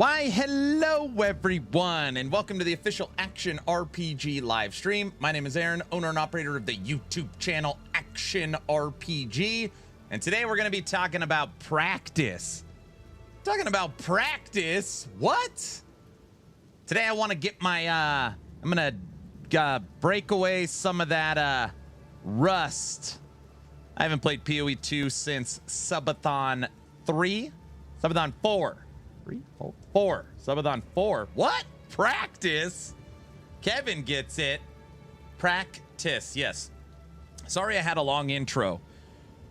Why, hello everyone, and welcome to the official Action RPG live stream. My name is Aaron, owner and operator of the YouTube channel Action RPG, and today we're going to be talking about practice. What? Today I want to get my, I'm going to break away some of that rust. I haven't played PoE 2 since Subathon 3? Subathon 4. 4. Subathon 4. What? Practice? Kevin gets it. Practice. Yes. Sorry I had a long intro.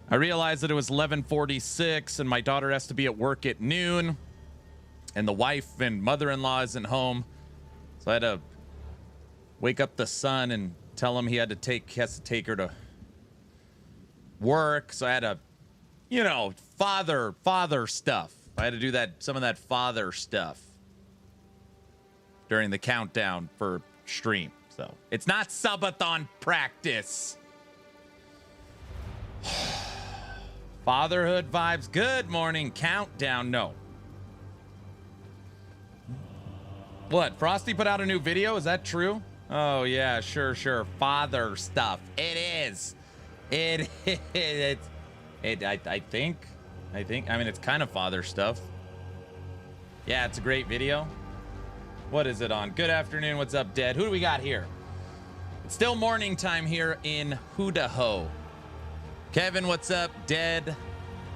I realized that it was 11:46 and my daughter has to be at work at noon. And the wife and mother-in-law isn't home. So I had to wake up the son and tell him he has to take her to work. So I had to, you know, father stuff. I had to do some of that father stuff during the countdown for stream. So it's not subathon practice. Fatherhood vibes. Good morning. Countdown. No. What? Frosty put out a new video? Is that true? Oh yeah, sure. Father stuff. It is. I think. I mean, it's kind of father stuff. Yeah, it's a great video. What is it on? Good afternoon. What's up, Dead? Who do we got here? It's still morning time here in Idaho. Kevin, what's up? Dead.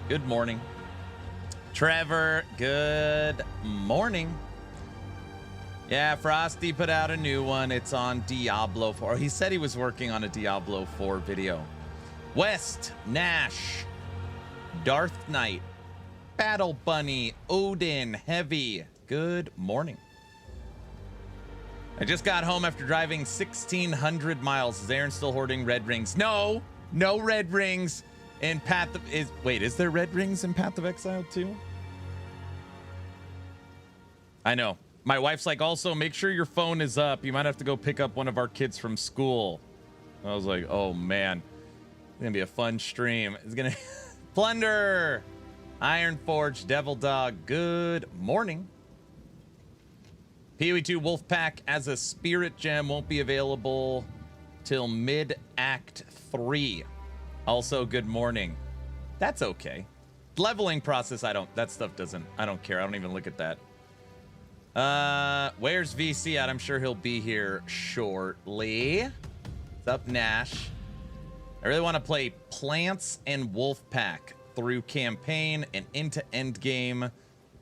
Good morning. Trevor, good morning. Yeah, Frosty put out a new one. It's on Diablo 4. He said he was working on a Diablo 4 video. West, Nash, Darth Knight, Battle Bunny, Odin, Heavy. Good morning. I just got home after driving 1,600 miles. Is Aaron still hoarding red rings? No red rings in Path of... Is there red rings in Path of Exile too? I know. My wife's like, also, make sure your phone is up. You might have to go pick up one of our kids from school. I was like, oh, man. It's going to be a fun stream. It's going to... Plunder, Ironforge, Devil Dog, good morning. PoE 2 Wolfpack as a spirit gem won't be available till mid-act 3. Also, good morning. That's okay. Leveling process, I don't care. I don't even look at that. Where's VC at? I'm sure he'll be here shortly. What's up, Nash? I really want to play Plants and Wolfpack through campaign and into endgame,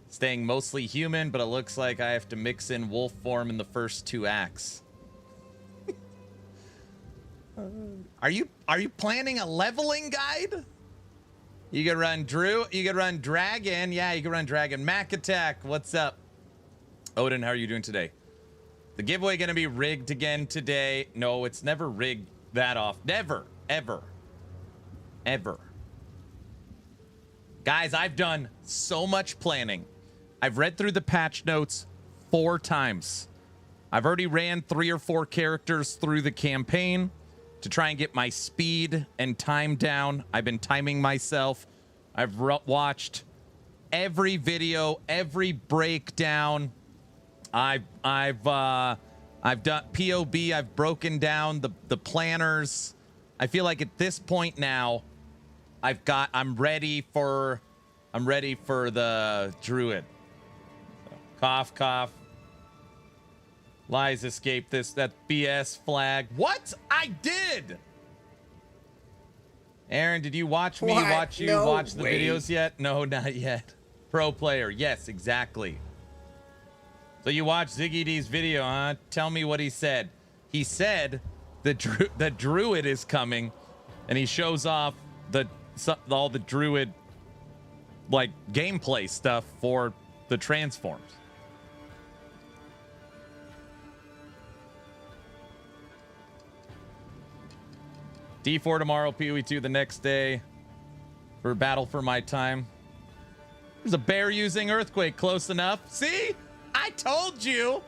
staying mostly human, but it looks like I have to mix in wolf form in the first 2 acts. Are you planning a leveling guide? You could run Drew, you could run Dragon. Yeah, you could run Dragon. Mac Attack, what's up? Odin, how are you doing today? The giveaway gonna be rigged again today? No, it's never rigged that off. Never. Ever. Guys, I've done so much planning. I've read through the patch notes 4 times. I've already ran 3 or 4 characters through the campaign to try and get my speed and time down. I've been timing myself. I've watched every video, every breakdown. I've done POB. I've broken down the planners. I feel like at this point now, I'm ready for the druid. So, cough. Lies escape that BS flag. What? I did. Aaron, did you watch me watch the videos yet? No, not yet. Pro player. Yes, exactly. So you watched Ziggy D's video, huh? Tell me what he said. He said the druid is coming, and he shows off all the druid like gameplay stuff for the transforms. D4 tomorrow, PoE 2 the next day for Battle for My Time. There's a bear using Earthquake, close enough. See? I told you.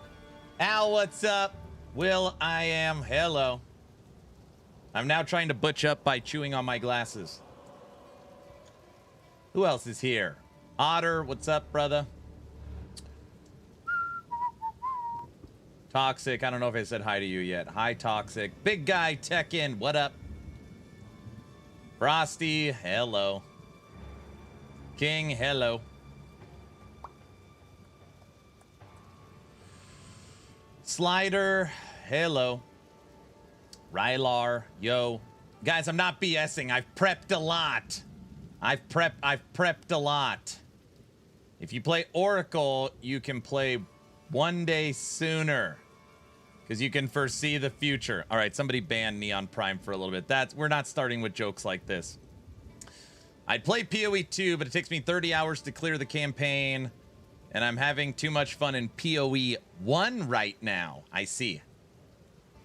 Al, what's up? Will, I am. Hello. I'm now trying to butch up by chewing on my glasses. Who else is here? Otter, what's up, brother? Toxic, I don't know if I said hi to you yet. Hi, Toxic. Big guy, Tekken, what up? Frosty, hello. King, hello. Slider, hello. Rylar, yo. Guys, I'm not BSing. I've prepped a lot. I've prepped a lot. If you play Oracle, you can play one day sooner because you can foresee the future. All right, somebody banned Neon Prime for a little bit. We're not starting with jokes like this. I'd play PoE 2, but it takes me 30 hours to clear the campaign, and I'm having too much fun in PoE 1 right now. I see.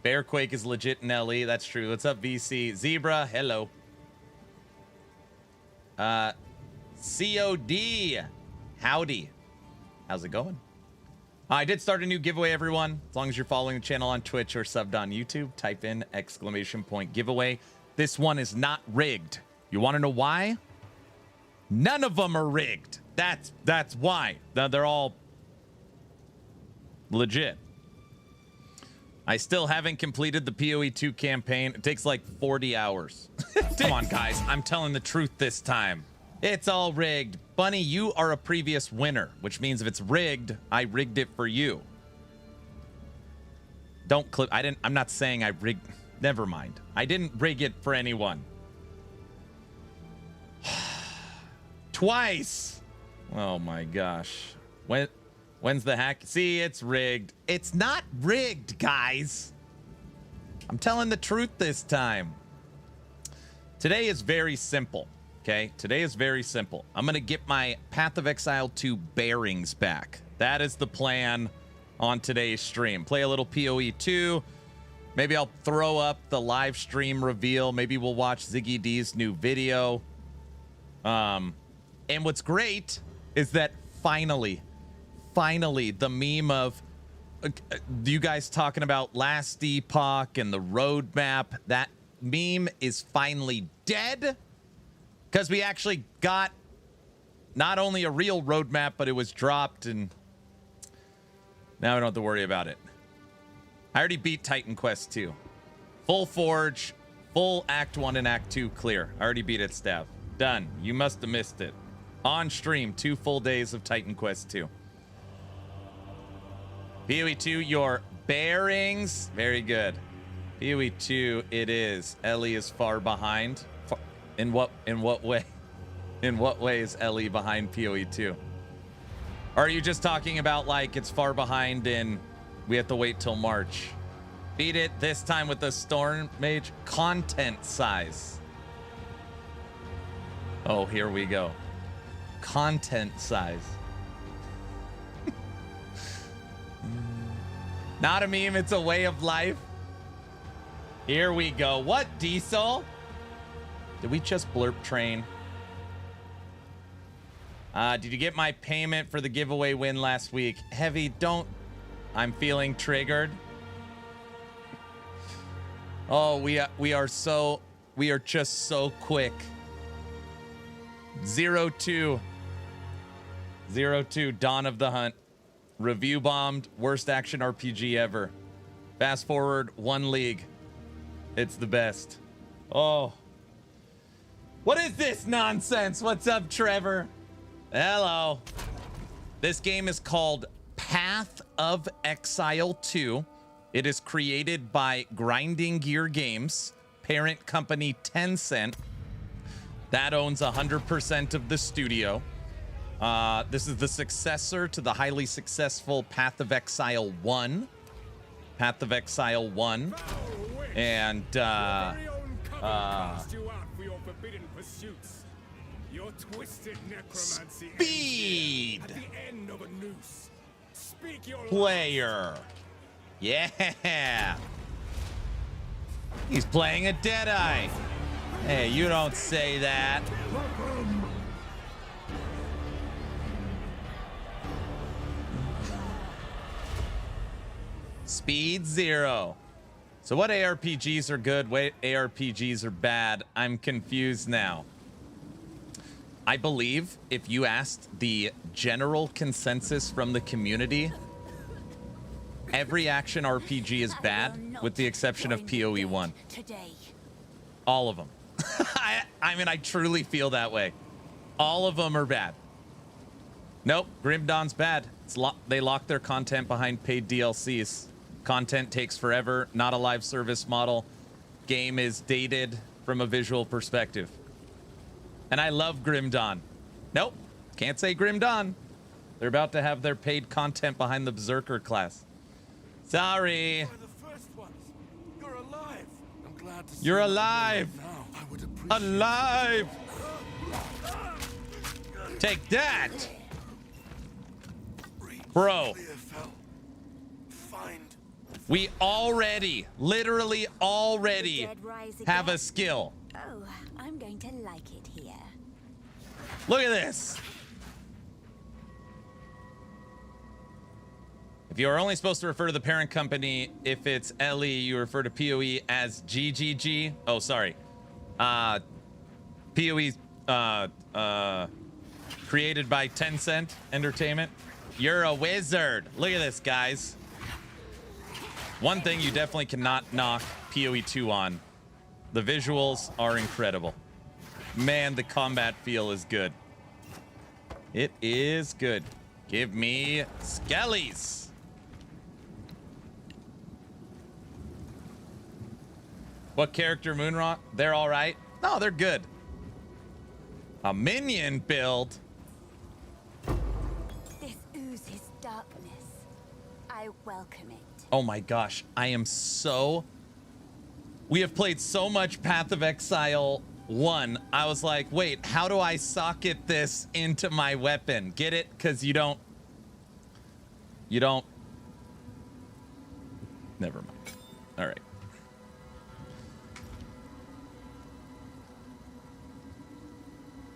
Bearquake is legit in LE. That's true. What's up, VC? Zebra, hello. COD, howdy. How's it going? I did start a new giveaway, everyone. As long as you're following the channel on Twitch or subbed on YouTube, type in !! giveaway. This one is not rigged. You want to know why? None of them are rigged. That's why. They're all legit. I still haven't completed the PoE 2 campaign. It takes like 40 hours. Come on, guys. I'm telling the truth this time. It's all rigged. Bunny, you are a previous winner, which means if it's rigged, I rigged it for you. Don't clip. I'm not saying I rigged. Never mind. I didn't rig it for anyone. Twice. Oh my gosh. When's the hack? See, it's rigged. It's not rigged, guys. I'm telling the truth this time. Today is very simple. Okay, today is very simple. I'm going to get my Path of Exile 2 bearings back. That is the plan on today's stream. Play a little PoE 2. Maybe I'll throw up the live stream reveal. Maybe we'll watch Ziggy D's new video. And what's great is that finally, the meme of you guys talking about last epoch and the roadmap, that meme is finally dead. Because we actually got not only a real roadmap, but it was dropped, and now I don't have to worry about it. I already beat Titan Quest 2. Full Forge, full Act 1 and Act 2 clear. I already beat it, Stav. Done. You must have missed it. On stream, 2 full days of Titan Quest 2. PoE 2, your bearings. Very good. PoE 2, it is. Ellie is far behind. In what way? In what way is LE behind PoE 2? Or are you just talking about like it's far behind and we have to wait till March? Beat it this time with the Storm Mage content size. Oh, here we go. Content size. Not a meme, it's a way of life. Here we go. What, Diesel? Did we just blurp train? Did you get my payment for the giveaway win last week? Heavy, don't. I'm feeling triggered. Oh, we are just so quick. 0-2. 0-2, Dawn of the Hunt. Review bombed, worst action RPG ever. Fast forward, 1 league. It's the best. Oh. What is this nonsense? What's up, Trevor? Hello. This game is called Path of Exile 2. It is created by Grinding Gear Games, parent company Tencent. That owns 100% of the studio. This is the successor to the highly successful Path of Exile 1. Path of Exile 1. And, Your twisted necromancy speed at the end of a noose. Speak your player. Yeah. He's playing a Deadeye. Hey, you don't say that. Speed 0. So what ARPGs are good? What ARPGs are bad? I'm confused now. I believe if you asked the general consensus from the community, every action RPG is bad, with the exception of PoE 1. All of them. I mean, I truly feel that way. All of them are bad. Nope, Grim Dawn's bad. They lock their content behind paid DLCs. Content takes forever, not a live service model. Game is dated from a visual perspective. And I love Grim Dawn. Nope, can't say Grim Dawn. They're about to have their paid content behind the Berserker class. Sorry. You're the first ones. You're alive. I'm glad to see You're alive. now. I would appreciate Alive. Take that. Bro. We already, literally already have a skill. Oh, I'm going to like it here. Look at this. If you are only supposed to refer to the parent company, if it's LE, you refer to PoE as GGG. Oh, sorry. PoE created by Tencent Entertainment. You're a wizard. Look at this, guys. One thing you definitely cannot knock PoE 2 on. The visuals are incredible. Man, the combat feel is good. It is good. Give me skellies. What character, Moonrock? They're all right. No, they're good. A minion build. This oozes darkness. I welcome it. Oh my gosh, I am so... We have played so much Path of Exile 1. I was like, wait, how do I socket this into my weapon? Get it? Because you don't... Never mind. All right.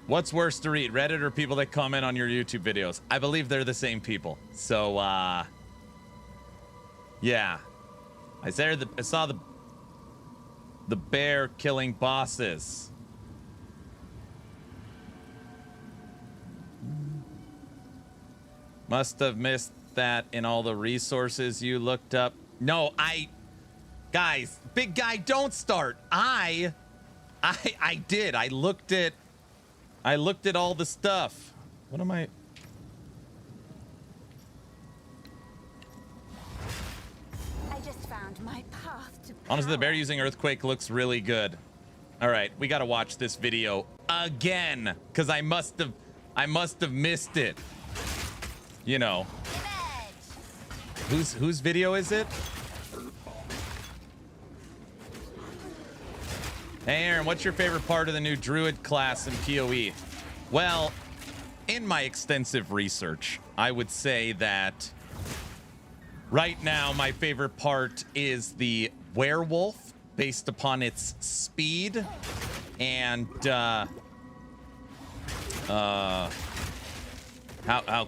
What's worse to read, Reddit or people that comment on your YouTube videos? I believe they're the same people. So, yeah. I saw the bear killing bosses. Must have missed that in all the resources you looked up. No, guys, big guy, don't start. I did. I looked at all the stuff. What am I? I just found my path to power. Honestly, the bear using earthquake looks really good. All right, we got to watch this video again because I must have missed it. You know. Whose video is it? Hey Aaron, what's your favorite part of the new druid class in PoE? Well, in my extensive research, I would say that right now my favorite part is the werewolf based upon its speed and how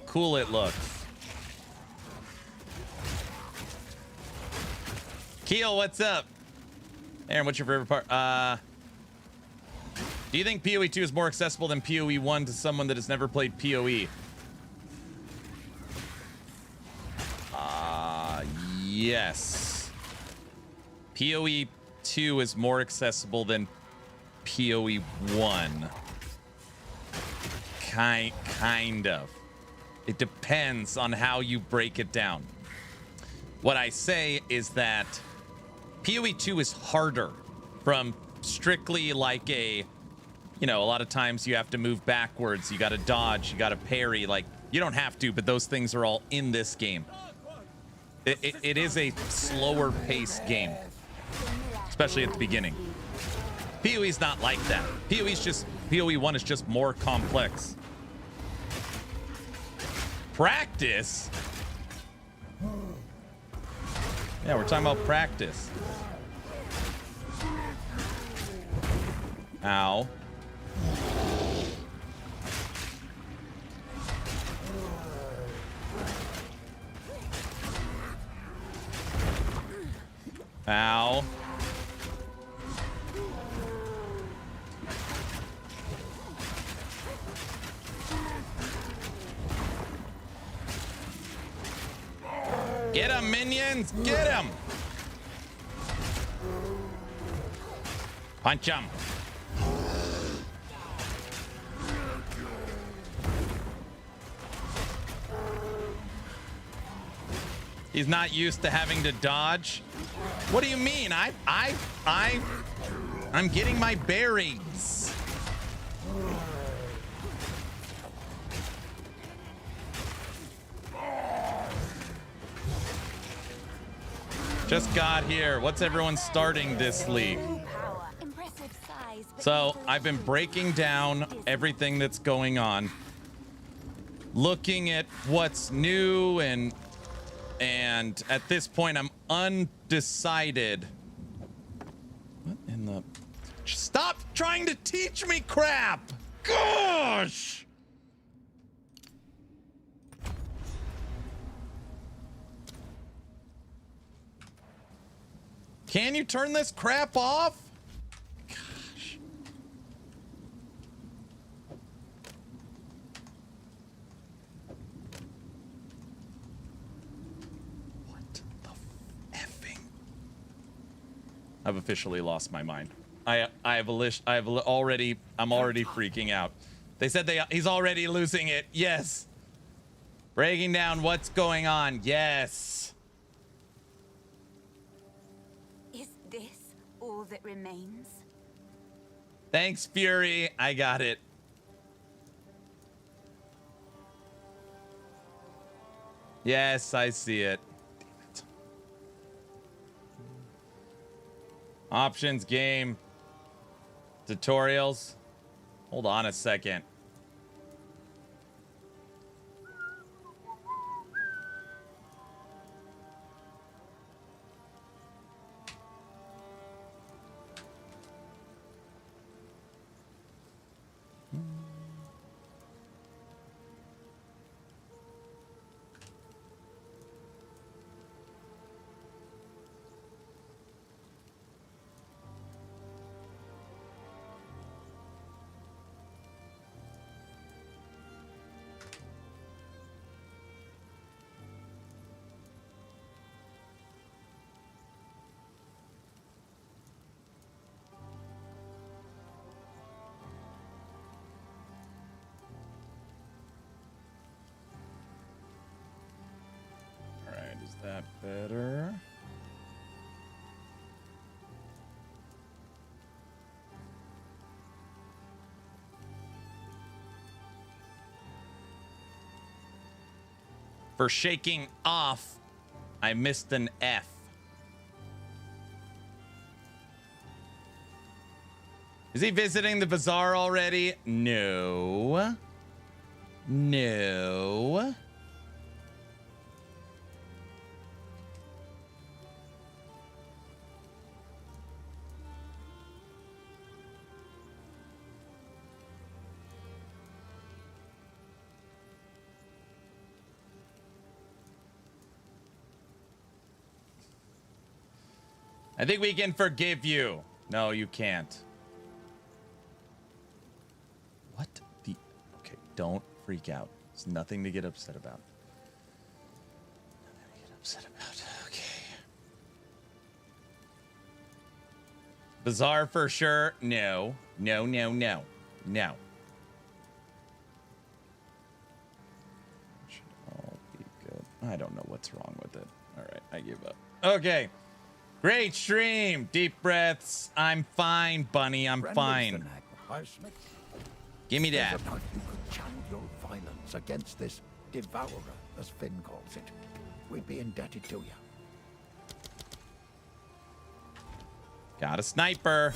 cool it looks. Keel, what's up? Aaron, what's your favorite part? Do you think PoE 2 is more accessible than PoE 1 to someone that has never played PoE? Yes. PoE 2 is more accessible than PoE 1. Kind of. It depends on how you break it down. What I say is that PoE 2 is harder from strictly like a, you know, a lot of times you have to move backwards, you got to dodge, you got to parry. Like, you don't have to, but those things are all in this game. It is a slower paced game, especially at the beginning. PoE's not like that. PoE 1 is just more complex. Practice? Yeah, we're talking about practice. Ow. Ow. Get him, minions! Get him! Punch him! He's not used to having to dodge. What do you mean? I'm getting my bearings. Just got here. What's everyone starting this league? So I've been breaking down everything that's going on, looking at what's new, and at this point I'm undecided. What in the... Stop trying to teach me crap! Gosh! Can you turn this crap off? Gosh. What the effing? I've officially lost my mind. I'm already freaking out. They said he's already losing it. Yes. Breaking down what's going on. Yes. Is this all that remains? Thanks, Fury. I got it. Yes, I see it. Damn it. Options, game, tutorials. Hold on a second. That better. For shaking off, I missed an F. Is he visiting the bazaar already? No. No. I think we can forgive you. No, you can't. What the... Okay, don't freak out. There's nothing to get upset about. Nothing to get upset about. Okay. Bazaar for sure. No. No, no, no. No. Should all be good. I don't know what's wrong with it. All right, I give up. Okay. Great stream. Deep breaths. I'm fine, Bunny. I'm fine. Give me that. You could channel your violence against this devourer, as Finn calls it. We'd be indebted to you. Got a sniper.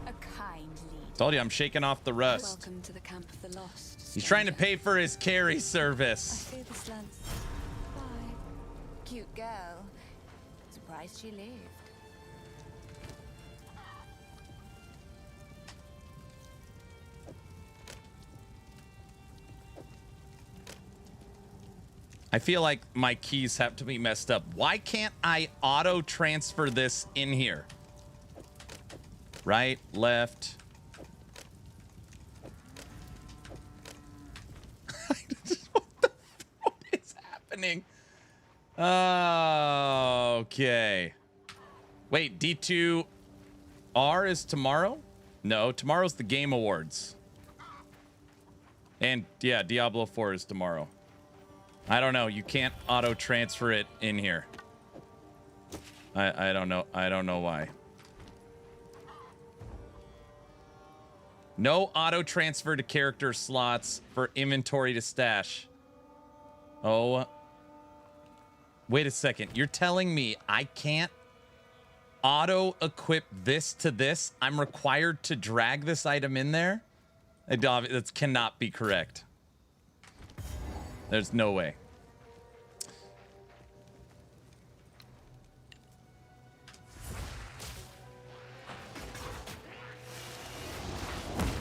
A kind lead. Told you I'm shaking off the rust. Welcome to the camp of the lost. He's trying to stranger. pay for his carry service. I fear the slants. Bye. Cute girl. Surprised she lived. I feel like my keys have to be messed up. Why can't I auto transfer this in here? Right, left. What is happening? Okay. Wait, D2R is tomorrow? No, tomorrow's the Game Awards. And yeah, Diablo 4 is tomorrow. I don't know. You can't auto transfer it in here. I don't know. I don't know why. No auto transfer to character slots for inventory to stash. Oh. Wait a second. You're telling me I can't auto equip this to this? I'm required to drag this item in there? That cannot be correct. There's no way.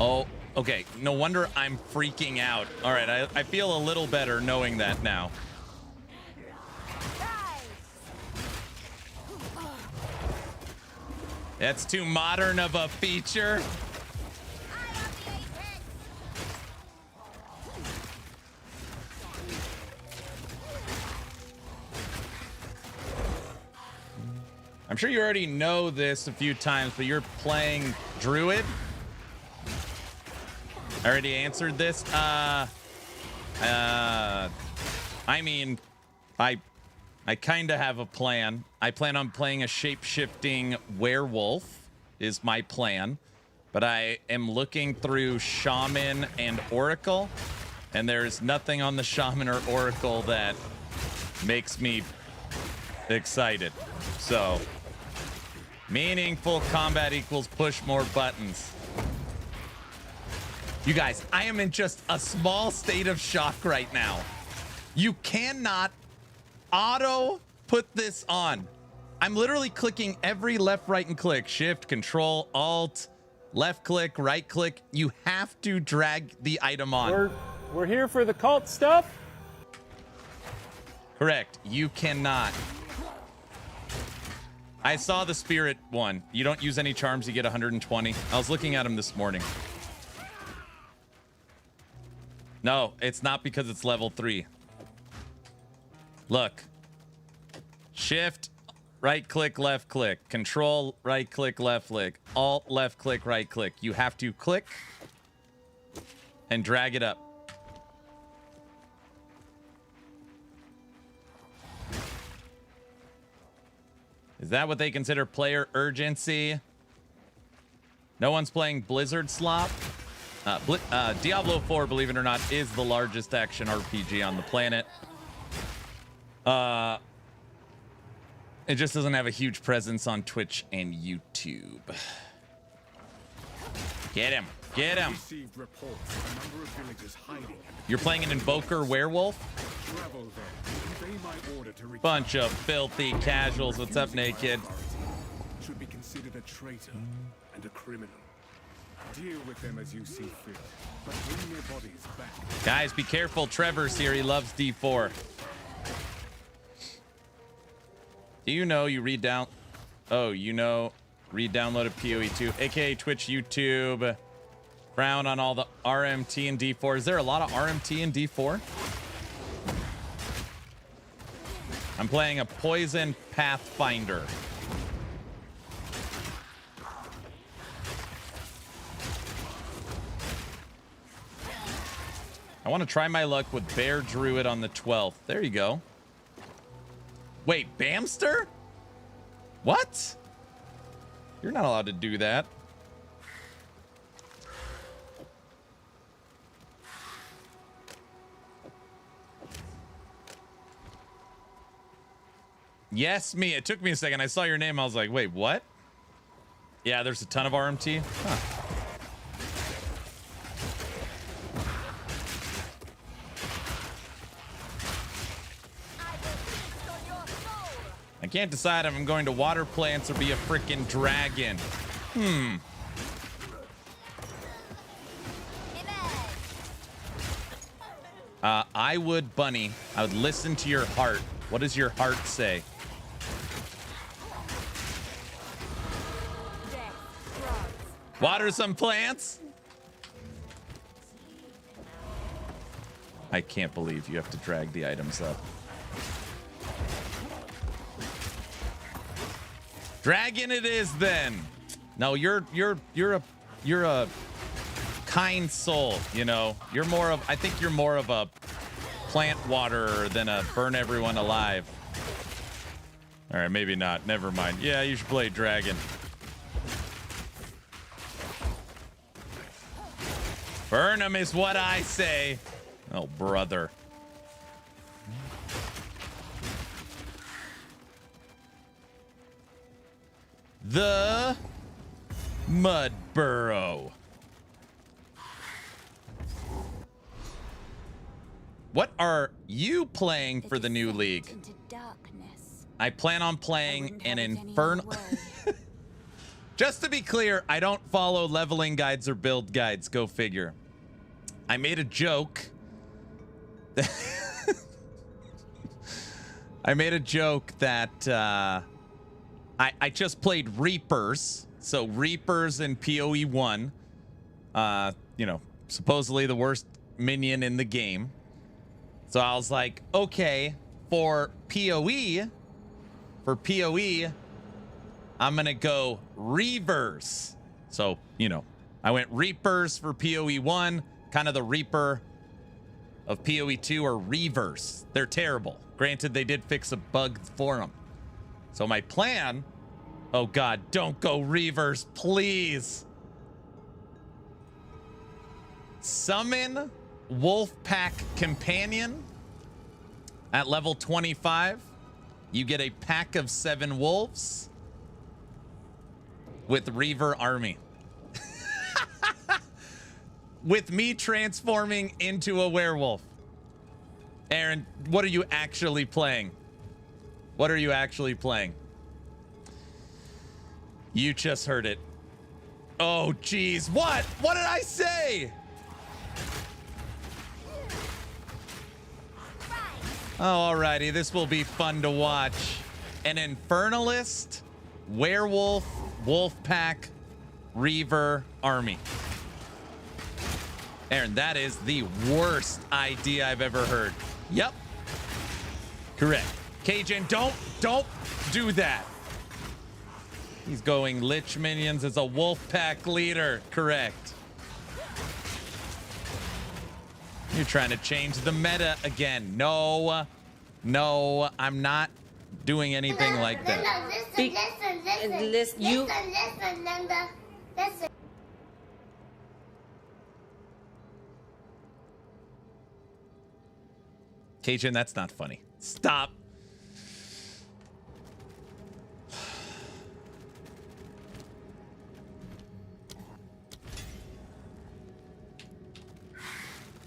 Oh, okay. No wonder I'm freaking out. All right, I feel a little better knowing that now. That's too modern of a feature. I'm sure you already know this a few times, but you're playing Druid. I already answered this. I mean, I kind of have a plan. I plan on playing a shape-shifting werewolf is my plan. But I am looking through Shaman and Oracle, and there's nothing on the Shaman or Oracle that makes me excited. So, meaningful combat equals push more buttons. You guys, I am in just a small state of shock right now. You cannot auto put this on. I'm literally clicking every left, right, and click. Shift, Control, Alt, left click, right click. You have to drag the item on. We're here for the cult stuff? Correct. You cannot. I saw the spirit one. You don't use any charms, you get 120. I was looking at him this morning. No, it's not because it's level 3. Look. Shift, right click, left click. Control, right click, left click. Alt, left click, right click. You have to click and drag it up. Is that what they consider player urgency? No one's playing Blizzard Slop. Diablo 4, believe it or not, is the largest action RPG on the planet. It just doesn't have a huge presence on Twitch and YouTube. Get him. Get him. You're playing an Invoker Werewolf? Bunch of filthy casuals. What's up, Naked? Should be considered a traitor and a criminal. Deal with them as you see fit, but bring their bodies back. Guys, be careful. Trevor's here. He loves D4. Do you know you read down? Oh, you know, re-downloaded PoE2, aka Twitch, YouTube. Frown on all the RMT and D4. Is there a lot of RMT and D4? I'm playing a Poison Pathfinder. I want to try my luck with Bear Druid on the 12th. There you go. Wait, Bamster? What? You're not allowed to do that. Yes, me. It took me a second. I saw your name. I was like, wait, what? Yeah, there's a ton of RMT. Huh. I can't decide if I'm going to water plants or be a freaking dragon. I would, Bunny. I would listen to your heart. What does your heart say? Water some plants? I can't believe you have to drag the items up. Dragon it is then. No, you're a kind soul, you know. You're more of, I think you're more of a plant waterer than a burn everyone alive. All right, maybe not. Never mind. Yeah, you should play dragon. Burn him is what I say. Oh, brother. The Mud Burrow. What are you playing for the new league? Into darkness. I plan on playing an infernal. Just to be clear, I don't follow leveling guides or build guides. Go figure. I made a joke. I made a joke that I just played Reapers. So Reapers in PoE 1. You know, supposedly the worst minion in the game. So I was like, okay, for PoE, I'm going to go Reavers. So, you know, I went Reapers for PoE 1, kind of the Reaper of PoE 2 or Reavers. They're terrible. Granted, they did fix a bug for them. So my plan, oh God, don't go Reavers, please. Summon Wolfpack Companion at level 25. You get a pack of 7 wolves with Reaver army. With me transforming into a werewolf. Aaron, what are you actually playing? What are you actually playing? You just heard it. Oh, geez. What? What did I say? Oh, alrighty. This will be fun to watch. An Infernalist, Werewolf, Wolfpack, Reaver army. Aaron, that is the worst idea I've ever heard. Yep. Correct. Cajun, don't do that. He's going Lich minions as a Wolfpack leader. Correct. You're trying to change the meta again. No, I'm not doing anything like that. Listen. Cajun, that's not funny. Stop.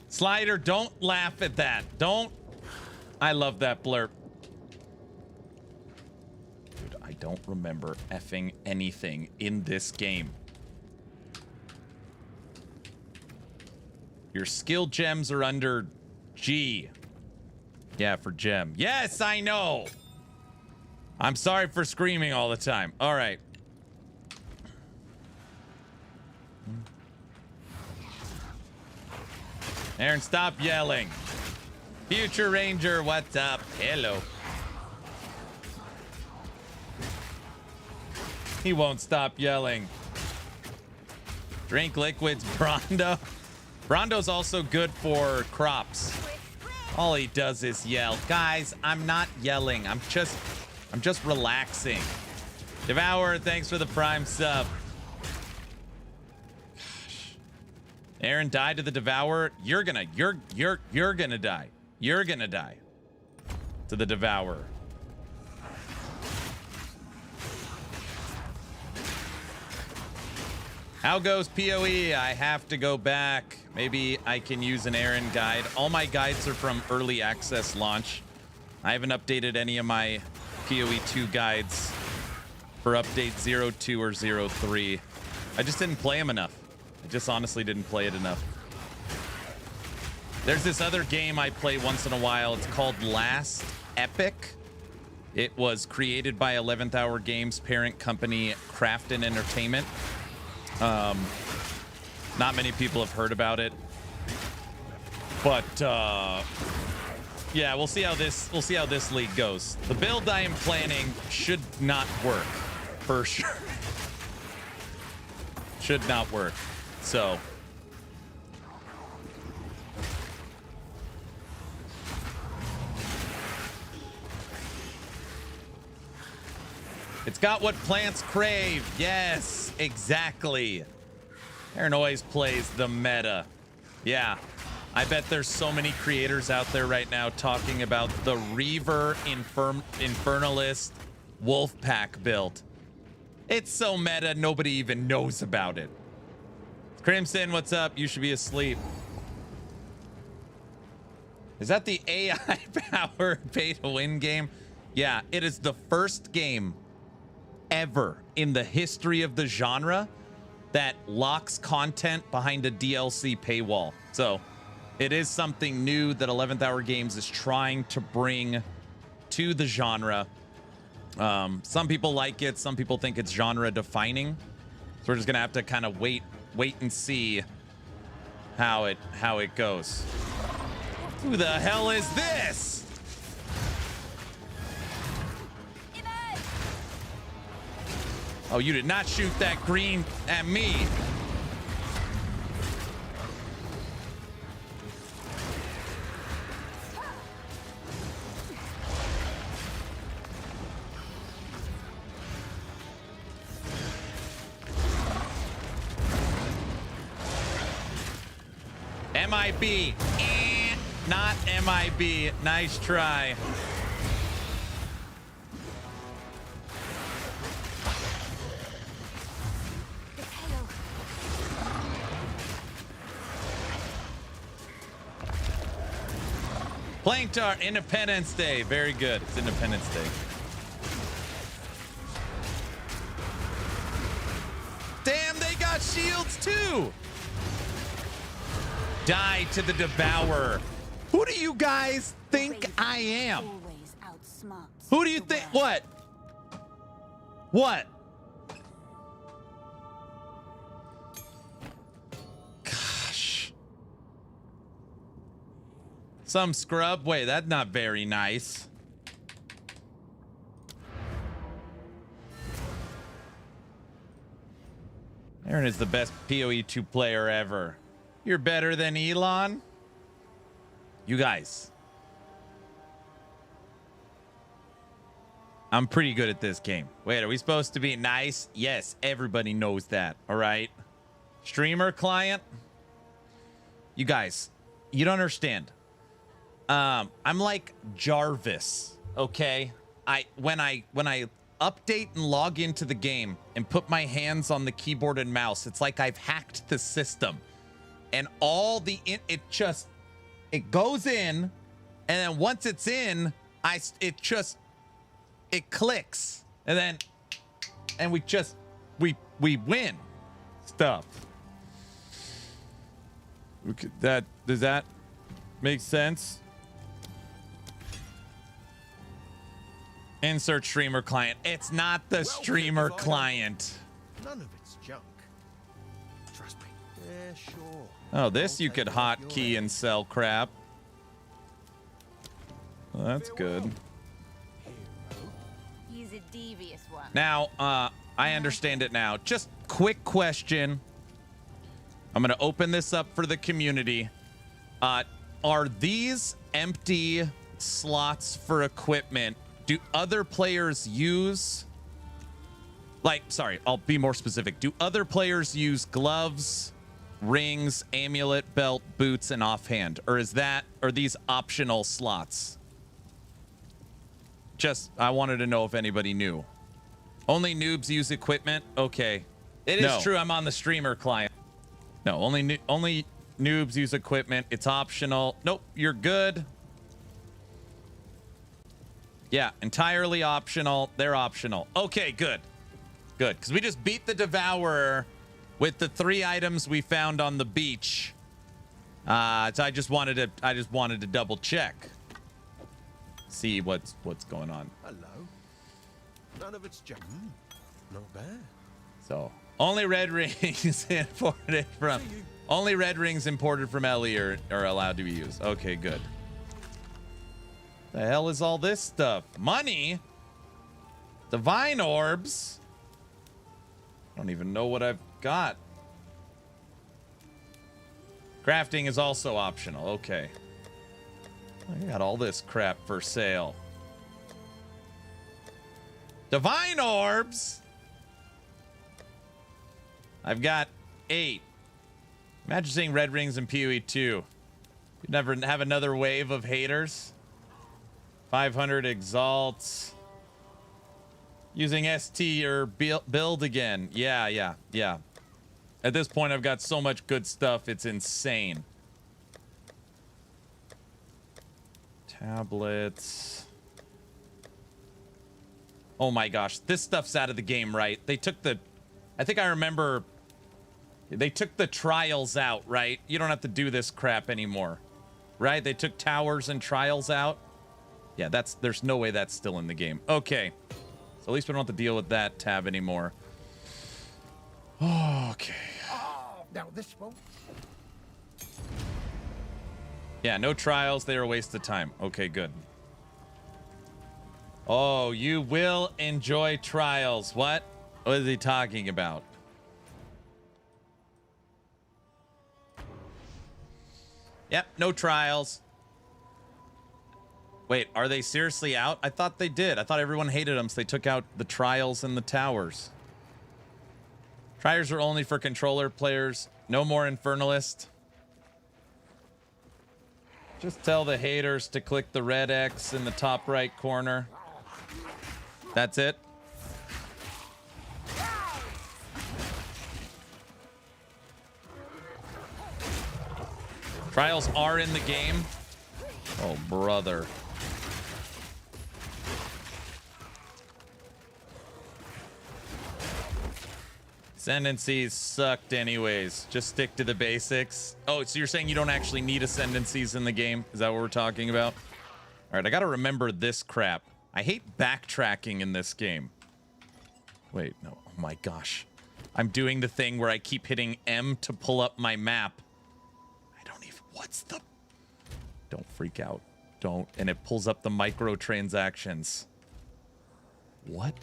Slider, don't laugh at that. Don't. I love that blurb. Dude, I don't remember effing anything in this game. Your skill gems are under G. Yeah, for gem. Yes, I know. I'm sorry for screaming all the time. All right. Aaron, stop yelling. Future Ranger, what's up? Hello. He won't stop yelling. Drink liquids, Brondo. Brondo's also good for crops. All he does is yell. Guys, I'm not yelling. I'm just relaxing. Devour, thanks for the prime sub. Gosh. Aaron died to the Devourer. You're gonna die. You're gonna die to the Devourer. How goes PoE? I have to go back. Maybe I can use an Aaron guide. All my guides are from early access launch. I haven't updated any of my PoE 2 guides for update 02 or 03. I just didn't play them enough. I just honestly didn't play it enough. There's this other game I play once in a while. It's called Last Epic. It was created by 11th Hour Games parent company Crafton Entertainment. Not many people have heard about it, but yeah, we'll see how this league goes. The build I am planning should not work. for sure. Should not work. So it's got what plants crave. Yes, exactly. Aaron always plays the meta. Yeah. I bet there's so many creators out there right now talking about the Reaver Infernalist Wolfpack build. It's so meta, nobody even knows about it. Crimson, what's up? You should be asleep. Is that the AI-powered pay-to-win game? Yeah, it is the first game ever in the history of the genre that locks content behind a DLC paywall. So it is something new that 11th Hour Games is trying to bring to the genre. Some people like it. Some people think it's genre defining. So we're just gonna have to kind of wait and see how it goes. Who the hell is this? Oh, you did not shoot that green at me. MIB. Not MIB. Nice try. Planktar, Independence Day. Very good. It's Independence Day. Damn, they got shields too. Die to the Devourer. Who do you guys think I am? Who do you think? What? What? Gosh. Some scrub. Wait, that's not very nice. Aaron is the best PoE2 player ever. You're better than Elon? You guys. I'm pretty good at this game. Wait, are we supposed to be nice? Yes, everybody knows that. All right. Streamer client. You guys, you don't understand. I'm like Jarvis, okay? When I update and log into the game and put my hands on the keyboard and mouse, it's like I've hacked the system. And all the it goes in, and then once it's in, it clicks, and we win stuff. Does that make sense? Insert streamer client. It's not the streamer client. None of it's junk. Trust me. Yeah, sure. Oh, this you could hotkey and sell crap. Well, that's good. He's a devious one. Now, I understand it now. Just quick question. I'm going to open this up for the community. Are these empty slots for equipment? Do other players use... sorry, I'll be more specific. Do other players use gloves, rings, amulet, belt, boots, and offhand? Or are these optional slots? Just, I wanted to know if anybody knew. Only noobs use equipment? Okay. It is true, I'm on the streamer client. No, only noobs use equipment. It's optional. Nope, you're good. Yeah, entirely optional. They're optional. Okay, good. Good, because we just beat the Devourer with the 3 items we found on the beach. So I just wanted to double check. See what's going on. Hello. None of it's junk. Not bad. So only red rings imported from Ellie are allowed to be used. Okay, good. The hell is all this stuff? Money? Divine orbs? I don't even know what I've got. Crafting is also optional. Okay. I got all this crap for sale. Divine orbs. I've got 8. Imagine seeing red rings in PoE 2. You'd never have another wave of haters. 500 exalts. Using ST or build again. Yeah. At this point, I've got so much good stuff. It's insane. Tablets. Oh my gosh. This stuff's out of the game, right? They took the... I think I remember... They took the trials out, right? You don't have to do this crap anymore. Right? They took towers and trials out. Yeah, there's no way that's still in the game. Okay. So at least we don't have to deal with that tab anymore. Okay. Oh, now this won't. Yeah, no trials. They are a waste of time. Okay, good. Oh, you will enjoy trials. What? What is he talking about? Yep, no trials. Wait, are they seriously out? I thought they did. I thought everyone hated them, so they took out the trials and the towers. Trials are only for controller players. No more Infernalist. Just tell the haters to click the red X in the top right corner. That's it. Trials are in the game. Oh, brother. Ascendancies sucked anyways. Just stick to the basics. Oh, so you're saying you don't actually need ascendancies in the game? Is that what we're talking about? All right, I got to remember this crap. I hate backtracking in this game. Wait, no. Oh my gosh. I'm doing the thing where I keep hitting M to pull up my map. I don't even... What's the... Don't freak out. Don't. And it pulls up the microtransactions. What?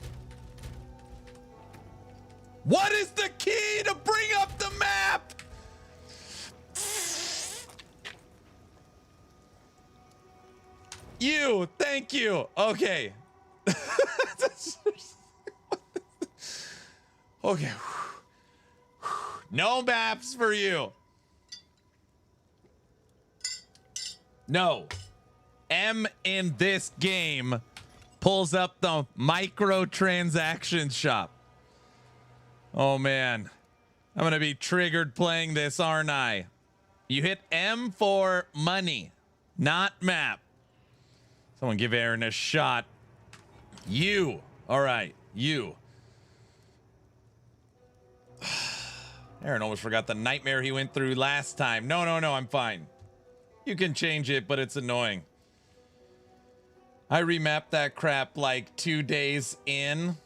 What is the key to bring up the map? You. Thank you. Okay. Okay. No maps for you. No. M in this game pulls up the microtransactions shop. Oh, man. I'm going to be triggered playing this, aren't I? You hit M for money, not map. Someone give Aaron a shot. You. All right. You. Aaron almost forgot the nightmare he went through last time. No, I'm fine. You can change it, but it's annoying. I remapped that crap like 2 days in.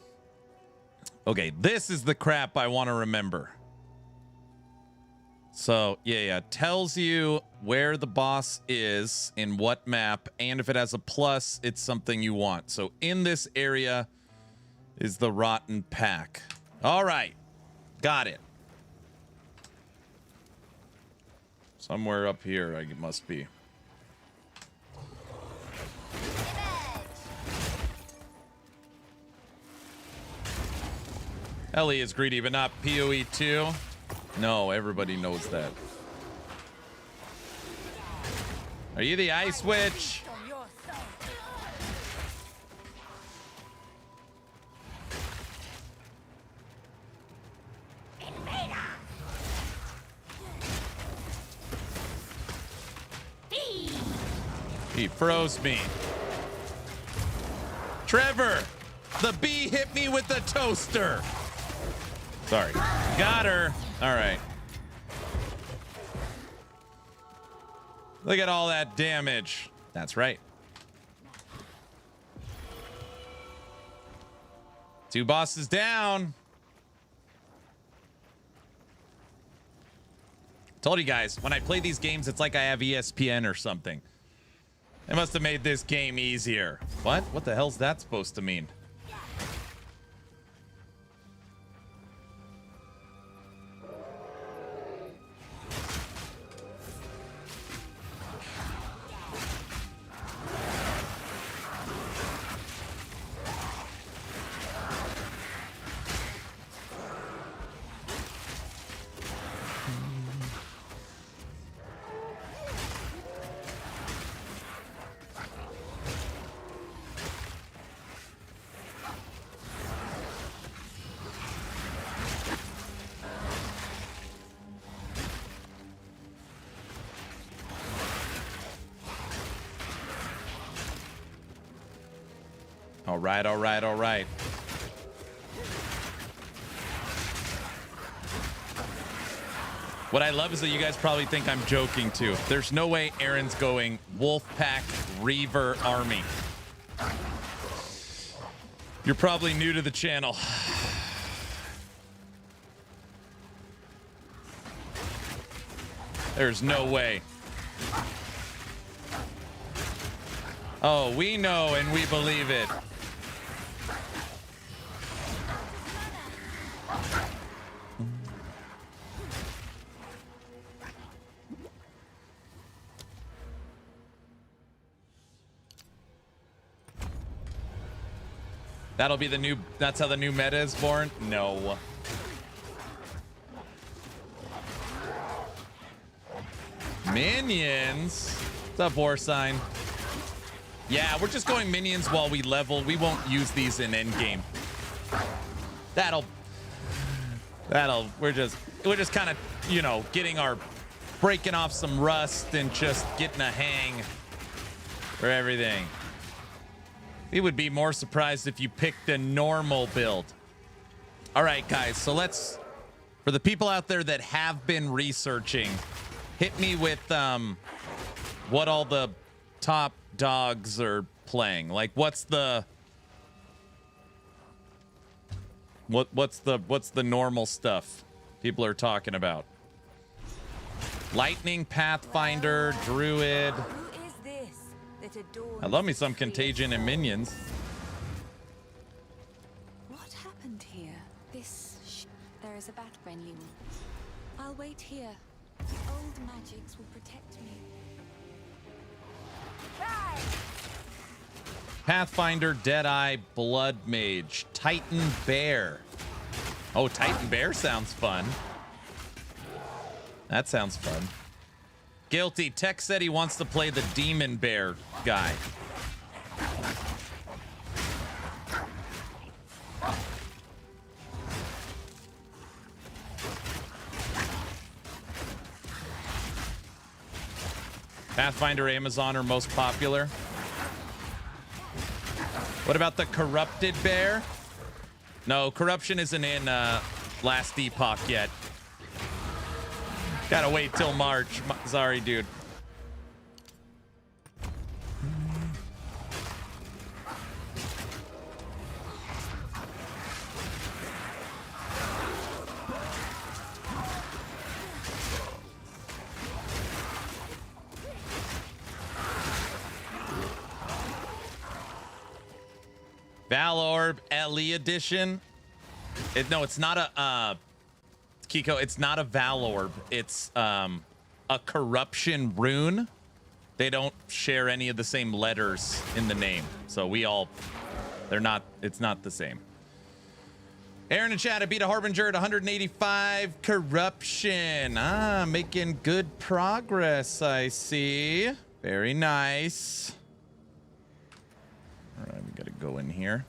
Okay, this is the crap I want to remember. So, yeah. Tells you where the boss is, in what map, and if it has a plus, it's something you want. So, in this area is the Rotten Pack. All right. Got it. Somewhere up here, it must be. Ellie is greedy, but not PoE 2. No, everybody knows that. Are you the Ice Witch? He froze me. Trevor, the bee hit me with the toaster. Sorry. Got her. All right. Look at all that damage. That's right. 2 bosses down. Told you guys, when I play these games, it's like I have ESPN or something. They must have made this game easier. What? What the hell's that supposed to mean? All right, all right, all right. What I love is that you guys probably think I'm joking too. There's no way Aaron's going Wolfpack Reaver Army. You're probably new to the channel. There's no way. Oh, we know and we believe it. That'll be the new, that's how the new meta is born? No. Minions? What's up, War Sign? Yeah, we're just going minions while we level. We won't use these in endgame. We're just kind of, you know, breaking off some rust and just getting a hang for everything. We would be more surprised if you picked a normal build. All right, guys, so let's, for the people out there that have been researching, hit me with what all the top dogs are playing. Like, what's the normal stuff people are talking about? Lightning, Pathfinder, Druid. Who is this that adorns I love me some the Contagion and Minions. What happened here? There is a bat-friendly one. I'll wait here. The old magics will protect me. Pathfinder, Deadeye, Blood Mage, Titan Bear. Oh, Titan Bear sounds fun. That sounds fun. Guilty. Tech said he wants to play the Demon Bear guy. Pathfinder, Amazon are most popular. What about the Corrupted Bear? No, Corruption isn't in Last Epoch yet. Gotta wait till March. Sorry, dude. Valorb LE edition. No, it's not a Kiko, it's not a Valorb. It's a corruption rune. They don't share any of the same letters in the name. So it's not the same. Aaron and Chad, I beat a Harbinger at 185 corruption. Making good progress, I see. Very nice. All right, we gotta go in here.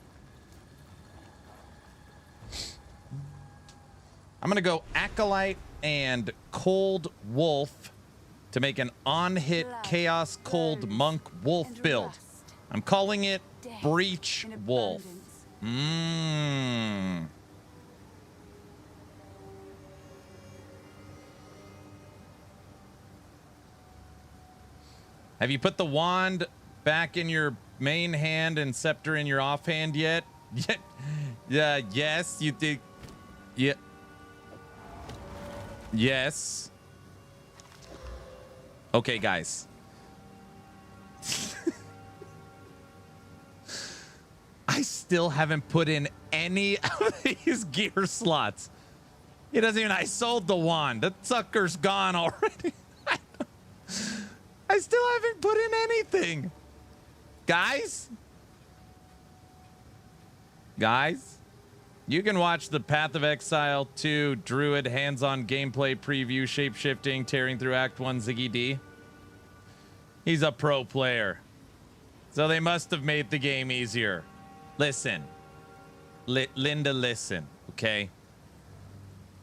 I'm gonna go Acolyte and Cold Wolf to make an on-hit Chaos Cold Monk Wolf build. I'm calling it Breach Wolf. Have you put the wand back in your main hand and scepter in your offhand yet? Yeah. Yes, you did. Yeah. Yes. Okay, guys. I still haven't put in any of these gear slots. It doesn't even. I sold the wand. That sucker's gone already. I still haven't put in anything. Guys, you can watch the Path of Exile 2 Druid hands-on gameplay preview, shape-shifting, tearing through Act 1 Ziggy D. He's a pro player. So they must have made the game easier. Listen. Linda, listen, okay?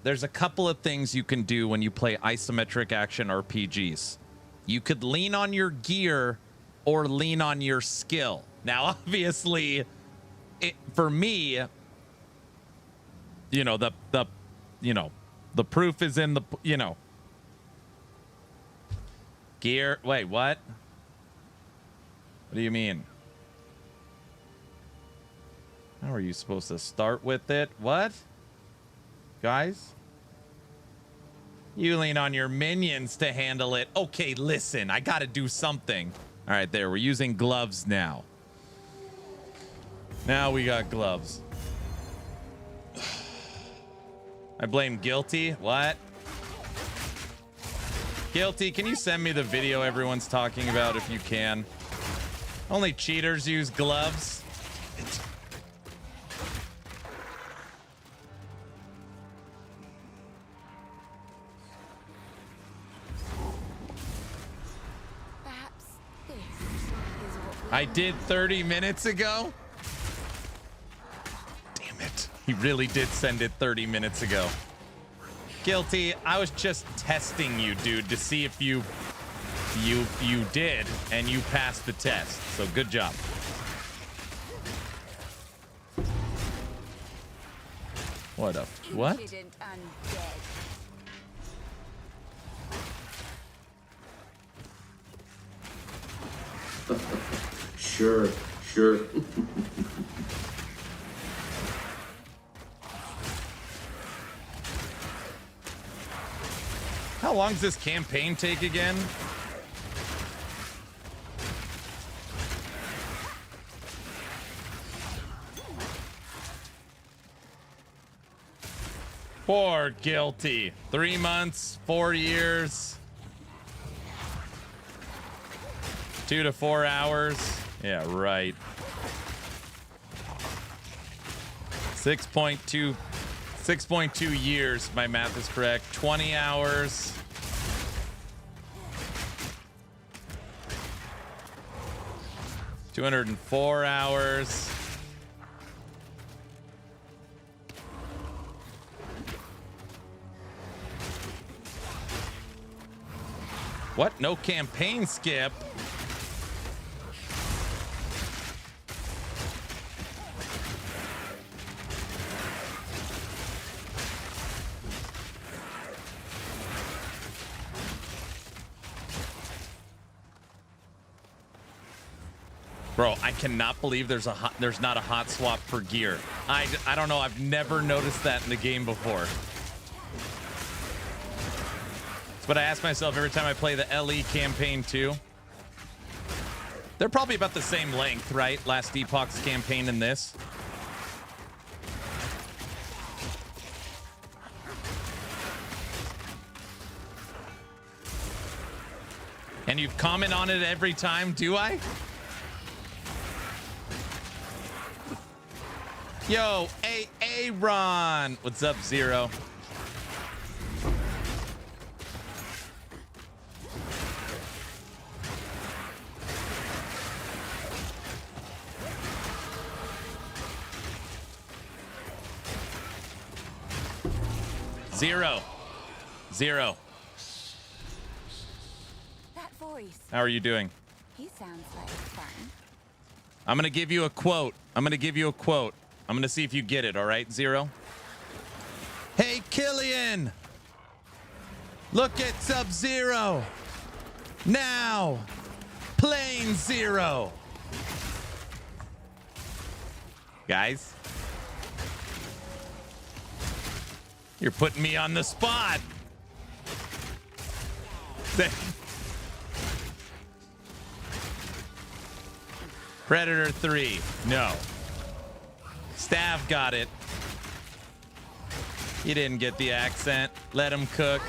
There's a couple of things you can do when you play isometric action RPGs. You could lean on your gear or lean on your skill. Now, obviously, for me, you know, the proof is in the, gear. Wait, what? What do you mean? How are you supposed to start with it? What? Guys? You lean on your minions to handle it. Okay, listen, I gotta do something. All right, there, we're using gloves now. Now we got gloves. I blame Guilty. What? Guilty, can you send me the video everyone's talking about if you can? Only cheaters use gloves. Perhaps this is what I did 30 minutes ago? Damn it. He really did send it 30 minutes ago. Guilty, I was just testing you, dude, to see if you did, and you passed the test. So good job. What a what? impudent undead. Sure, sure. How long does this campaign take again? Poor Guilty. 3 months, 4 years, 2 to 4 hours. Yeah, right. 6.2 years. My math is correct. 20 hours. $204 hours. What? No campaign skip? Bro, I cannot believe there's not a hot swap for gear. I don't know. I've never noticed that in the game before. It's what I ask myself every time I play the LE campaign too. They're probably about the same length, right? Last Epoch's campaign and this. And you comment on it every time, do I? Yo, Ron. What's up, Zero? Zero. That voice. How are you doing? He sounds like fun. I'm going to give you a quote. I'm going to see if you get it, all right, Zero? Hey, Killian! Look at Sub-Zero! Now! Plane Zero! Guys? You're putting me on the spot! Predator 3, no. Stav got it. You didn't get the accent. Let him cook.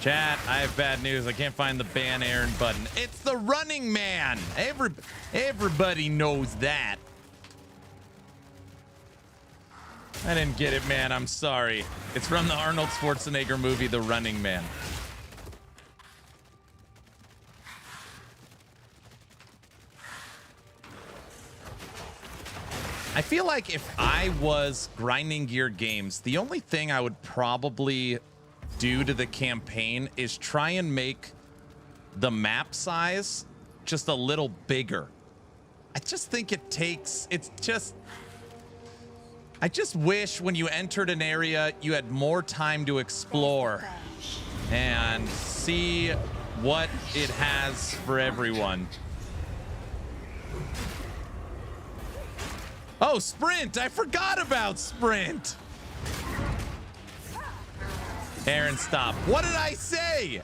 Chat, I have bad news. I can't find the ban Aaron button. It's the Running Man. Everybody knows that. I didn't get it, man. I'm sorry. It's from the Arnold Schwarzenegger movie, The Running Man. I feel like if I was grinding gear games, the only thing I would probably do to the campaign is try and make the map size just a little bigger. I just think it takes, I just wish when you entered an area, you had more time to explore and see what it has for everyone. Oh, sprint! I forgot about sprint! Aaron, stop. What did I say?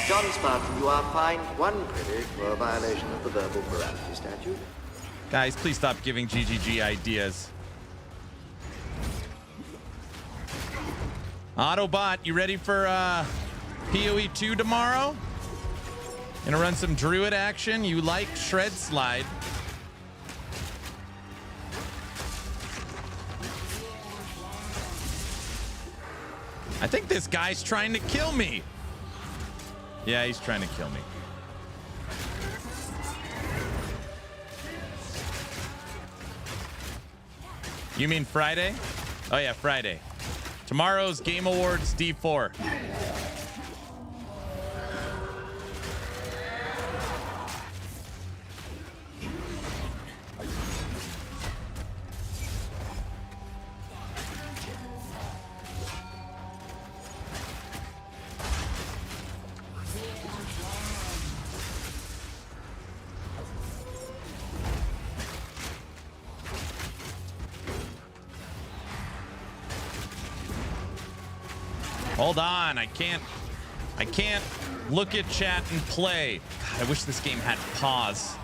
John Spartan, you are fined 1 credit for a violation of the verbal morality statute. Guys, please stop giving GGG ideas. Autobot, you ready for PoE 2 tomorrow? Gonna run some druid action. You like Shred Slide. I think this guy's trying to kill me. Yeah, he's trying to kill me. You mean Friday? Oh yeah, Friday. Tomorrow's Game Awards D4. Hold on, I can't look at chat and play. God, I wish this game had pause.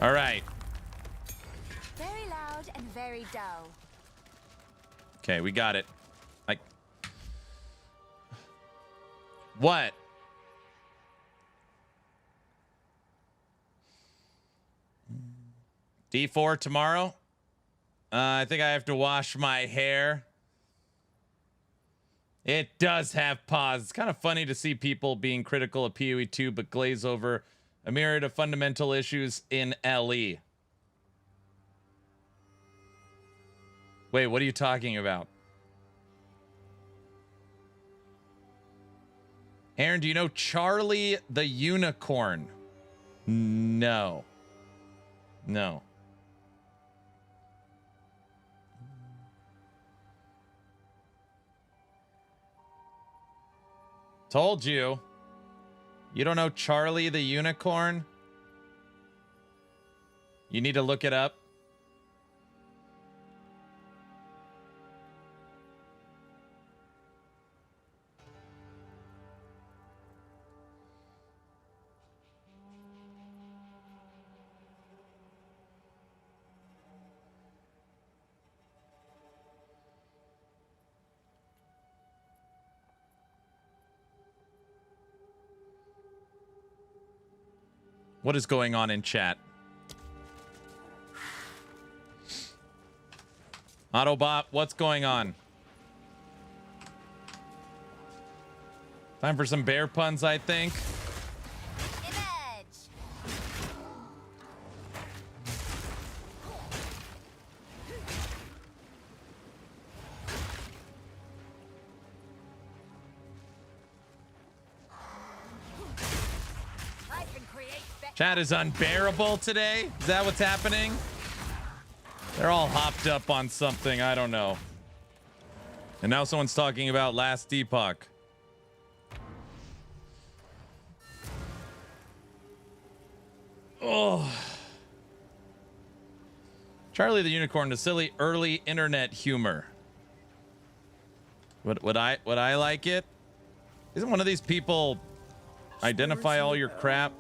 All right. Very loud and very dull. Okay, we got it. Like, what? D4 tomorrow. I think I have to wash my hair. It does have pause. It's kind of funny to see people being critical of PoE 2, but glaze over a myriad of fundamental issues in LE. Wait, what are you talking about? Aaron, do you know Charlie the Unicorn? No. No. Told you. You don't know Charlie the Unicorn? You need to look it up. What is going on in chat? Autobot, what's going on? Time for some bear puns, I think. Image. I can create. Chat is unbearable today. Is that what's happening? They're all hopped up on something. I don't know. And now someone's talking about Last Epoch. Oh. Charlie the Unicorn, the silly early internet humor. Would I like it? Isn't one of these people identify all your crap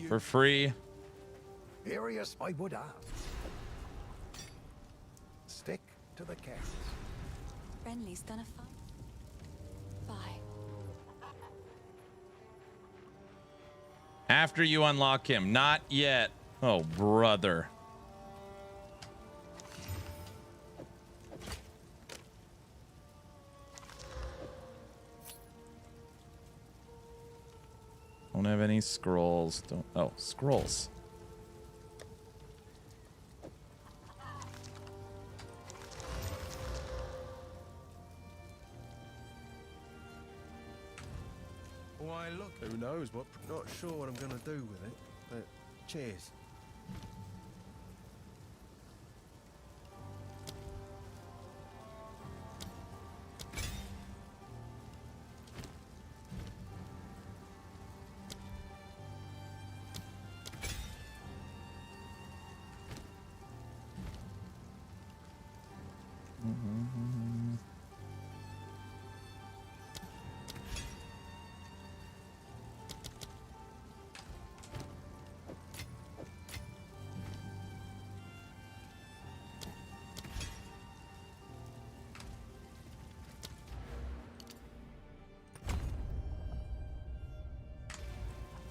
for free? Furious, I would have. Stick to the carrots. Renly's done a fine. Bye. After you unlock him. Not yet. Oh, brother. Don't have any scrolls. Don't. Oh, scrolls. Why, look, who knows what? Not sure what I'm gonna do with it, but cheers.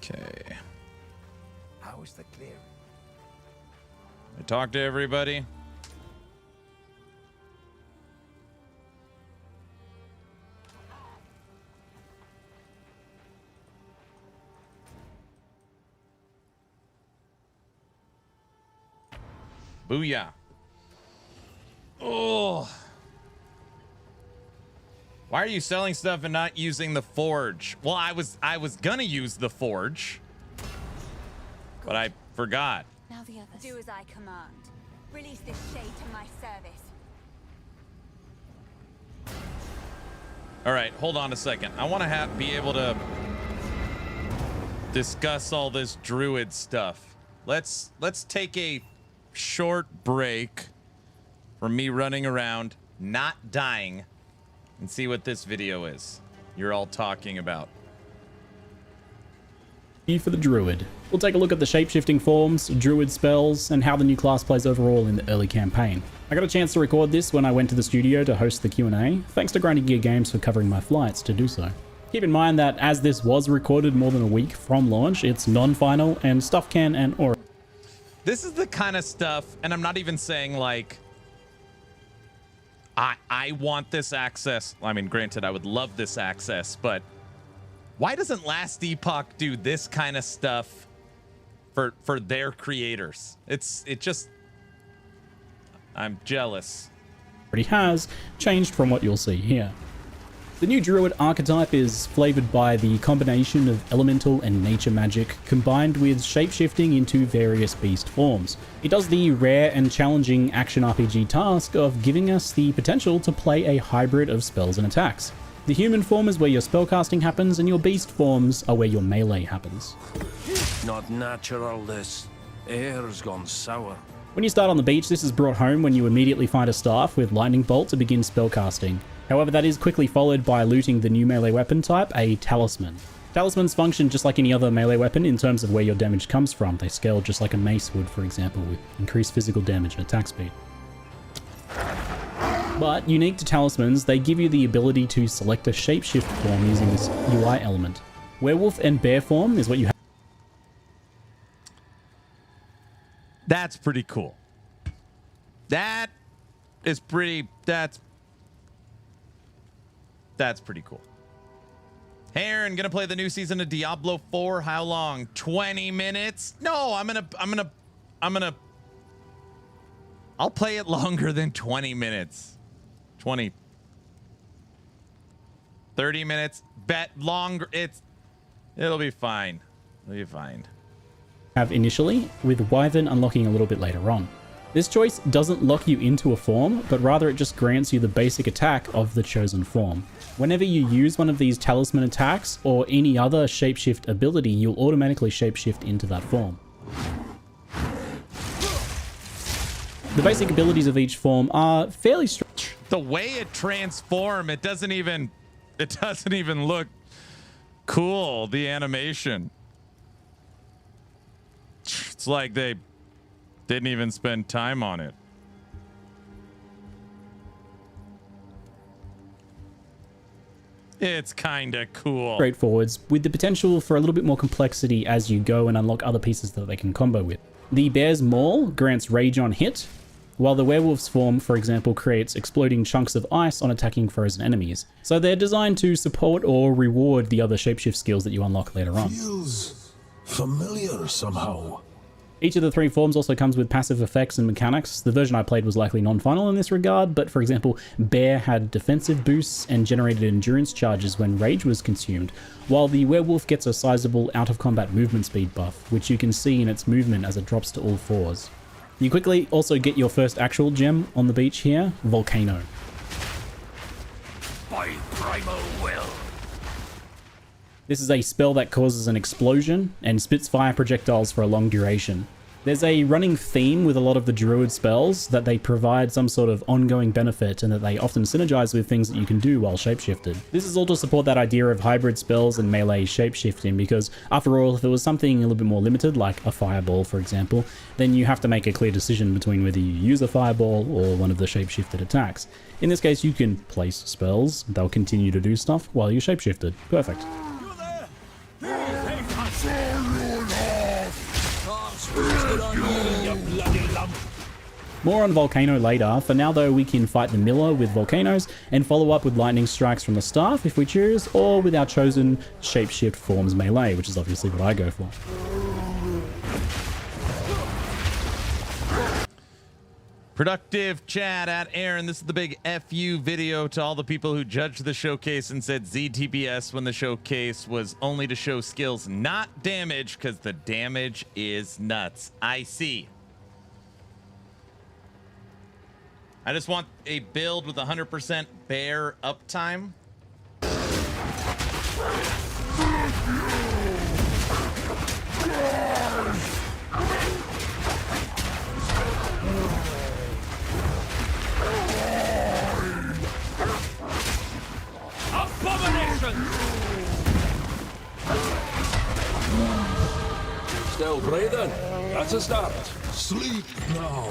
Okay. How is the clearing? I talked to everybody. Booyah. Oh. Why are you selling stuff and not using the forge? Well, I was gonna use the forge, but I forgot. Now the others. Do as I command. Release this shade to my service. All right, hold on a second. I want to be able to discuss all this druid stuff. Let's take a short break from me running around, not dying, and see what this video is you're all talking about. For the druid, we'll take a look at the shapeshifting forms, druid spells, and how the new class plays overall in the early campaign. I got a chance to record this when I went to the studio to host the Q&A, thanks to Grinding Gear Games for covering my flights to do so. Keep in mind that as this was recorded more than a week from launch, it's non-final and stuff can and or. This is the kind of stuff, and I'm not even saying like I want this access. I mean, granted, I would love this access, but why doesn't Last Epoch do this kind of stuff for their creators? It just, I'm jealous. Already has changed from what you'll see here. The new druid archetype is flavored by the combination of elemental and nature magic combined with shapeshifting into various beast forms. It does the rare and challenging action RPG task of giving us the potential to play a hybrid of spells and attacks. The human form is where your spellcasting happens, and your beast forms are where your melee happens. Not natural, this. Air's gone sour. When you start on the beach, this is brought home when you immediately find a staff with lightning bolt to begin spellcasting. However, that is quickly followed by looting the new melee weapon type, a talisman. Talismans function just like any other melee weapon in terms of where your damage comes from. They scale just like a mace would, for example, with increased physical damage and attack speed. But unique to talismans, they give you the ability to select a shapeshift form using this UI element. Werewolf and bear form is what you have. That's pretty cool. That is pretty, that's pretty cool. Hey Aaron, gonna play the new season of Diablo 4. How long? 20 minutes? No, I'll play it longer than 20 minutes. 20. 30 minutes. Bet longer. It'll be fine. It'll be fine. Have initially, with Wyvern unlocking a little bit later on. This choice doesn't lock you into a form, but rather it just grants you the basic attack of the chosen form. Whenever you use one of these talisman attacks or any other shapeshift ability, you'll automatically shapeshift into that form. The basic abilities of each form are fairly strange. The way it transforms, it doesn't even look cool, the animation. It's like they didn't even spend time on it. It's kind of cool. Straightforwards, with the potential for a little bit more complexity as you go and unlock other pieces that they can combo with. The Bear's Maul grants rage on hit. while the werewolf's form, for example, creates exploding chunks of ice on attacking frozen enemies. So they're designed to support or reward the other shapeshift skills that you unlock later on. Feels familiar somehow. Each of the 3 forms also comes with passive effects and mechanics. The version I played was likely non-final in this regard, but for example, Bear had defensive boosts and generated endurance charges when rage was consumed, while the werewolf gets a sizable out-of-combat movement speed buff, which you can see in its movement as it drops to all 4s. You quickly also get your first actual gem on the beach here, Volcano. By primal will. This is a spell that causes an explosion and spits fire projectiles for a long duration. There's a running theme with a lot of the druid spells that they provide some sort of ongoing benefit and that they often synergize with things that you can do while shapeshifted. This is all to support that idea of hybrid spells and melee shapeshifting, because after all, if it was something a little bit more limited, like a fireball for example, then you have to make a clear decision between whether you use a fireball or one of the shapeshifted attacks. In this case, you can place spells, they'll continue to do stuff while you're shapeshifted. Perfect. More on Volcano later. For now though, we can fight the Miller with Volcanoes and follow up with lightning strikes from the staff if we choose, or with our chosen shapeshift forms melee, which is obviously what I go for. Productive chat at Aaron. This is the big FU video to all the people who judged the showcase and said ZTBS when the showcase was only to show skills, not damage, because the damage is nuts. I see. I just want a build with 100% bear uptime. Still breathing? That's a start. Sleep now,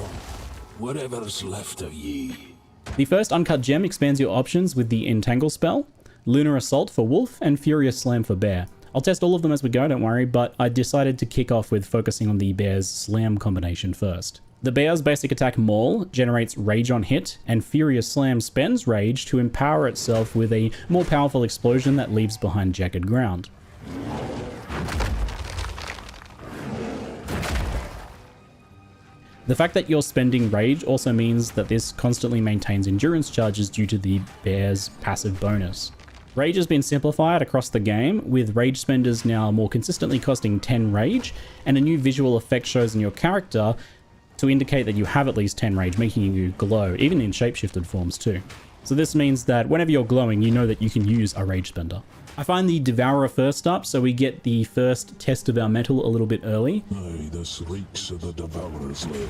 whatever's left of ye. The first uncut gem expands your options with the Entangle spell, Lunar Assault for Wolf, and Furious Slam for Bear. I'll test all of them as we go, don't worry, but I decided to kick off with focusing on the Bear's Slam combination first. The Bear's basic attack Maul generates Rage on hit, and Furious Slam spends Rage to empower itself with a more powerful explosion that leaves behind jagged ground. The fact that you're spending Rage also means that this constantly maintains endurance charges due to the Bear's passive bonus. Rage has been simplified across the game, with Rage spenders now more consistently costing 10 Rage, and a new visual effect shows in your character to indicate that you have at least 10 Rage, making you glow, even in shapeshifted forms too. So this means that whenever you're glowing, you know that you can use a Rage spender. I find the Devourer first up, so we get the first test of our metal a little bit early. Aye, this reeks of the Devourer's lair.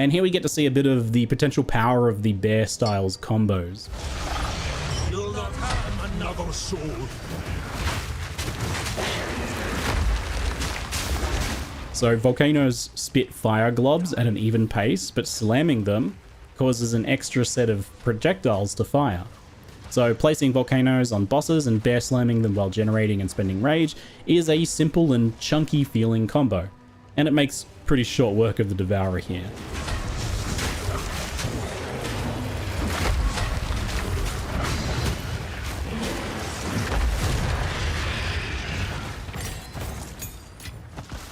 And here we get to see a bit of the potential power of the Bear Styles combos. You'll not harm another soul. So Volcanoes spit fire globs at an even pace, but slamming them causes an extra set of projectiles to fire. So placing Volcanoes on bosses and bear slamming them while generating and spending rage is a simple and chunky feeling combo. And it makes pretty short work of the Devourer here.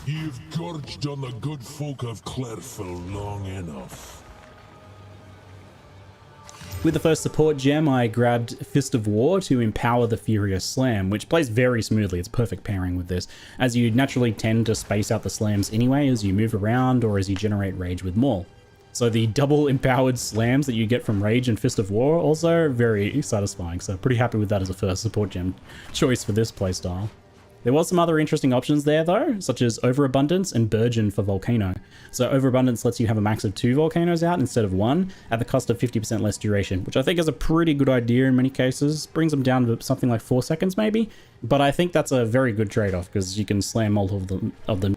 You've gorged on the good folk of Clairfell long enough. With the first support gem, I grabbed Fist of War to empower the Furious Slam, which plays very smoothly. It's perfect pairing with this, as you naturally tend to space out the slams anyway as you move around or as you generate rage with Maul. So the double empowered slams that you get from Rage and Fist of War also very satisfying, so pretty happy with that as a first support gem choice for this playstyle. There was some other interesting options there though, such as Overabundance and Burgeon for Volcano. So Overabundance lets you have a max of 2 Volcanoes out instead of 1 at the cost of 50% less duration, which I think is a pretty good idea in many cases. Brings them down to something like 4 seconds maybe, but I think that's a very good trade-off because you can slam multiple of them.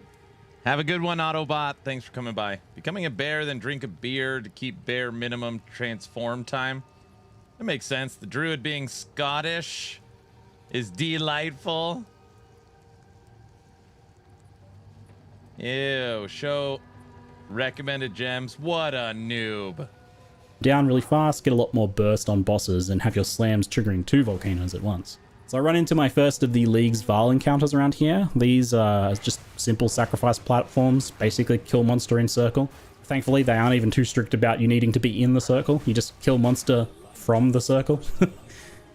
Have a good one, Autobot. Thanks for coming by. Becoming a bear, then drink a beer to keep bear minimum transform time. That makes sense. The druid being Scottish is delightful. Ew, show recommended gems. What a noob. Down really fast, get a lot more burst on bosses, and have your slams triggering 2 volcanoes at once. So I run into my first of the League's Val encounters around here. These are just simple sacrifice platforms, basically kill monster in circle. Thankfully, they aren't even too strict about you needing to be in the circle. You just kill monster from the circle.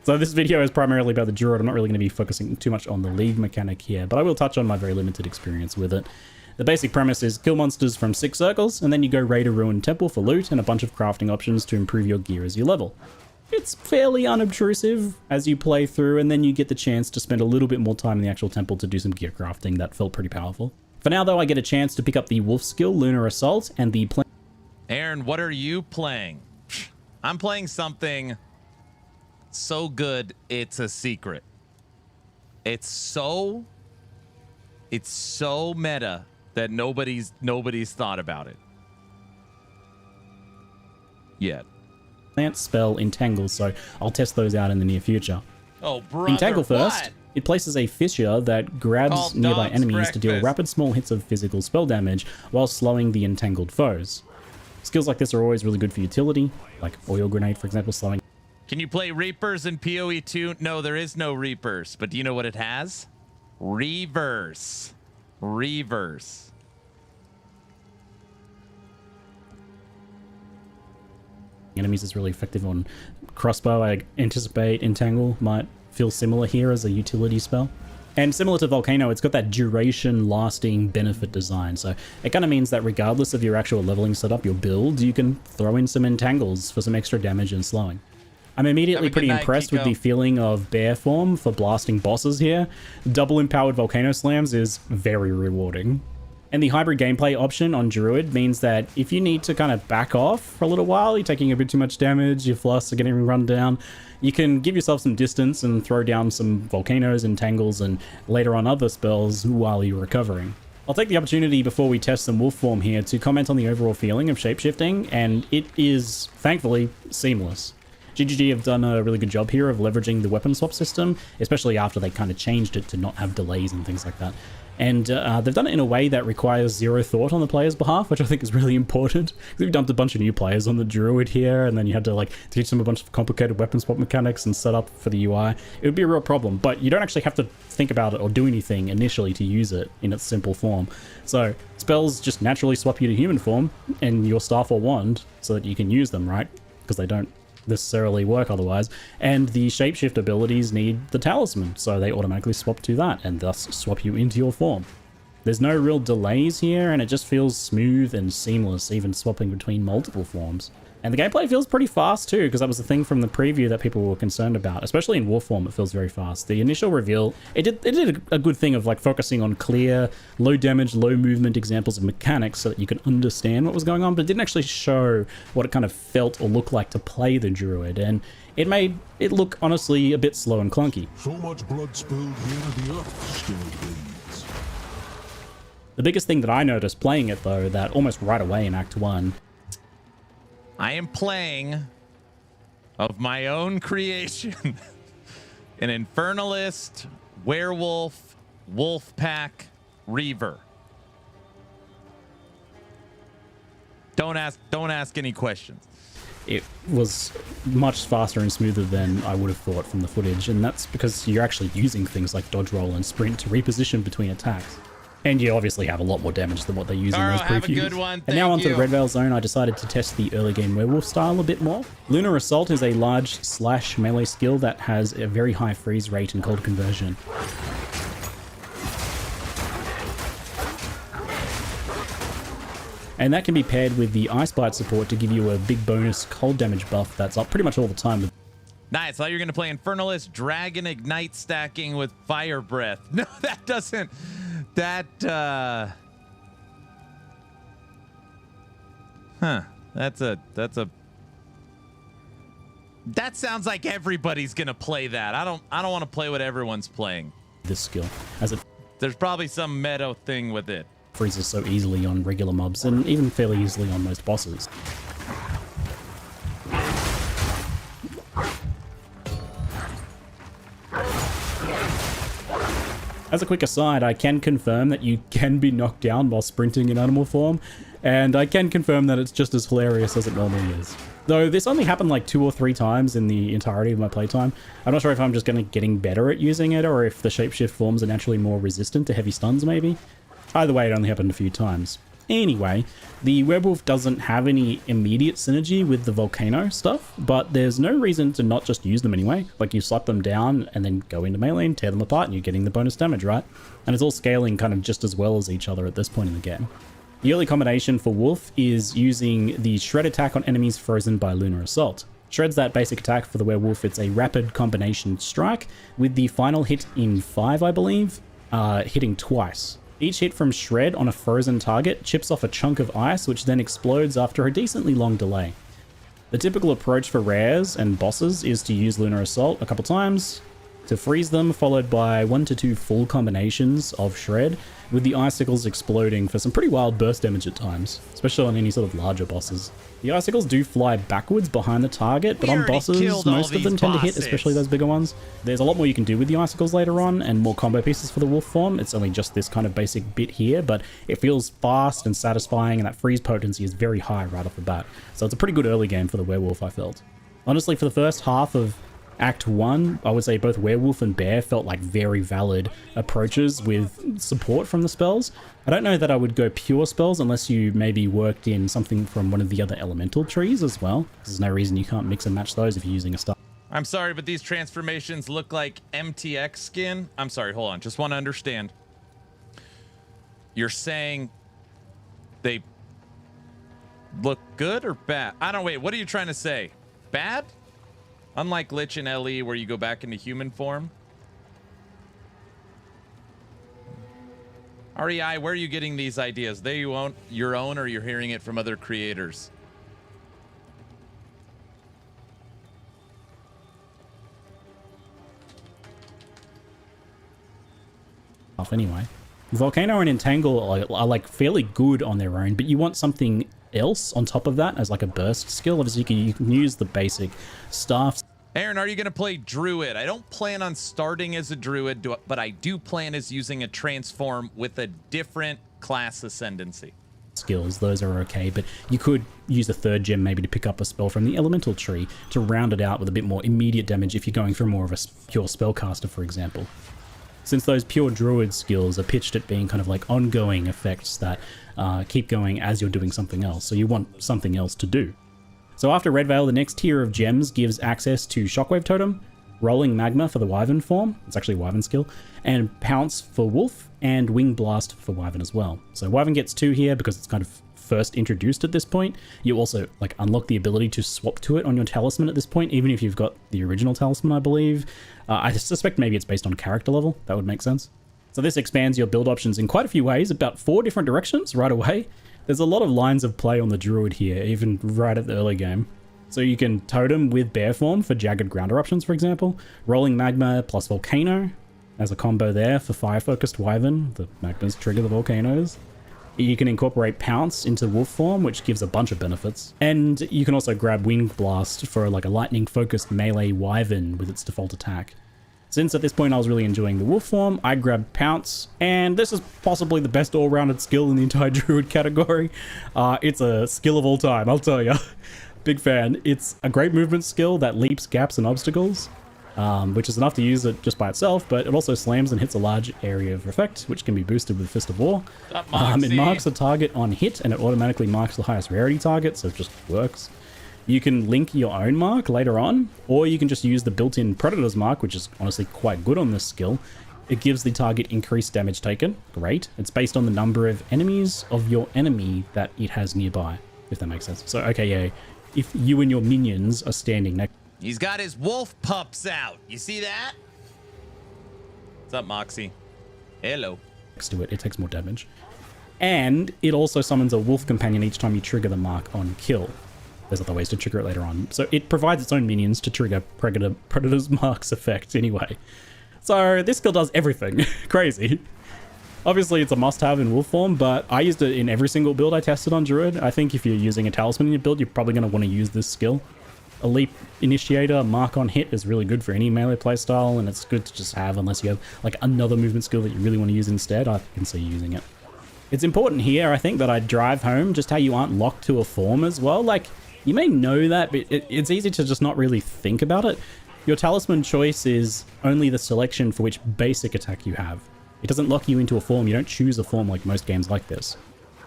So this video is primarily about the Druid. I'm not really going to be focusing too much on the League mechanic here, but I will touch on my very limited experience with it. The basic premise is kill monsters from 6 circles, and then you go raid a ruined temple for loot and a bunch of crafting options to improve your gear as you level. It's fairly unobtrusive as you play through, and then you get the chance to spend a little bit more time in the actual temple to do some gear crafting. That felt pretty powerful. For now, though, I get a chance to pick up the Wolf skill, Lunar Assault, and the... Aaron, what are you playing? I'm playing something so good, it's a secret. It's so meta that nobody's thought about it yet. Plant spell Entangle, so I'll test those out in the near future. Oh, brother, Entangle first. what? It places a fissure that grabs nearby enemies to deal rapid small hits of physical spell damage while slowing the entangled foes. Skills like this are always really good for utility, like Oil Grenade, for example, slowing. Can you play Reapers in PoE 2? No, there is no Reapers, but do you know what it has? Reavers. Reavers. Enemies is really effective on crossbow. I anticipate Entangle might feel similar here as a utility spell. And similar to Volcano, it's got that duration lasting benefit design. So it kind of means that regardless of your actual leveling setup, your build, you can throw in some Entangles for some extra damage and slowing. I'm immediately pretty impressed with the feeling of bear form for blasting bosses here. Double empowered Volcano Slams is very rewarding. And the hybrid gameplay option on Druid means that if you need to kind of back off for a little while, you're taking a bit too much damage, your flasks are getting run down, you can give yourself some distance and throw down some Volcanoes, Entangles, and later on other spells while you're recovering. I'll take the opportunity before we test some wolf form here to comment on the overall feeling of shapeshifting, and it is, thankfully, seamless. GGG have done a really good job here of leveraging the weapon swap system, especially after they kind of changed it to not have delays and things like that. And they've done it in a way that requires zero thought on the player's behalf, which I think is really important. We've dumped a bunch of new players on the Druid here, and then you had to like teach them a bunch of complicated weapon swap mechanics and set up for the UI. It would be a real problem, but you don't actually have to think about it or do anything initially to use it in its simple form. So spells just naturally swap you to human form and your staff or wand so that you can use them, right? Because they don't necessarily work otherwise, and the shapeshift abilities need the talisman, so they automatically swap to that and thus swap you into your form. There's no real delays here, and it just feels smooth and seamless, even swapping between multiple forms. And the gameplay feels pretty fast too, because that was the thing from the preview that people were concerned about. Especially in Wolf form, it feels very fast. The initial reveal, it did a good thing of like focusing on clear, low damage, low movement examples of mechanics so that you could understand what was going on, but it didn't actually show what it kind of felt or looked like to play the Druid, and it made it look honestly a bit slow and clunky. So much blood spilled here, the earth still bleeds. The biggest thing that I noticed playing it though, that almost right away in Act 1, I am playing of my own creation an Infernalist, Werewolf, Wolf Pack, Reaver. Don't ask any questions. It was much faster and smoother than I would have thought from the footage, and that's because you're actually using things like dodge roll and sprint to reposition between attacks. And you obviously have a lot more damage than what they use in those previews. Have a good one. And now onto the Red Veil Zone, I decided to test the early game werewolf style a bit more. Lunar Assault is a large slash melee skill that has a very high freeze rate and cold conversion. And that can be paired with the Ice Bite support to give you a big bonus cold damage buff that's up pretty much all the time. Nice. I thought you were going to play Infernalist, Dragon Ignite stacking with Fire Breath. No, that doesn't... That, Huh. That sounds like everybody's going to play that. I don't want to play what everyone's playing. This skill. As it... There's probably some meta thing with it. Freezes so easily on regular mobs and even fairly easily on most bosses. As a quick aside, I can confirm that you can be knocked down while sprinting in animal form, and I can confirm that it's just as hilarious as it normally is. Though this only happened like 2 or 3 times in the entirety of my playtime. I'm not sure if I'm just getting better at using it, or if the shapeshift forms are naturally more resistant to heavy stuns maybe. Either way, it only happened a few times. Anyway, the werewolf doesn't have any immediate synergy with the volcano stuff, but there's no reason to not just use them anyway. Like, you slap them down and then go into melee and tear them apart and you're getting the bonus damage, right? And it's all scaling kind of just as well as each other at this point in the game. The early combination for Wolf is using the Shred attack on enemies frozen by Lunar Assault. Shred's that basic attack for the werewolf. It's a rapid combination strike with the final hit in 5, I believe, hitting twice. Each hit from Shred on a frozen target chips off a chunk of ice, which then explodes after a decently long delay. The typical approach for rares and bosses is to use Lunar Assault a couple times to freeze them, followed by 1 to 2 full combinations of Shred, with the icicles exploding for some pretty wild burst damage at times, especially on any sort of larger bosses. The icicles do fly backwards behind the target, but on bosses, most of them tend to hit, especially those bigger ones. There's a lot more you can do with the icicles later on, and more combo pieces for the wolf form. It's only just this kind of basic bit here, but it feels fast and satisfying, and that freeze potency is very high right off the bat. So it's a pretty good early game for the werewolf, I felt. Honestly, for the first half of Act 1, I would say both Werewolf and Bear felt like very valid approaches with support from the spells. I don't know that I would go pure spells unless you maybe worked in something from one of the other elemental trees as well. There's no reason you can't mix and match those if you're using a star. I'm sorry, but these transformations look like MTX skin. I'm sorry, hold on. Just want to understand. You're saying they look good or bad? I don't, wait, what are you trying to say? Bad? Unlike Lich and LE where you go back into human form. REI, where are you getting these ideas? They you own your own, or you're hearing it from other creators? Anyway, Volcano and Entangle are like fairly good on their own, but you want something else on top of that as like a burst skill. Obviously you can use the basic staff. Aaron, are you going to play Druid? I don't plan on starting as a Druid, but I do plan as using a transform with a different class ascendancy. Skills, those are okay, but you could use a 3rd gem maybe to pick up a spell from the elemental tree to round it out with a bit more immediate damage if you're going for more of a pure spellcaster, for example. Since those pure druid skills are pitched at being kind of like ongoing effects that keep going as you're doing something else, so you want something else to do. So after Red Veil, the next tier of gems gives access to Shockwave Totem, Rolling Magma for the Wyvern form, it's actually a Wyvern skill, and Pounce for Wolf, and Wing Blast for Wyvern as well. So Wyvern gets 2 here because it's kind of first introduced at this point. You also like unlock the ability to swap to it on your talisman at this point, even if you've got the original talisman, I believe. I suspect maybe it's based on character level. That would make sense. So this expands your build options in quite a few ways, about 4 different directions right away. There's a lot of lines of play on the Druid here, even right at the early game. So you can totem with Bear form for Jagged Ground Eruptions, for example. Rolling Magma plus Volcano as a combo there for Fire-focused Wyvern. The Magmas trigger the Volcanoes. You can incorporate Pounce into Wolf form, which gives a bunch of benefits. And you can also grab Wing Blast for like a lightning-focused melee Wyvern with its default attack. Since at this point I was really enjoying the Wolf form, I grabbed Pounce, and this is possibly the best all-rounded skill in the entire Druid category. It's a skill of all time, I'll tell ya. Big fan. It's a great movement skill that leaps gaps and obstacles, which is enough to use it just by itself, but it also slams and hits a large area of effect, which can be boosted with Fist of War. It marks a target on hit, and it automatically marks the highest rarity target, so it just works. You can link your own mark later on, or you can just use the built-in Predator's mark, which is honestly quite good on this skill. It gives the target increased damage taken. Great. It's based on the number of enemies of your enemy that it has nearby, if that makes sense. So, okay, yeah, if you and your minions are standing next... He's got his wolf pups out. You see that? What's up, Moxie? Hello. Next to it, it takes more damage. And it also summons a wolf companion each time you trigger the mark on kill. There's other ways to trigger it later on. So it provides its own minions to trigger Predator's Mark's effect anyway. So this skill does everything. Crazy. Obviously it's a must-have in wolf form, but I used it in every single build I tested on Druid. I think if you're using a talisman in your build, you're probably going to want to use this skill. A leap initiator, mark on hit is really good for any melee playstyle, and it's good to just have unless you have like another movement skill that you really want to use instead. I can see using it. It's important here, I think, that I drive home just how you aren't locked to a form as well. Like, you may know that, but it's easy to just not really think about it. Your talisman choice is only the selection for which basic attack you have. It doesn't lock you into a form. You don't choose a form like most games like this.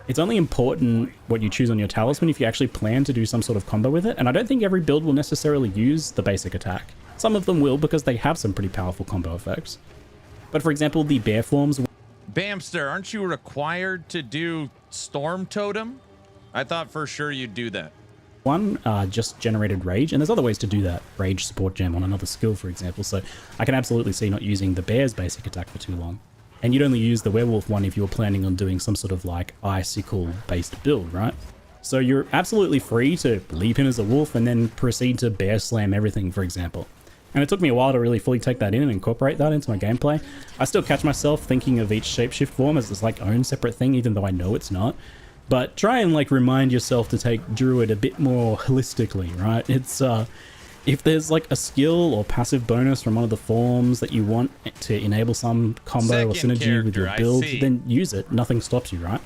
It's only important what you choose on your talisman if you actually plan to do some sort of combo with it, and I don't think every build will necessarily use the basic attack. Some of them will because they have some pretty powerful combo effects. But for example, the bear forms... Bamster, aren't you required to do Storm Totem? I thought for sure you'd do that. One just generated rage, and there's other ways to do that. Rage support gem on another skill, for example, so I can absolutely see not using the bear's basic attack for too long. And you'd only use the werewolf one if you were planning on doing some sort of like icicle based build, right? So you're absolutely free to leap in as a wolf and then proceed to bear slam everything, for example. And it took me a while to really fully take that in and incorporate that into my gameplay. I still catch myself thinking of each shapeshift form as this like own separate thing, even though I know it's not. But try and like remind yourself to take Druid a bit more holistically, right? It's if there's like a skill or passive bonus from one of the forms that you want to enable some combo or synergy with your build, then use it. Nothing stops you, right?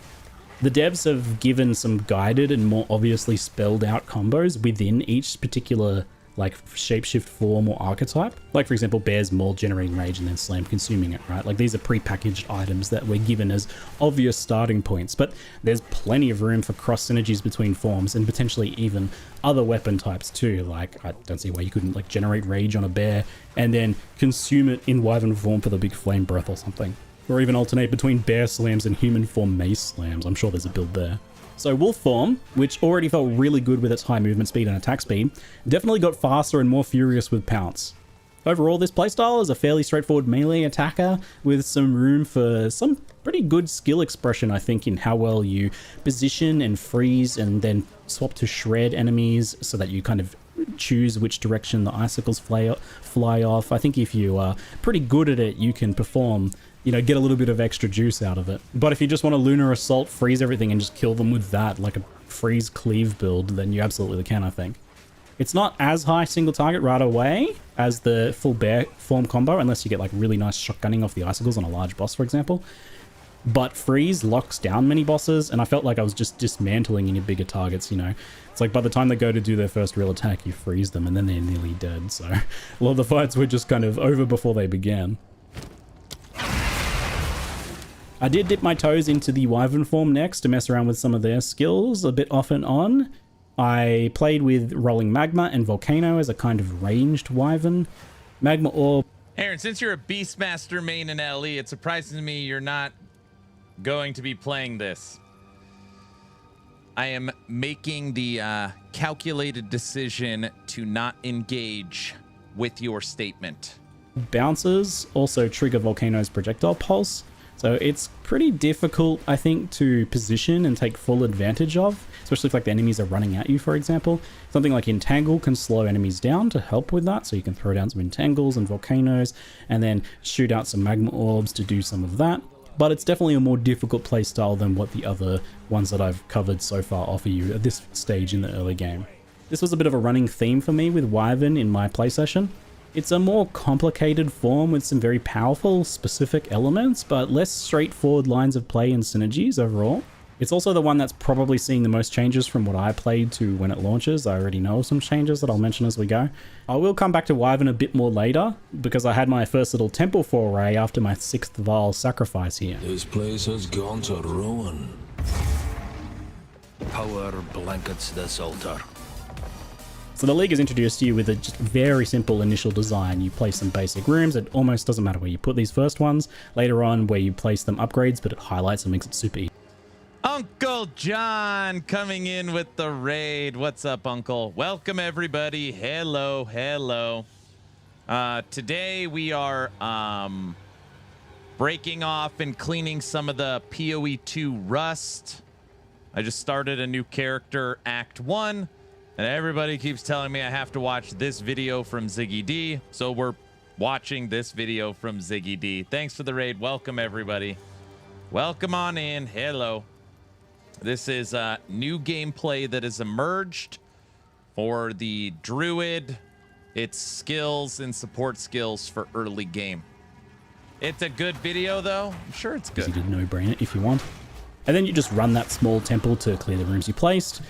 The devs have given some guided and more obviously spelled out combos within each particular like shapeshift form or archetype. Like for example, Bear's Maul generating rage and then Slam consuming it, right? Like these are pre-packaged items that we're given as obvious starting points, but there's plenty of room for cross synergies between forms and potentially even other weapon types too. Like I don't see why you couldn't like generate rage on a bear and then consume it in wyvern form for the big flame breath or something. Or even alternate between bear slams and human form mace slams. I'm sure there's a build there. So wolf form, which already felt really good with its high movement speed and attack speed, definitely got faster and more furious with pounce. Overall, this playstyle is a fairly straightforward melee attacker with some room for some pretty good skill expression, I think, in how well you position and freeze and then swap to shred enemies so that you kind of choose which direction the icicles fly off. I think if you are pretty good at it, you can perform, you know, get a little bit of extra juice out of it. But if you just want to Lunar Assault, freeze everything and just kill them with that, like a freeze cleave build, then you absolutely can, I think. It's not as high single target right away as the full bear form combo, unless you get like really nice shotgunning off the icicles on a large boss, for example. But freeze locks down many bosses, and I felt like I was just dismantling any bigger targets, you know. It's like by the time they go to do their first real attack, you freeze them and then they're nearly dead. So a lot of the fights were just kind of over before they began. I did dip my toes into the wyvern form next to mess around with some of their skills a bit off and on. I played with Rolling Magma and Volcano as a kind of ranged wyvern. Magma Orb. Aaron, since you're a Beastmaster main in LE, it surprises me you're not going to be playing this. I am making the calculated decision to not engage with your statement. Bouncers also trigger Volcano's projectile pulse. So it's pretty difficult, I think, to position and take full advantage of, especially if like the enemies are running at you, for example. Something like Entangle can slow enemies down to help with that, so you can throw down some Entangles and Volcanoes and then shoot out some Magma Orbs to do some of that. But it's definitely a more difficult playstyle than what the other ones that I've covered so far offer you at this stage in the early game. This was a bit of a running theme for me with Wyvern in my play session. It's a more complicated form with some very powerful, specific elements, but less straightforward lines of play and synergies overall. It's also the one that's probably seeing the most changes from what I played to when it launches. I already know some changes that I'll mention as we go. I will come back to Wyvern a bit more later, because I had my first little temple foray after my 6th Vaal sacrifice here. This place has gone to ruin. Power blankets this altar. So the League has introduced you with a just very simple initial design. You place some basic rooms. It almost doesn't matter where you put these first ones. Later on, where you place them upgrades, but it highlights and makes it super easy. Uncle John coming in with the raid. What's up, Uncle? Welcome, everybody. Hello, hello. Today we are breaking off and cleaning some of the PoE 2 rust. I just started a new character, Act 1. And everybody keeps telling me I have to watch this video from Ziggy D. So we're watching this video from Ziggy D. Thanks for the raid. Welcome, everybody. Welcome on in. Hello. This is new gameplay that has emerged For the druid, it's skills and support skills for early game. It's a good video, though. I'm sure it's good. Easy to no-brain it if you want. And then you just run that small temple to clear the rooms you placed,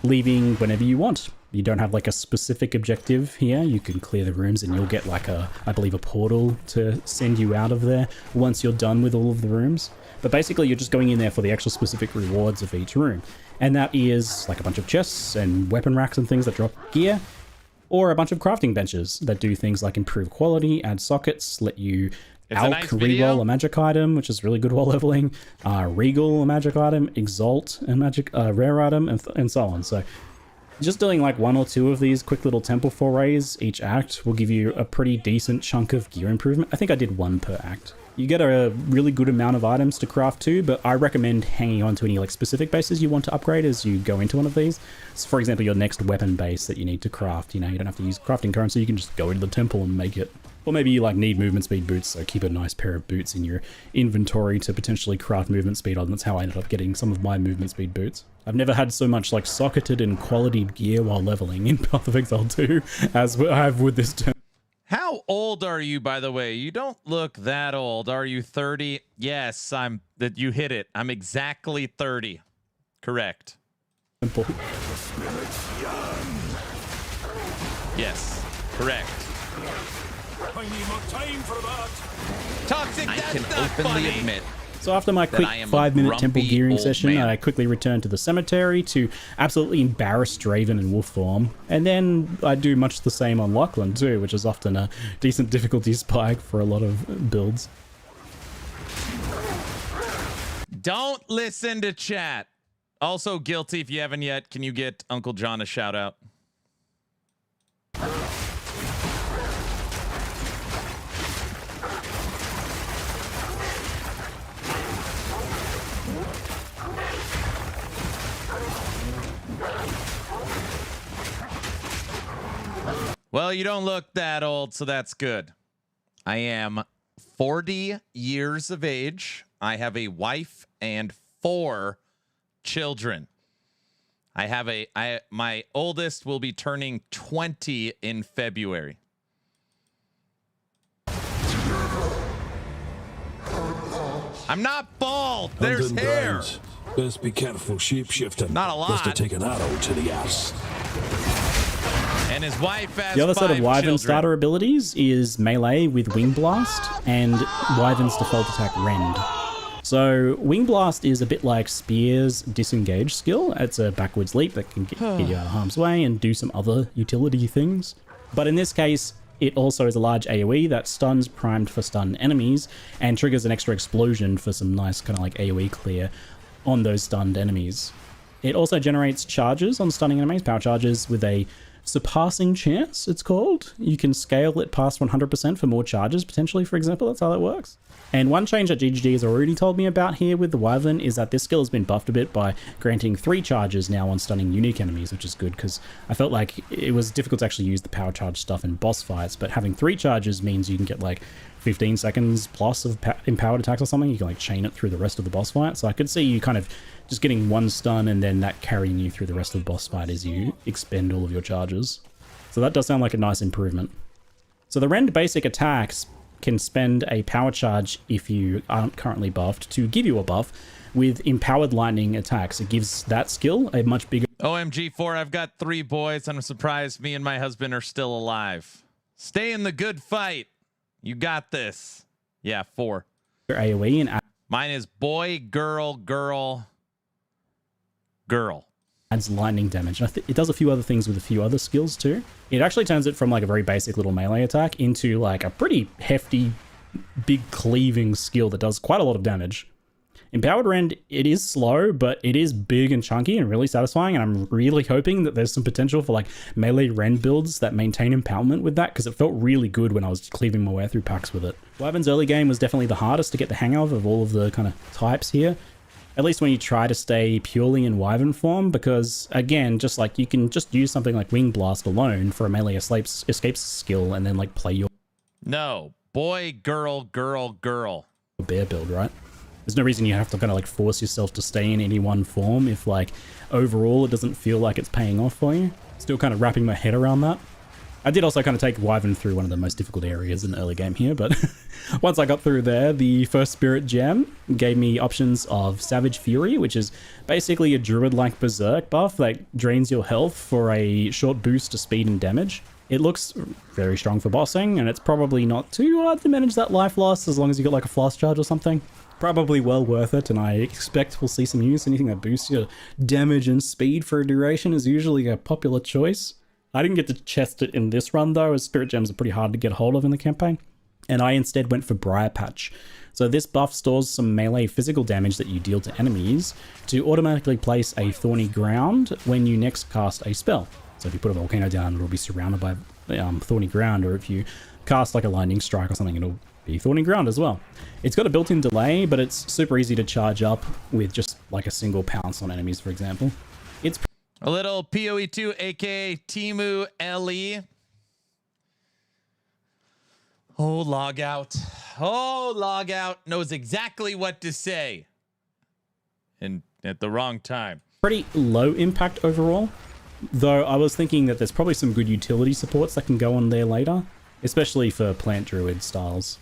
leaving whenever you want. You don't have like a specific objective here. You can clear the rooms and you'll get like I believe a portal to send you out of there once you're done with all of the rooms. But basically you're just going in there for the actual specific rewards of each room. And that is like a bunch of chests and weapon racks and things that drop gear, or a bunch of crafting benches that do things like improve quality, add sockets, let you reroll a magic item, which is really good while leveling, regal a magic item, exalt a magic rare item, and so on. So just doing like 1 or 2 of these quick little temple forays each act will give you a pretty decent chunk of gear improvement. I think I did 1 per act. You get a really good amount of items to craft too, but I recommend hanging on to any like specific bases you want to upgrade as you go into one of these. So for example, your next weapon base that you need to craft, you know, you don't have to use crafting currency, you can just go into the temple and make it. Or maybe you like need movement speed boots, so keep a nice pair of boots in your inventory to potentially craft movement speed on. That's how I ended up getting some of my movement speed boots. I've never had so much like socketed and quality gear while leveling in Path of Exile 2 as I have with this temple. How old are you, by the way? You don't look that old. Are you 30? Yes, you hit it. I'm exactly 30. Correct. Yes, correct. I need more time for that. Toxic, I can openly admit. So after my quick 5-minute temple gearing session, I quickly returned to the cemetery to absolutely embarrass Draven in wolf form. And then I do much the same on Lachlan too, which is often a decent difficulty spike for a lot of builds. Don't listen to chat. Also guilty, if you haven't yet, can you get Uncle John a shout out? Well, you don't look that old, so that's good. I am 40 years of age. I have a wife and 4 children. My oldest will be turning 20 in February. I'm not bald. There's hair. Best be careful shapeshifting. Not a lot. Just to take an arrow to the ass. And his wife has the other set of Wyvern children. starter abilities is melee with Wing Blast and Wyvern's default attack Rend. So Wing Blast is a bit like Spear's disengage skill. It's a backwards leap that can get you out of harm's way and do some other utility things. But in this case, it also is a large AoE that stuns primed for stun enemies and triggers an extra explosion for some nice kind of like AoE clear on those stunned enemies. It also generates charges on stunning enemies, power charges with a surpassing chance, it's called. You can scale it past 100% for more charges, potentially, for example. That's how that works. And one change that GGG has already told me about here with the Wyvern is that this skill has been buffed a bit by granting 3 charges now on stunning unique enemies, which is good because I felt like it was difficult to actually use the power charge stuff in boss fights, but having 3 charges means you can get like 15 seconds plus of empowered attacks or something. You can like chain it through the rest of the boss fight. So I could see you kind of just getting 1 stun and then that carrying you through the rest of the boss fight as you expend all of your charges. So that does sound like a nice improvement. So the Rend basic attacks can spend a power charge if you aren't currently buffed to give you a buff with empowered lightning attacks. It gives that skill a much bigger OMG4, I've got 3 boys. I'm surprised me and my husband are still alive. Stay in the good fight. You got this. Yeah, 4. AoE and mine is boy, girl, girl, girl. Adds lightning damage. It does a few other things with a few other skills too. It actually turns it from like a very basic little melee attack into like a pretty hefty, big cleaving skill that does quite a lot of damage. Empowered Rend, it is slow, but it is big and chunky and really satisfying, and I'm really hoping that there's some potential for like melee Rend builds that maintain empowerment with that, because it felt really good when I was cleaving my way through packs with it. Wyvern's early game was definitely the hardest to get the hang of all of the kind of types here. At least when you try to stay purely in Wyvern form, because again, just like you can just use something like Wing Blast alone for a melee escapes skill and then like play your No, boy, girl, girl, girl. bear build, right? There's no reason you have to kind of like force yourself to stay in any one form if like overall it doesn't feel like it's paying off for you. Still kind of wrapping my head around that. I did also kind of take Wyvern through one of the most difficult areas in the early game here, but once I got through there, the first Spirit Gem gave me options of Savage Fury, which is basically a Druid-like Berserk buff that drains your health for a short boost to speed and damage. It looks very strong for bossing, and it's probably not too hard to manage that life loss as long as you got like a flask charge or something. Probably well worth it, and I expect we'll see some use. Anything that boosts your damage and speed for a duration is usually a popular choice. I didn't get to chest it in this run though, as Spirit Gems are pretty hard to get hold of in the campaign, and I instead went for Briar Patch. So this buff stores some melee physical damage that you deal to enemies to automatically place a Thorny Ground when you next cast a spell. So if you put a volcano down, it'll be surrounded by Thorny Ground, or if you cast like a Lightning Strike or something, it'll be Thorny Ground as well. It's got a built-in delay, but it's super easy to charge up with just like a single pounce on enemies, for example. It's a little PoE2, aka Timu LE. Oh, log out. Oh, log out knows exactly what to say. And at the wrong time. Pretty low impact overall, though I was thinking that there's probably some good utility supports that can go on there later, especially for plant druid styles.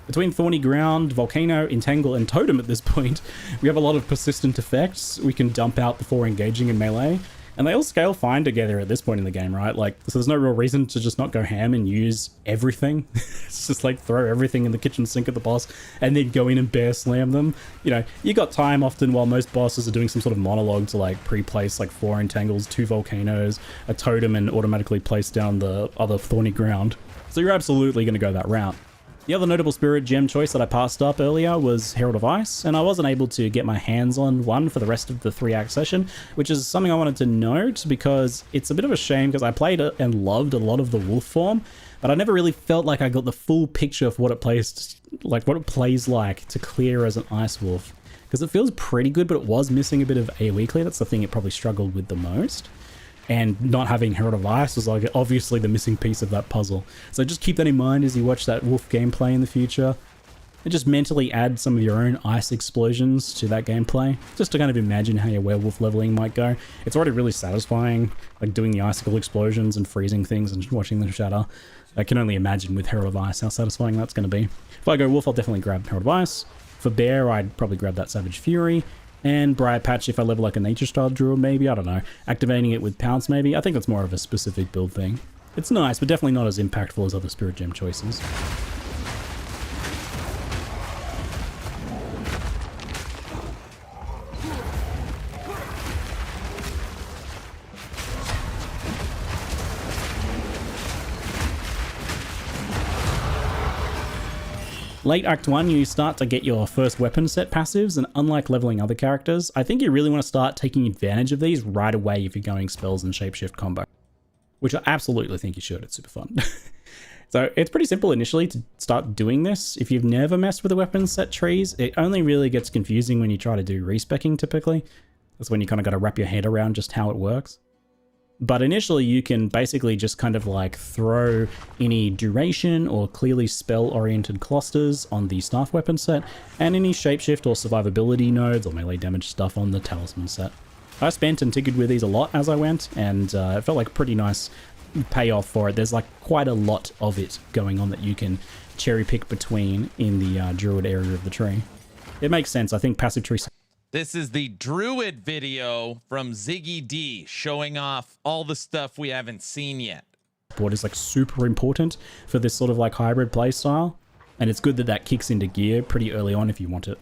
Between Thorny Ground, Volcano, Entangle, and Totem at this point, we have a lot of persistent effects we can dump out before engaging in melee, and they all scale fine together at this point in the game, right? Like, so there's no real reason to just not go ham and use everything. It's just like throw everything in the kitchen sink at the boss and then go in and bear slam them. You know, you got time often while most bosses are doing some sort of monologue to like pre-place like 4 Entangles, 2 Volcanoes, a Totem, and automatically place down the other Thorny Ground. So you're absolutely going to go that route. The other notable Spirit Gem choice that I passed up earlier was Herald of Ice, and I wasn't able to get my hands on one for the rest of the 3-act session, which is something I wanted to note because it's a bit of a shame because I played it and loved a lot of the wolf form, but I never really felt like I got the full picture of what it plays like to clear as an Ice Wolf. Because it feels pretty good, but it was missing a bit of AoE clear. That's the thing it probably struggled with the most. And not having Herald of Ice was like obviously the missing piece of that puzzle. So just keep that in mind as you watch that wolf gameplay in the future. And just mentally add some of your own ice explosions to that gameplay, just to kind of imagine how your werewolf leveling might go. It's already really satisfying, like doing the icicle explosions and freezing things and watching them shatter. I can only imagine with Herald of Ice how satisfying that's going to be. If I go wolf, I'll definitely grab Herald of Ice. For bear, I'd probably grab that Savage Fury. And Briar Patch if I level like a nature style druid maybe, I don't know. Activating it with Pounce maybe, I think that's more of a specific build thing. It's nice, but definitely not as impactful as other Spirit Gem choices. Late Act 1, you start to get your first weapon set passives, and unlike leveling other characters, I think you really want to start taking advantage of these right away if you're going spells and shapeshift combo. Which I absolutely think you should, it's super fun. So it's pretty simple initially to start doing this. If you've never messed with the weapon set trees, it only really gets confusing when you try to do respecking typically. That's when you kind of got to wrap your head around just how it works. But initially you can basically just kind of like throw any duration or clearly spell-oriented clusters on the staff weapon set, and any shapeshift or survivability nodes or melee damage stuff on the talisman set. I spent and tinkered with these a lot as I went, and it felt like a pretty nice payoff for it. There's like quite a lot of it going on that you can cherry pick between in the druid area of the tree. It makes sense. I think passive tree... This is the Druid video from Ziggy D showing off all the stuff we haven't seen yet. Board is like super important for this sort of like hybrid playstyle, and it's good that that kicks into gear pretty early on if you want it.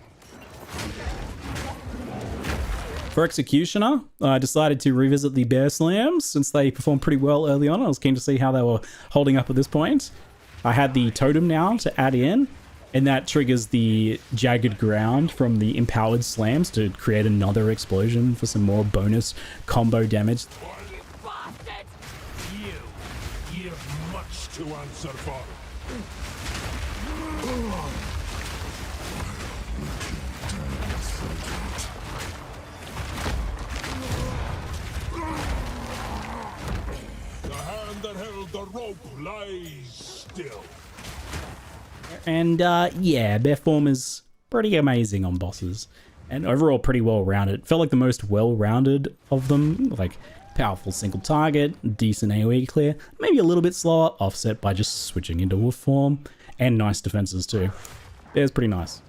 For Executioner, I decided to revisit the Bear Slams since they performed pretty well early on. I was keen to see how they were holding up at this point. I had the Totem now to add in, and that triggers the Jagged Ground from the Empowered Slams to create another explosion for some more bonus combo damage. You've much to answer for. The hand that held the rope lies still. And yeah, their form is pretty amazing on bosses, and overall pretty well rounded. Felt like the most well rounded of them. Like Powerful single target, decent AoE clear, maybe a little bit slower, offset by just switching into wolf form, and nice defenses too. It's pretty nice.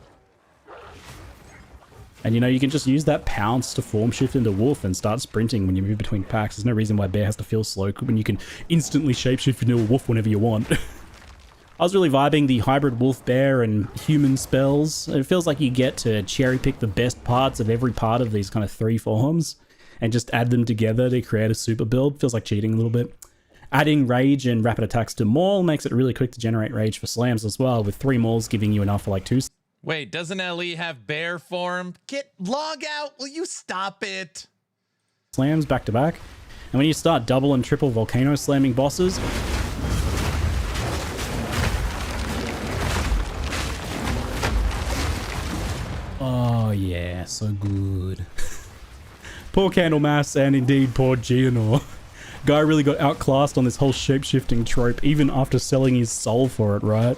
And you know, you can just use that pounce to form shift into wolf and start sprinting when you move between packs. There's no reason why bear has to feel slow when you can instantly shapeshift into a wolf whenever you want. I was really vibing the hybrid wolf bear and human spells. It feels like you get to cherry pick the best parts of every part of these kind of 3 forms and just add them together to create a super build. Feels like cheating a little bit. Adding rage and rapid attacks to maul makes it really quick to generate rage for slams as well, with 3 mauls giving you enough for like 2. Wait, doesn't LE have bear form? Log out, will you stop it? Slams back to back. And when you start double and triple volcano slamming bosses, oh yeah, so good. Poor Candlemass and indeed poor Geonor. Guy really got outclassed on this whole shape-shifting trope even after selling his soul for it, right?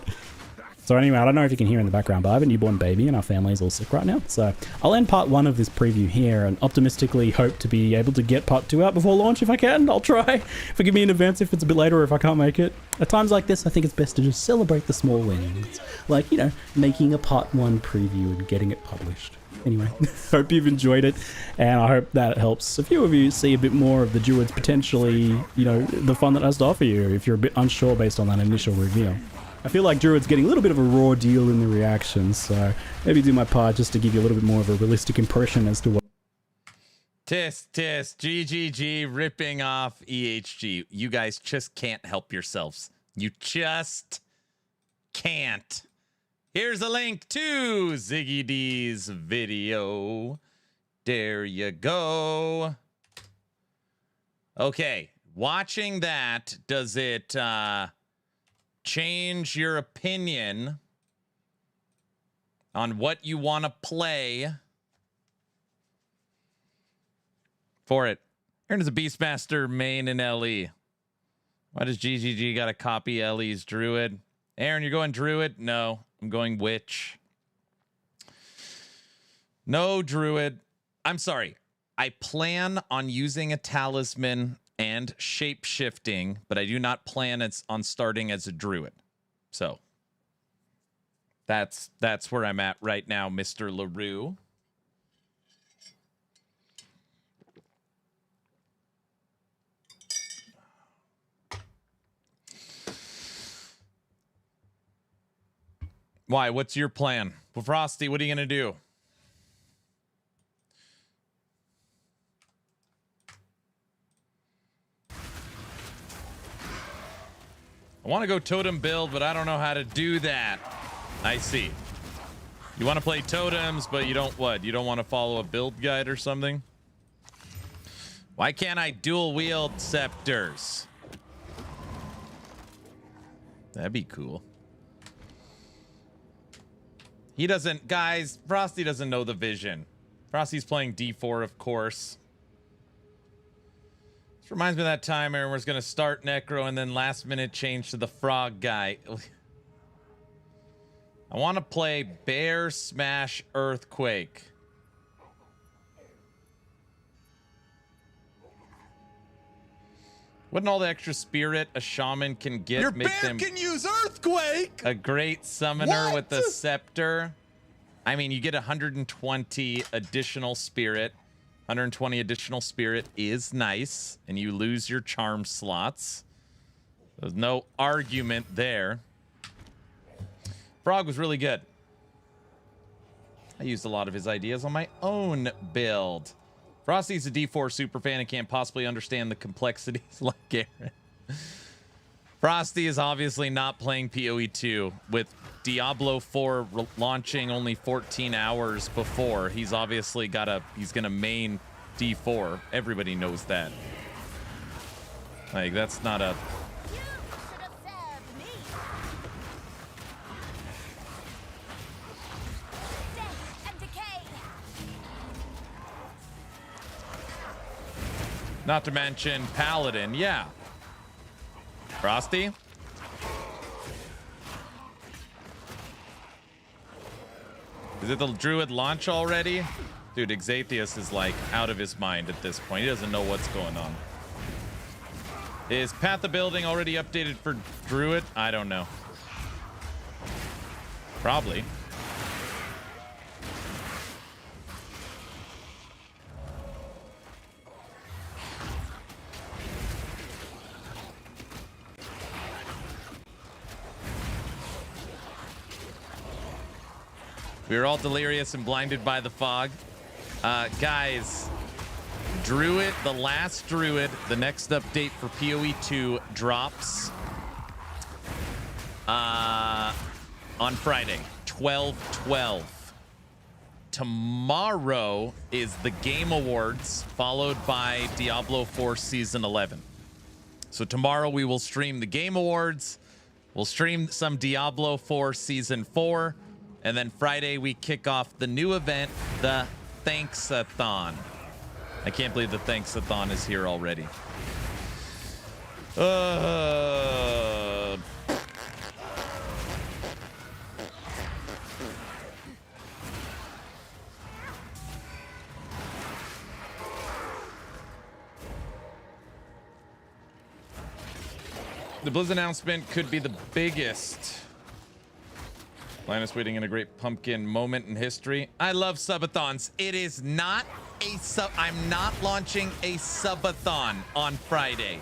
So anyway, I don't know if you can hear in the background, but I have a newborn baby and our family is all sick right now. So I'll end part 1 of this preview here and optimistically hope to be able to get part 2 out before launch if I can. I'll try. Forgive me in advance if it's a bit later or if I can't make it. At times like this, I think it's best to just celebrate the small wins. Like, you know, making a part 1 preview and getting it published. Anyway, hope you've enjoyed it, and I hope that it helps a few of you see a bit more of the Druids potentially, you know, the fun that it has to offer you if you're a bit unsure based on that initial reveal. I feel like Druid's getting a little bit of a raw deal in the reactions, so maybe do my part just to give you a little bit more of a realistic impression as to what... Tisk, GGG, ripping off EHG. You guys just can't help yourselves. You just can't. Here's a link to Ziggy D's video. There you go. Okay, watching that, does it change your opinion on what you want to play for it? Aaron is a Beastmaster main in LE. Why does GGG got to copy LE's Druid? Aaron, you're going Druid? No. I'm going Witch. No Druid. I'm sorry. I plan on using a talisman and shape-shifting, but I do not plan on starting as a Druid. So that's where I'm at right now, Mr. LaRue. Why? What's your plan? Well, Frosty, what are you going to do? I want to go totem build, but I don't know how to do that. I see. You want to play totems, but you don't what? You don't want to follow a build guide or something? Why can't I dual wield scepters? That'd be cool. He doesn't, guys, Frosty doesn't know the vision. Frosty's playing D4, of course. This reminds me of that time Aaron was going to start Necro and then last minute change to the frog guy. I want to play Bear Smash Earthquake. Wouldn't all the extra spirit a shaman can get Your make bear them can use Earthquake! a great summoner What? with a scepter? I mean, you get 120 additional spirit. 120 additional spirit is nice, and you lose your charm slots. There's no argument there. Frog was really good. I used a lot of his ideas on my own build. Frosty's a D4 superfan and can't possibly understand the complexities like Aaron. Frosty is obviously not playing PoE 2 with Diablo 4 launching only 14 hours before. He's obviously he's gonna main D4. Everybody knows that. Like, that's not a... Not to mention Paladin, yeah. Frosty? Is it the Druid launch already? Dude, Exathius is like out of his mind at this point. He doesn't know what's going on. Is Path of Building already updated for Druid? I don't know. Probably. We were all delirious and blinded by the fog. Guys, Druid, the last Druid, the next update for PoE 2 drops on Friday, 12/12. Tomorrow is the Game Awards, followed by Diablo 4 Season 11. So tomorrow we will stream the Game Awards. We'll stream some Diablo 4 Season 4. And then Friday, we kick off the new event, the Thanksathon. I can't believe the Thanksathon is here already. The Blizz announcement could be the biggest. Linus waiting in a great pumpkin moment in history. I love subathons. It is not a sub. I'm not launching a subathon on Friday.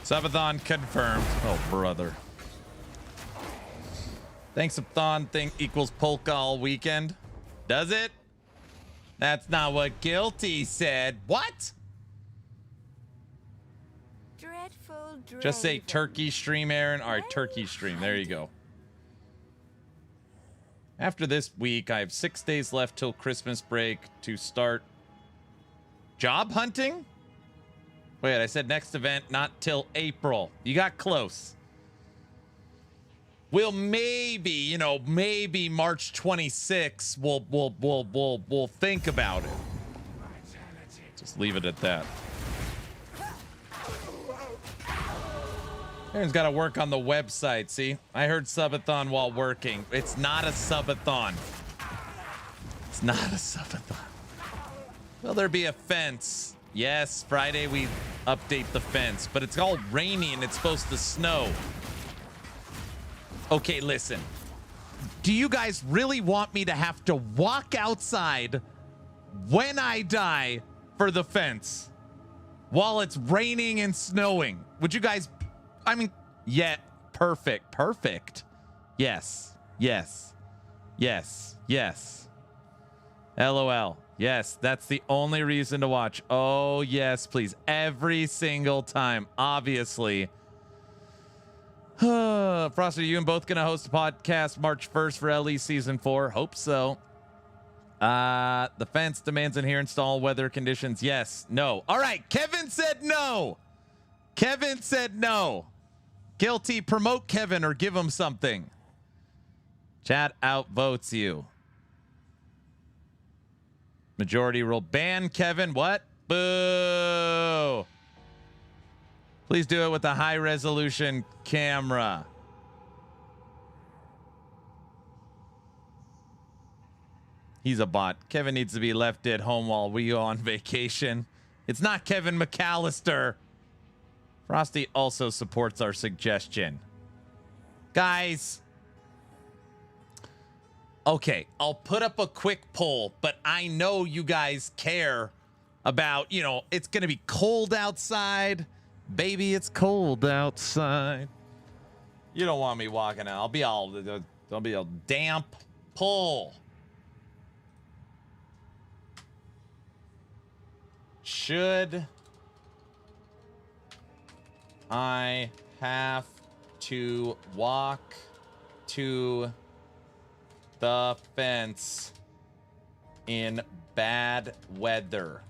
Subathon confirmed. Oh, brother. Thanksathon thing equals polka all weekend. Does it? That's not what Guilty said. What? Dreadful Just say turkey stream, Aaron. All right, turkey stream. There you go. After this week, I have 6 days left till Christmas break to start job hunting. Wait, I said next event, not till April. You got close. We'll maybe, maybe March 26th, we'll think about it. Just leave it at that. Aaron's got to work on the website. See, I heard subathon while working. It's not a subathon. It's not a subathon. Will there be a fence? Yes, Friday we update the fence, but it's all rainy and it's supposed to snow. Okay, listen. Do you guys really want me to have to walk outside when I die for the fence while it's raining and snowing? Would you guys, yeah, perfect. Yes. LOL. Yes, that's the only reason to watch. Oh, yes, please. Every single time, obviously. Frosty, are you and both going to host a podcast March 1st for LE Season 4? Hope so. The fence demands in here install weather conditions. Yes. No. All right. Kevin said no. Guilty. Promote Kevin or give him something. Chat outvotes you. Majority rule. Ban Kevin. What? Boo. Please do it with a high resolution camera. He's a bot. Kevin needs to be left at home while we go on vacation. It's not Kevin McAllister. Frosty also supports our suggestion. Guys. Okay, I'll put up a quick poll, but I know you guys care about, it's going to be cold outside. Baby, it's cold outside. You don't want me walking out. I'll be all damp. Poll. Should I have to walk to the fence in bad weather?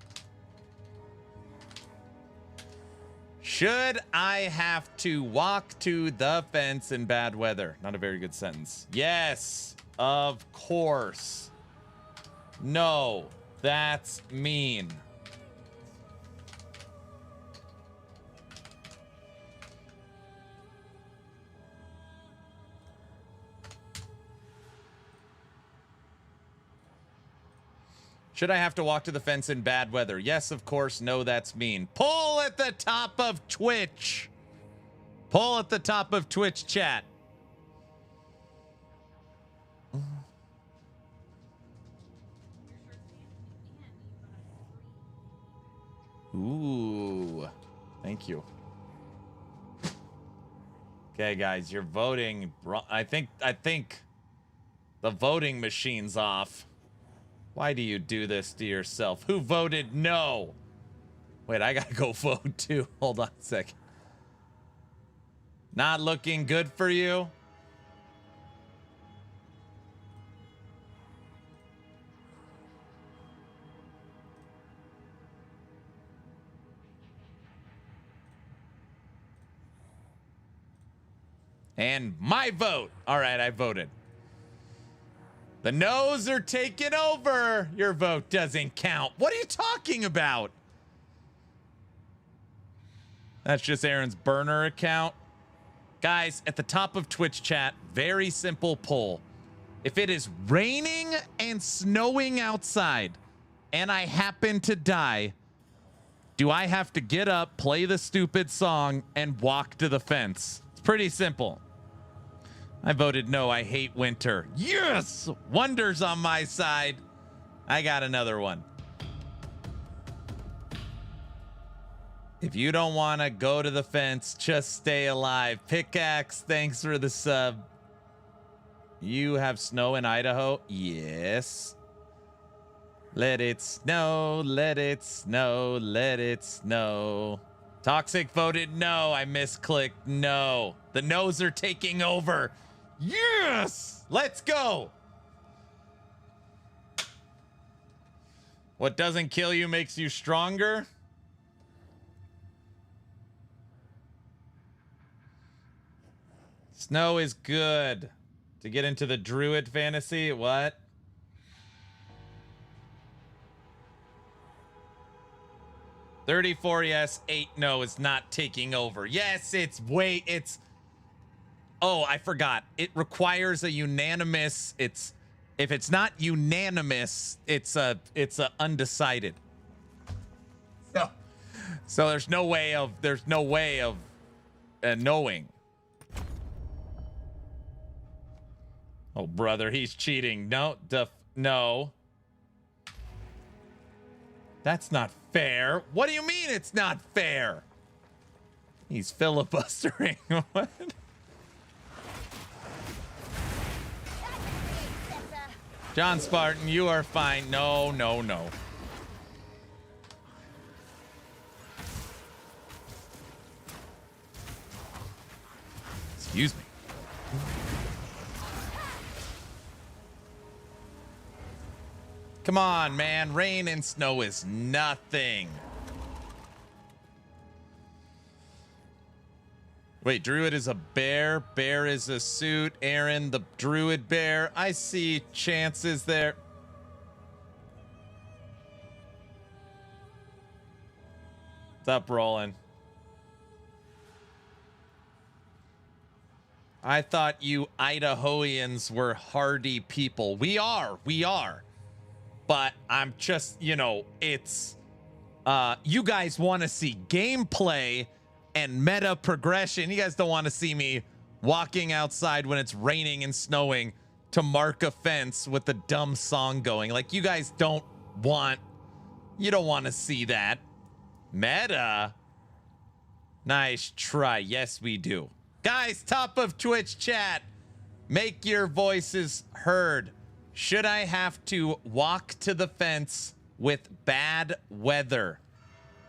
Should I have to walk to the fence in bad weather? Not a very good sentence. Yes, of course. No. that's mean. Should I have to walk to the fence in bad weather? Yes, of course. No, that's mean. Pull at the top of Twitch. Pull at the top of Twitch chat. Ooh, thank you. Okay, guys, you're voting. I think the voting machine's off. Why do you do this to yourself? Who voted no? Wait, I gotta go vote too. Hold on a second. Not looking good for you? And my vote. All right, I voted. The no's are taking over. Your vote doesn't count. What are you talking about? That's just Aaron's burner account. Guys, at the top of Twitch chat, very simple poll. If it is raining and snowing outside and I happen to die, do I have to get up, play the stupid song, and walk to the fence? It's pretty simple. I voted no. I hate winter. Yes! Wonder's on my side. I got another one. If you don't want to go to the fence, just stay alive. Pickaxe, thanks for the sub. You have snow in Idaho? Yes. Let it snow, let it snow, let it snow. Toxic voted no. I misclicked no. The no's are taking over. Yes! Let's go! What doesn't kill you makes you stronger? Snow is good. To get into the druid fantasy? What? $34 yes, 8 no. It's not taking over. Yes, it's oh, I forgot. It requires a unanimous. If it's not unanimous, it's a undecided. So there's no way of knowing. Oh, brother, he's cheating. No, no. That's not fair. What do you mean it's not fair? He's filibustering. What? John Spartan, you are fine. No, no, no. Excuse me. Come on, man. Rain and snow is nothing. Wait, Druid is a bear. Bear is a suit. Aaron, the Druid bear. I see chances there. What's up, Roland? I thought you Idahoans were hardy people. We are. But I'm just, it's... you guys want to see gameplay and meta progression. You guys don't want to see me walking outside when it's raining and snowing to mark a fence with a dumb song going. Like, you guys don't want to see that. Meta? Nice try. Yes, we do. Guys, top of Twitch chat, make your voices heard. Should I have to walk to the fence with bad weather?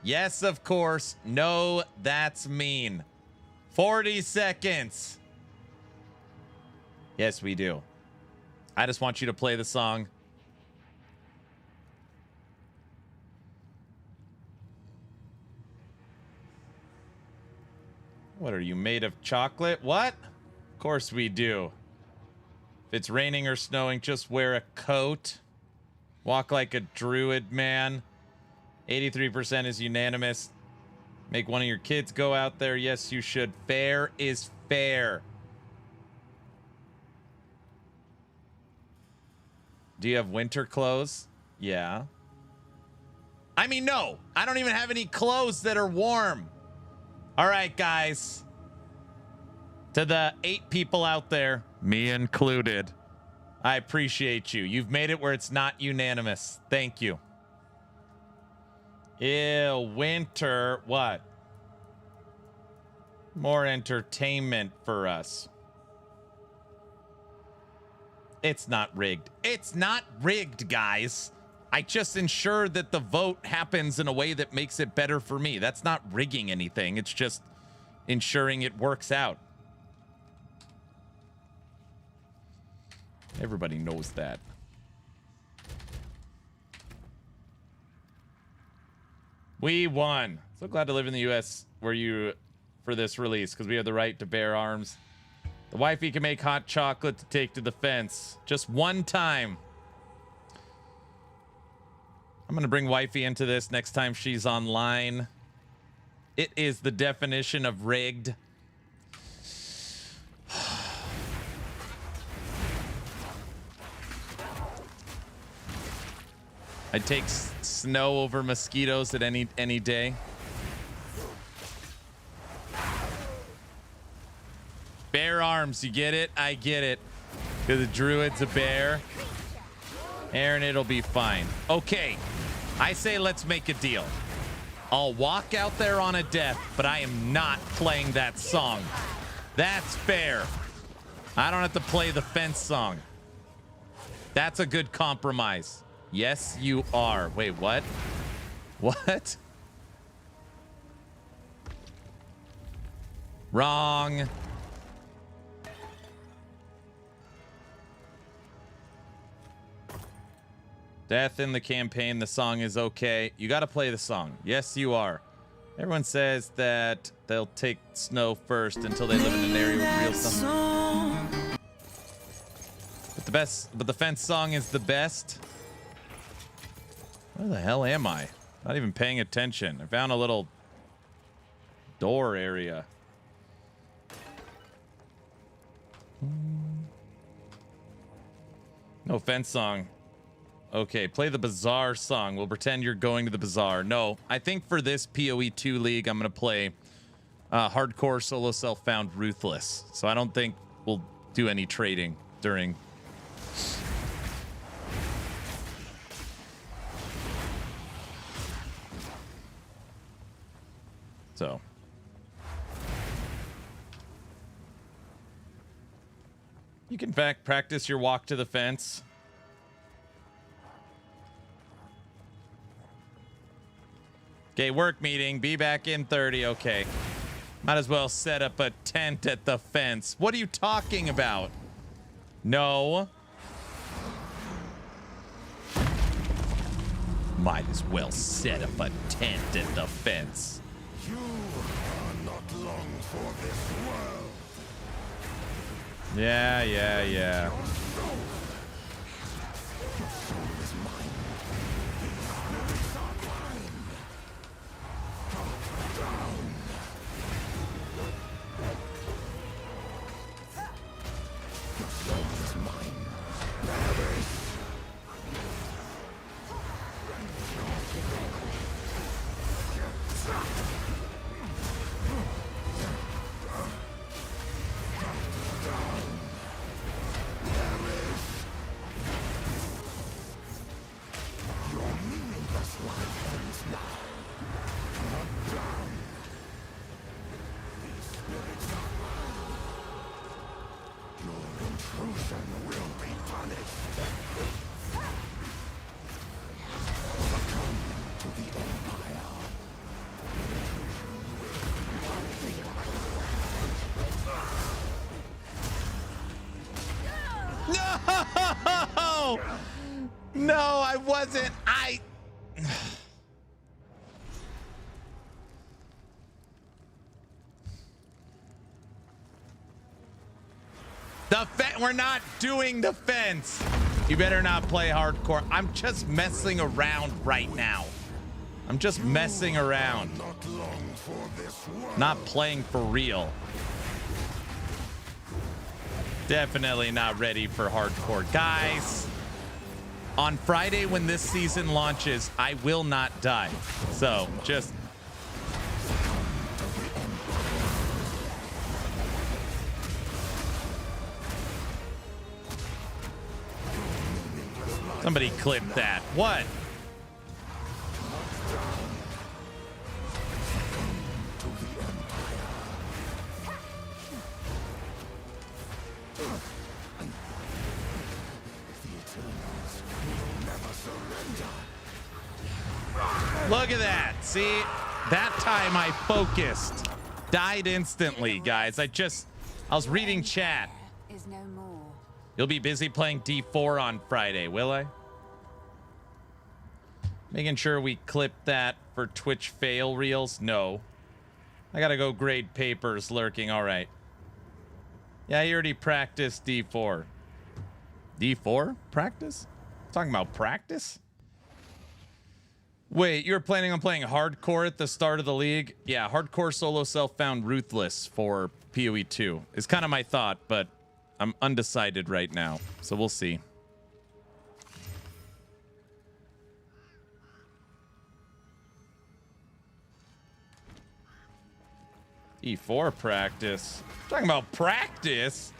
Yes, of course. No, that's mean. 40 seconds. Yes, we do. I just want you to play the song. What are you, made of chocolate? What? Of course we do. If it's raining or snowing, just wear a coat. Walk like a druid, man. 83% is unanimous. Make one of your kids go out there. Yes, you should. Fair is fair. Do you have winter clothes? Yeah. I mean, no. I don't even have any clothes that are warm. All right, guys. To the 8 people out there, me included, I appreciate you. You've made it where it's not unanimous. Thank you. Ew, winter. What? More entertainment for us. It's not rigged. It's not rigged, guys. I just ensure that the vote happens in a way that makes it better for me. That's not rigging anything. It's just ensuring it works out. Everybody knows that. We won. So glad to live in the U.S. for this release, because we have the right to bear arms. The wifey can make hot chocolate to take to the fence. Just one time. I'm going to bring wifey into this next time she's online. It is the definition of rigged. I'd take snow over mosquitoes at any day. Bear arms, you get it? I get it. Because the druid's a bear. Aaron, it'll be fine. Okay, I say let's make a deal. I'll walk out there on a death, but I am not playing that song. That's fair. I don't have to play the fence song. That's a good compromise. Yes, you are. Wait, what? What? Wrong. Death in the campaign. The song is okay. You got to play the song. Yes, you are. Everyone says that they'll take snow first until they live in an area with real snow. But the fence song is the best. Where the hell am I? Not even paying attention. I found a little door area. No fence song. Okay, play the Bazaar song. We'll pretend you're going to the Bazaar. No, I think for this PoE 2 league, I'm going to play Hardcore Solo Self-Found Ruthless. So I don't think we'll do any trading during... So... You can practice your walk to the fence. Okay, work meeting. Be back in 30. Okay. Might as well set up a tent at the fence. What are you talking about? No. Might as well set up a tent at the fence. You are not long for this world. Yeah. No, I wasn't. We're not doing the fence. You better not play hardcore. I'm just messing around right now. I'm just messing around. Not playing for real. Definitely not ready for hardcore. Guys, on Friday when this season launches, I will not die. So just... Somebody clip that. What? Look at that. See, that time I focused. Died instantly, guys. I was reading chat. Is no more. You'll be busy playing D4 on Friday, will I? Making sure we clip that for Twitch fail reels? No. I gotta go grade papers lurking. All right. Yeah, I already practiced D4. D4? Practice? Talking about practice? Wait, you were planning on playing hardcore at the start of the league? Yeah, hardcore solo self found ruthless for PoE 2 is kind of my thought, but I'm undecided right now, so we'll see. E4 practice. Talking about practice?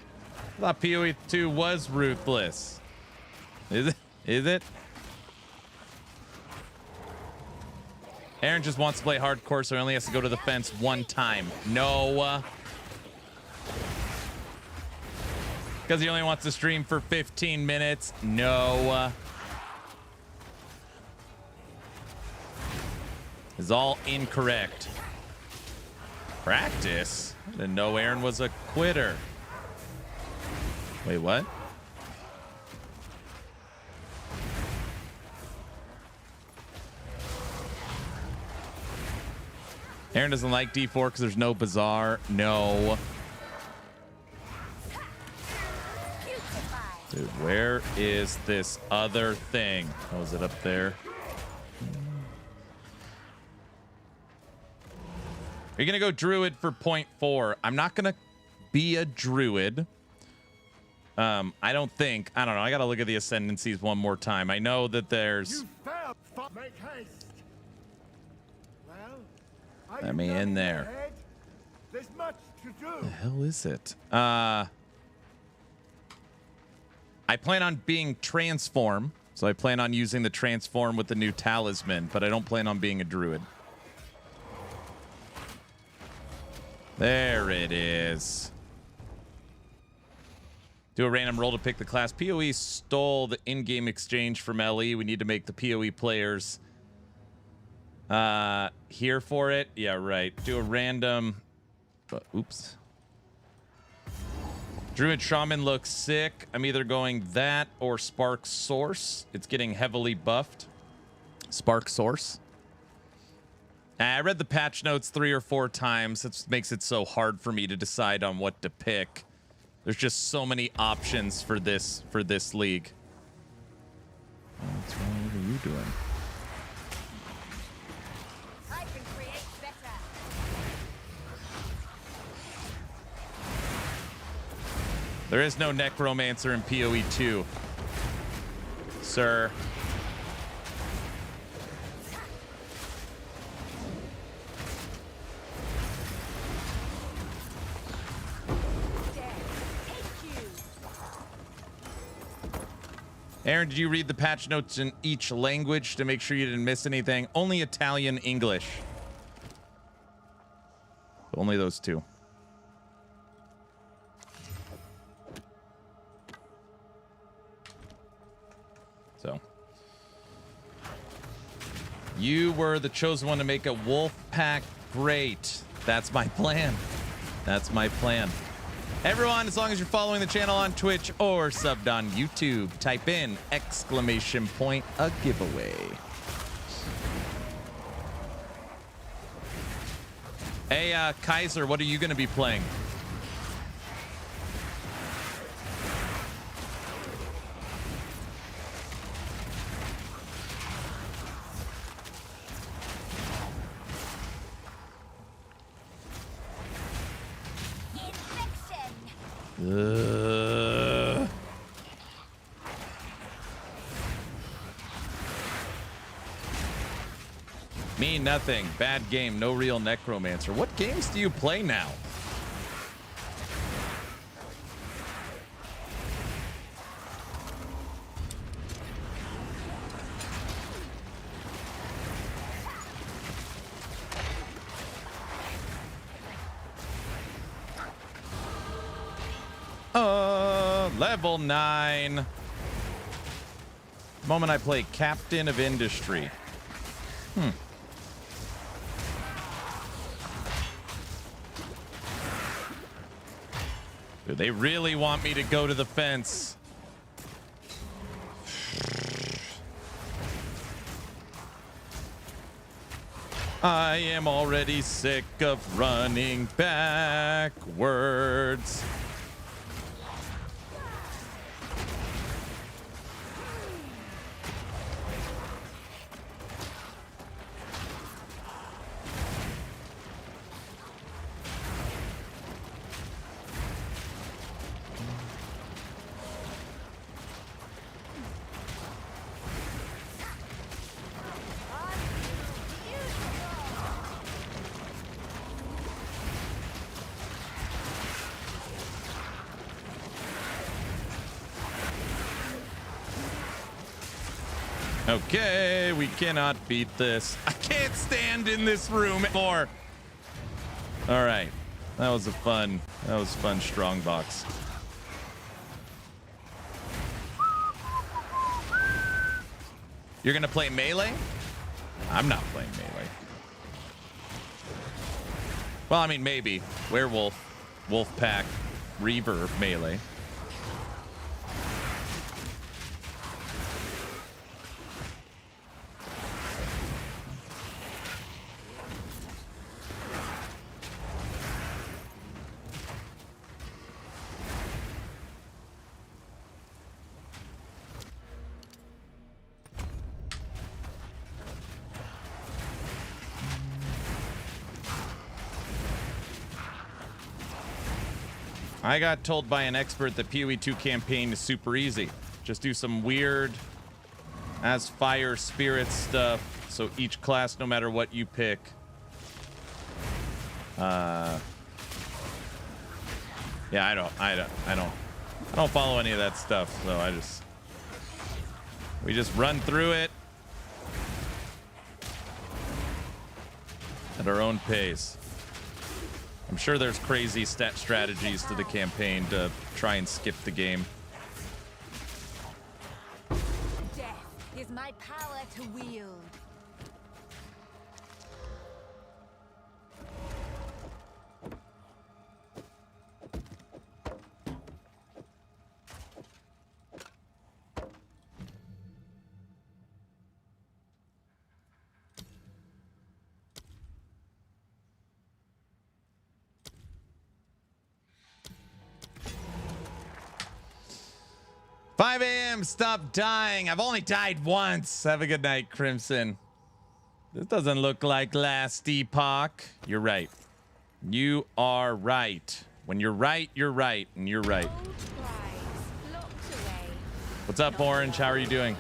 I thought PoE 2 was ruthless. Is it? Is it? Aaron just wants to play hardcore, so he only has to go to the fence one time. No. Because he only wants to stream for 15 minutes. No. Is all incorrect. Practice? I didn't know Aaron was a quitter. Wait, what? Aaron doesn't like D4 because there's no bazaar. No. Dude, where is this other thing? Oh, is it up there? Are you going to go druid for 0.4? I'm not going to be a druid. I don't think. I don't know. I got to look at the ascendancies one more time. I know that there's... Make haste. Well, let me in there. There's much to do. The hell is it? I plan on being transform. So I plan on using the transform with the new talisman, but I don't plan on being a druid. There it is. Do a random roll to pick the class. PoE stole the in-game exchange from LE. We need to make the PoE players here for it. Yeah, right. Do a random... oops. Druid Shaman looks sick. I'm either going that or Spark Source. It's getting heavily buffed. Spark Source. I read the patch notes 3 or 4 times. It makes it so hard for me to decide on what to pick. There's just so many options for this league. What's wrong? What are you doing? I can create better. There is no Necromancer in PoE 2, sir. Aaron, did you read the patch notes in each language to make sure you didn't miss anything? Only Italian, English. Only those two. So. You were the chosen one to make a wolf pack. Great. That's my plan. That's my plan. Everyone, as long as you're following the channel on Twitch or subbed on YouTube, type in ! a giveaway. Hey, Kaiser, what are you going to be playing? Me, nothing. Bad game. No real necromancer. What games do you play now? Level 9. The moment I play Captain of Industry. Dude, they really want me to go to the fence. I am already sick of running backwards. Okay, we cannot beat this. I can't stand in this room anymore. All right, that was fun strong box. You're gonna play melee? I'm not playing melee. Well, I mean, maybe werewolf, wolf pack, reaver melee. I got told by an expert that PoE 2 campaign is super easy. Just do some weird as fire spirit stuff. So each class, no matter what you pick, yeah, I don't follow any of that stuff. So we just run through it at our own pace. I'm sure there's crazy stat strategies to the campaign to try and skip the game. Death is my power to wield. Stop dying. I've only died once. Have a good night, Crimson. This doesn't look like last epoch. You're right. You are right. When you're right, you're right, and you're right. What's up, Orange? How are you doing?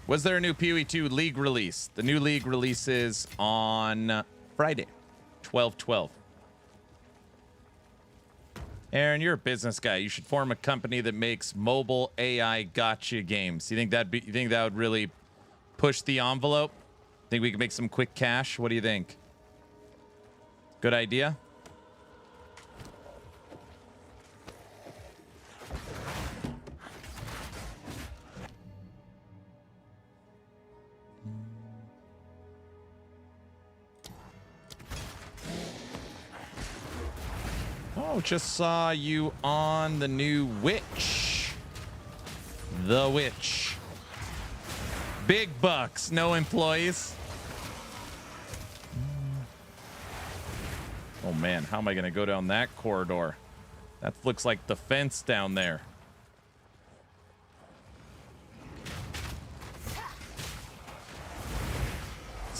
Was there a new PoE 2 League release? The new League releases on Friday. 12/12. Aaron, you're a business guy. You should form a company that makes mobile AI gotcha games. You think that would really push the envelope? Think we could make some quick cash? What do you think? Good idea? Oh, just saw you on the new Witch. The Witch. Big bucks, no employees. Oh man, how am I gonna go down that corridor? That looks like the fence down there.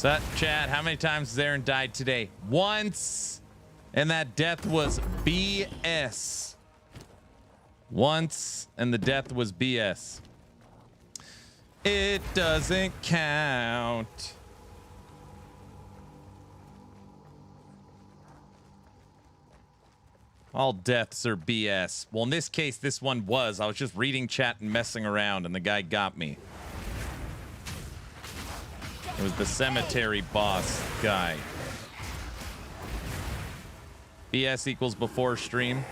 Sut, chat, how many times has Aaron died today? Once. And that death was BS. Once, and the death was BS. It doesn't count. All deaths are BS. Well, in this case, this one was. I was just reading chat and messing around, and the guy got me. It was the cemetery boss guy. BS equals before stream.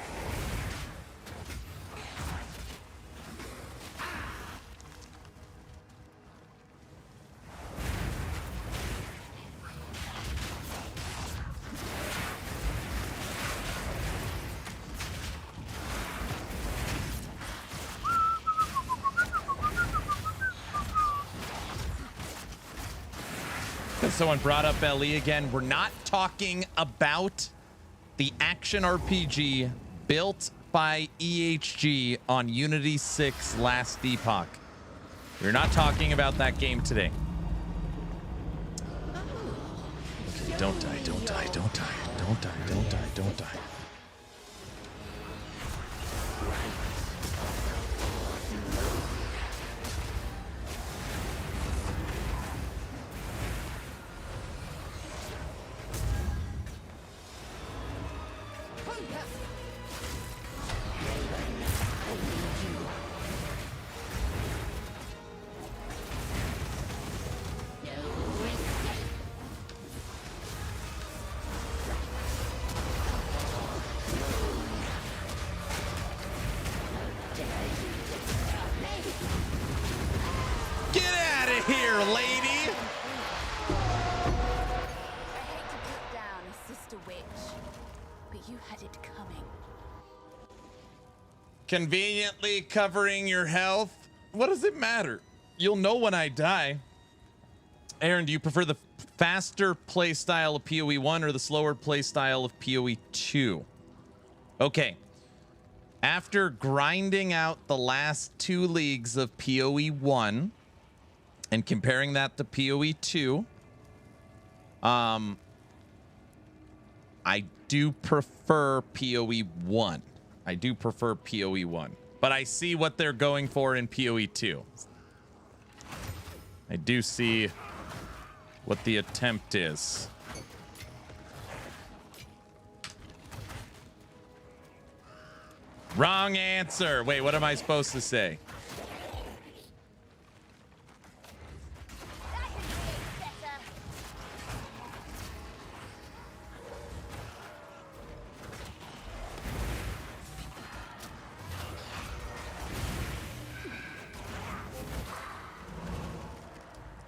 Someone brought up LE again. We're not talking about the action RPG built by EHG on Unity 6 Last Epoch. We're not talking about that game today. Okay, don't die, don't die, don't die, don't die, don't die, don't die. Conveniently covering your health. What does it matter? You'll know when I die. Aaron, do you prefer the faster play style of PoE 1 or the slower play style of PoE 2? Okay. After grinding out the last 2 leagues of PoE 1 and comparing that to PoE 2, I do prefer PoE 1. I do prefer PoE 1, but I see what they're going for in PoE 2. I do see what the attempt is. Wrong answer. Wait, what am I supposed to say?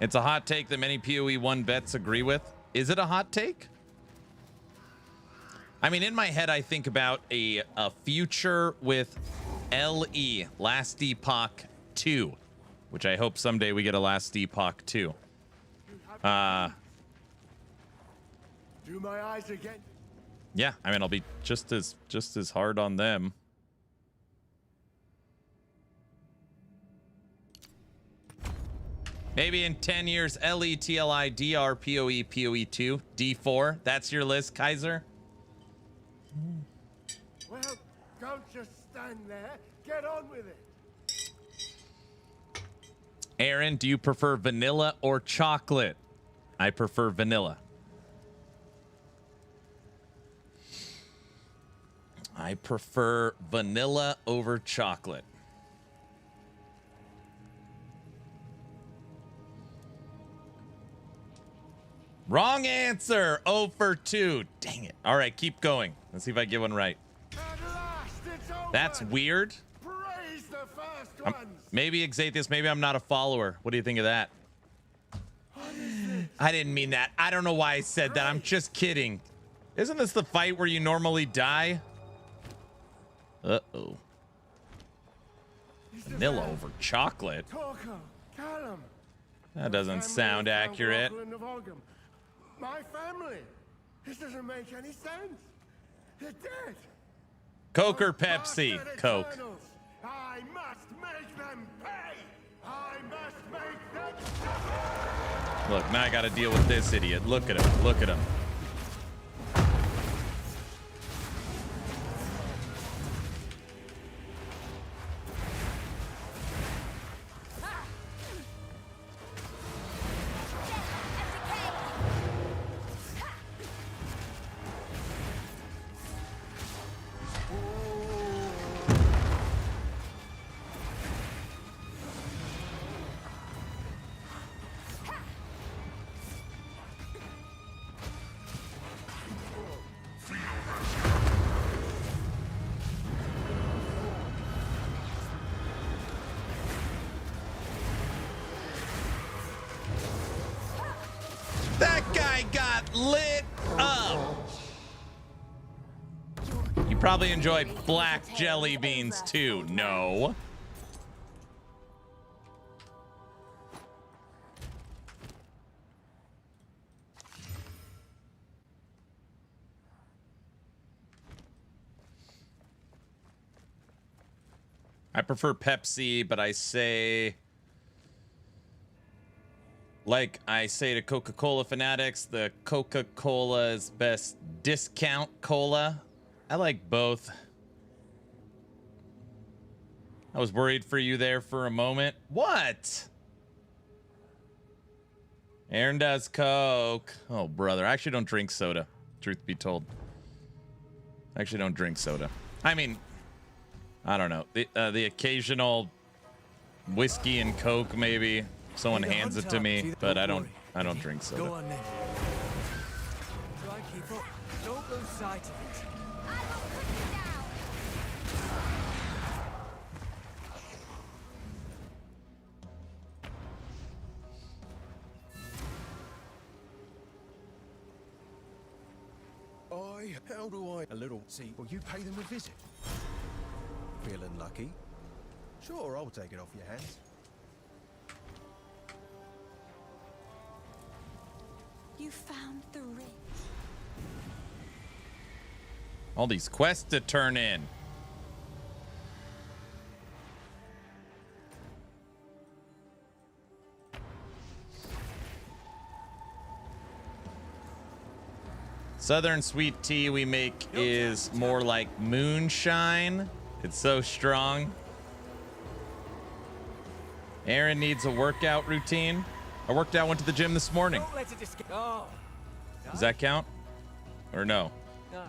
It's a hot take that many PoE 1 vets agree with. Is it a hot take? I mean, in my head, I think about a future with LE, Last Epoch 2, which I hope someday we get a Last Epoch 2. Do my eyes again. Yeah, I mean, I'll be just as hard on them. Maybe in 10 years, LE, TLI, DR, PoE, PoE 2, D4. That's your list, Kaiser? Well, don't just stand there. Get on with it. Aaron, do you prefer vanilla or chocolate? I prefer vanilla. I prefer vanilla over chocolate. Wrong answer. 0 for 2. Dang it. All right, keep going. Let's see if I get one right. That's weird. Maybe Exathius, maybe I'm not a follower. What do you think of that? I didn't mean that. I don't know why I said that. I'm just kidding. Isn't this the fight where you normally die? Uh-oh. Vanilla over chocolate? That doesn't sound accurate. My family. This doesn't make any sense. They're dead. Coke or Pepsi? Coke. I must make them pay. Look, now I gotta deal with this idiot. Look at him. Look at him. That guy got lit up. You probably enjoy black jelly beans too. No. I prefer Pepsi, but I say, like I say to Coca-Cola fanatics, the Coca-Cola's best discount cola. I like both. I was worried for you there for a moment. What? Aaron does Coke. Oh, brother. I actually don't drink soda, truth be told. I actually don't drink soda. I mean, I don't know. The occasional whiskey and Coke, maybe. Someone hands it to me, but I don't drink soda. Go on then. Try and keep up. Don't lose sight of it. I will put you down. How do I? A little. See, will you pay them a visit? Feeling lucky? Sure, I'll take it off your hands. You found the ring. All these quests to turn in. Southern sweet tea we make is more like moonshine. It's so strong. Aaron needs a workout routine. I worked out, went to the gym this morning. Don't let it escape. Oh. Does that count? Or no? No.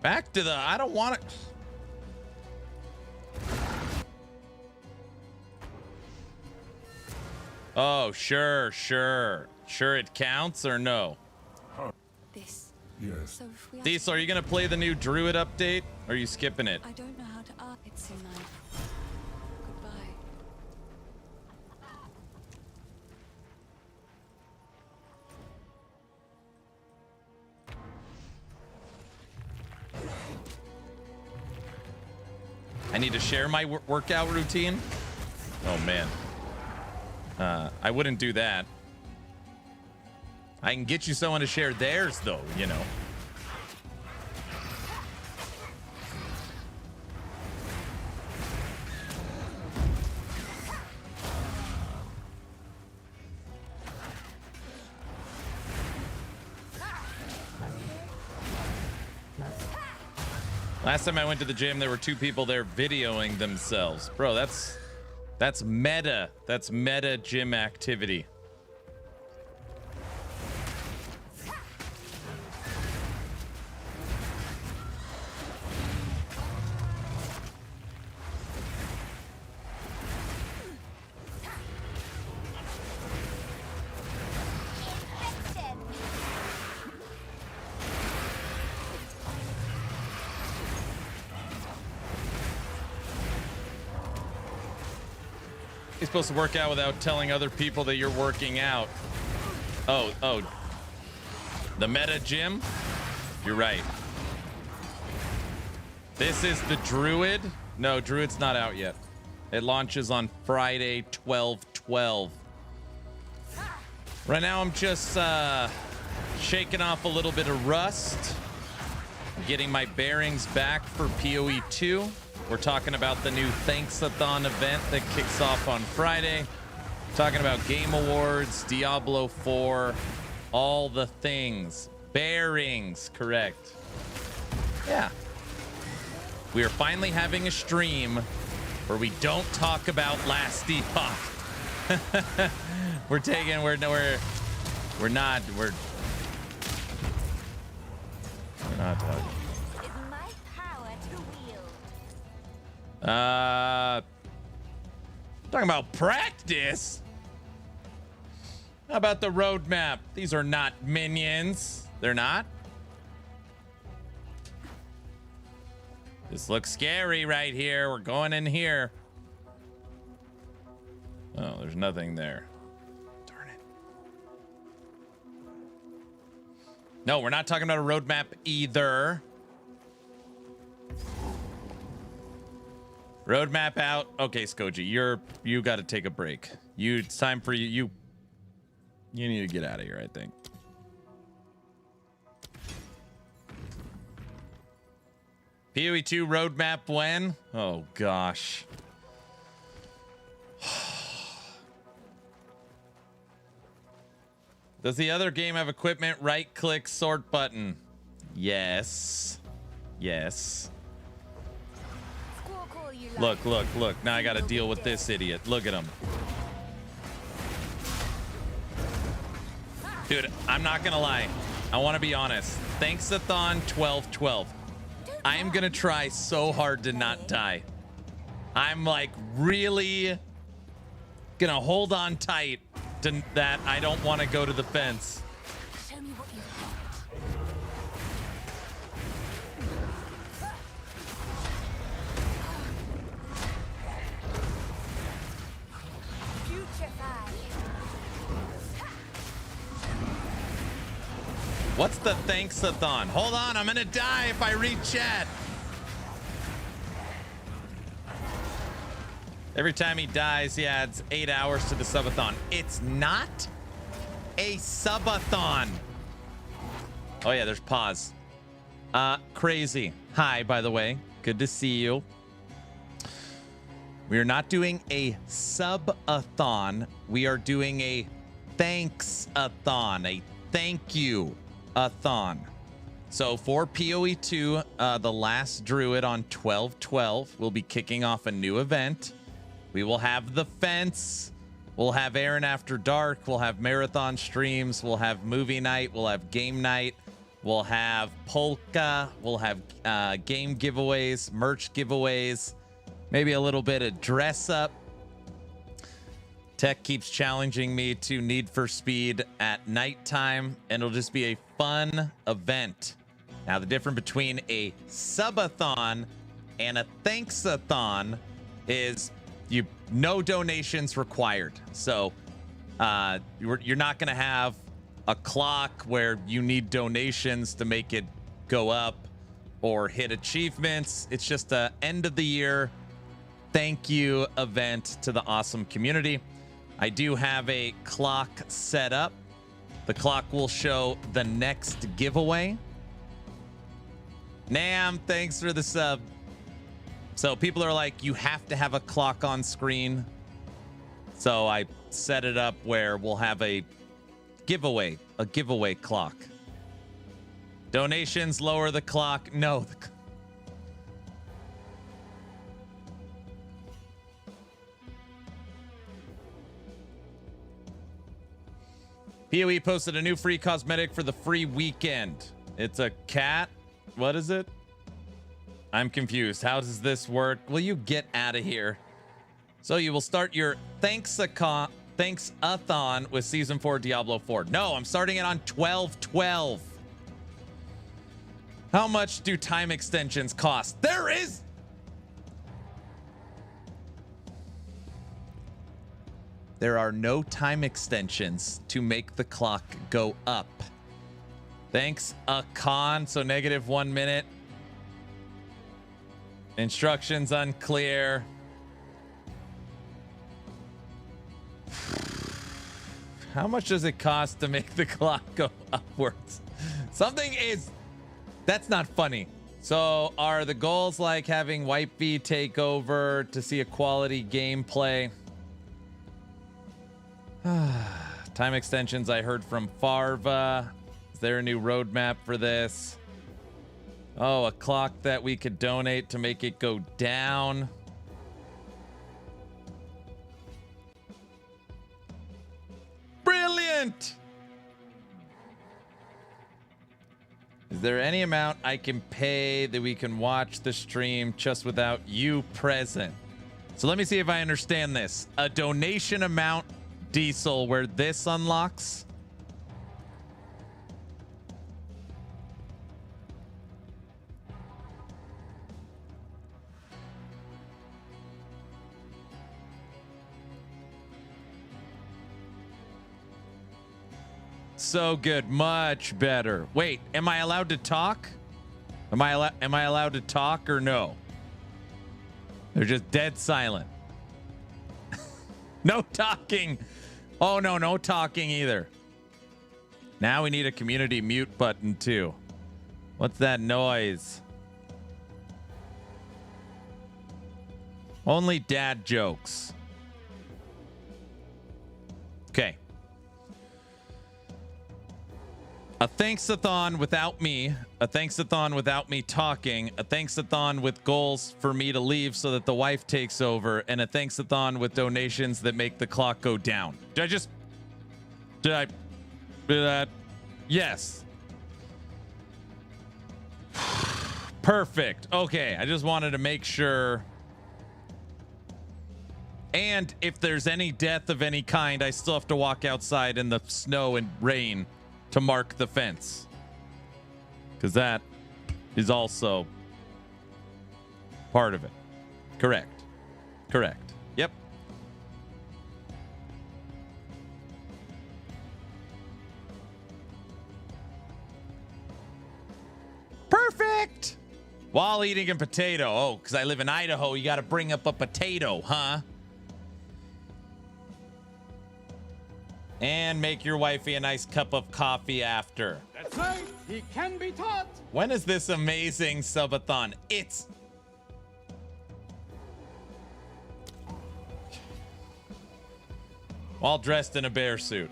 Back to the, I don't want it. Oh, sure. Sure it counts or no? This. Yes. So if we Diesel, are you going to play the new Druid update? Or are you skipping it? I don't know how to art it soon. Goodbye. I need to share my workout routine? Oh, man. I wouldn't do that. I can get you someone to share theirs, though, you know. Last time I went to the gym, there were 2 people there videoing themselves. Bro, that's meta. That's meta gym activity. You're supposed to work out without telling other people that you're working out. Oh. The meta gym? You're right. This is the Druid? No, Druid's not out yet. It launches on Friday, 12/12. Right now, I'm just shaking off a little bit of rust. Getting my bearings back for PoE 2. We're talking about the new Thanksathon event that kicks off on Friday. Talking about Game Awards, Diablo 4, all the things. Bearings, correct. Yeah. We are finally having a stream where we don't talk about Last Epoch. We're not talking. Is my power to wield. Talking about practice. How about the roadmap? These are not minions. They're not. This looks scary right here. We're going in here. Oh, there's nothing there. Darn it. No, we're not talking about a roadmap either. Roadmap out. Okay, Skoji, you got to take a break. It's time for you. You need to get out of here, I think. PoE 2 roadmap when? Oh gosh. Does the other game have equipment? Right click sort button. Yes. Yes. Look. Now I gotta deal with this idiot. Look at him. Dude, I'm not gonna lie. I want to be honest. Thanksathon 12-12. I am gonna try so hard to not die. I'm like really gonna hold on tight to that. I don't want to go to the fence. Show me what you What's the Thanksathon? Hold on, I'm gonna die if I read chat. Every time he dies, he adds 8 hours to the subathon. It's not a subathon. Oh yeah, there's pause. Crazy. Hi, by the way. Good to see you. We are not doing a subathon. We are doing a thanks-a-thon, a thank you-a-thon. So for PoE 2, the last Druid on 12/12 will be kicking off a new event. We will have the fence. We'll have Aaron After Dark. We'll have marathon streams. We'll have movie night. We'll have game night. We'll have polka. We'll have game giveaways, merch giveaways, maybe a little bit of dress up. Tech keeps challenging me to Need for Speed at nighttime, and it'll just be a fun event. Now, the difference between a subathon and a thanksathon is no donations required. So you're not going to have a clock where you need donations to make it go up or hit achievements. It's just a end of the year thank you event to the awesome community. I do have a clock set up. The clock will show the next giveaway. Nam, thanks for the sub. So people are like, you have to have a clock on screen. So I set it up where we'll have a giveaway clock. Donations lower the clock. No. PoE posted a new free cosmetic for the free weekend. It's a cat. What is it? I'm confused. How does this work? Will you get out of here? So you will start your thanks-a-thon with Season 4 Diablo 4. No, I'm starting it on 12/12. How much do time extensions cost? There are no time extensions to make the clock go up. Thanks, a con, so -1 minute. Instructions unclear. How much does it cost to make the clock go upwards? That's not funny. So are the goals like having White V take over to see a quality gameplay? Time extensions I heard from Farva. Is there a new roadmap for this? Oh, a clock that we could donate to make it go down. Brilliant! Is there any amount I can pay that we can watch the stream just without you present? So let me see if I understand this. A donation amount, Diesel, where this unlocks? So good, much better. Wait, am I allowed to talk? Am I allowed to talk or no? They're just dead silent. No talking. Oh no, no talking either. Now we need a community mute button too. What's that noise? Only dad jokes. Okay. A thanksathon without me, a thanksathon without me talking, a thanksathon with goals for me to leave so that the wife takes over, and a thanksathon with donations that make the clock go down. Did I do that? Yes. Perfect. Okay, I just wanted to make sure. And if there's any death of any kind, I still have to walk outside in the snow and rain to mark the fence, because that is also part of it. Correct. Yep. Perfect. While eating a potato. Oh, because I live in Idaho, you got to bring up a potato, huh? And make your wifey a nice cup of coffee after. That's right. He can be taught. When is this amazing subathon? It's... all dressed in a bear suit.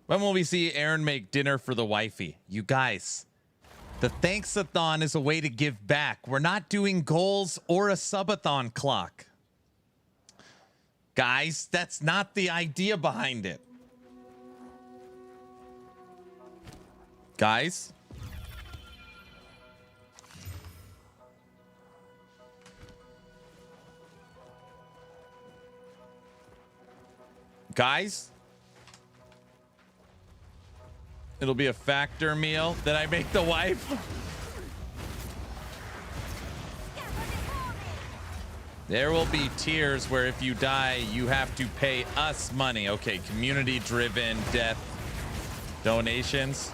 When will we see Aaron make dinner for the wifey? You guys, the thanksathon is a way to give back. We're not doing goals or a subathon clock. Guys, that's not the idea behind it. Guys? Guys? It'll be a factor meal that I make the wife. There will be tiers where if you die, you have to pay us money. Okay, community-driven death donations.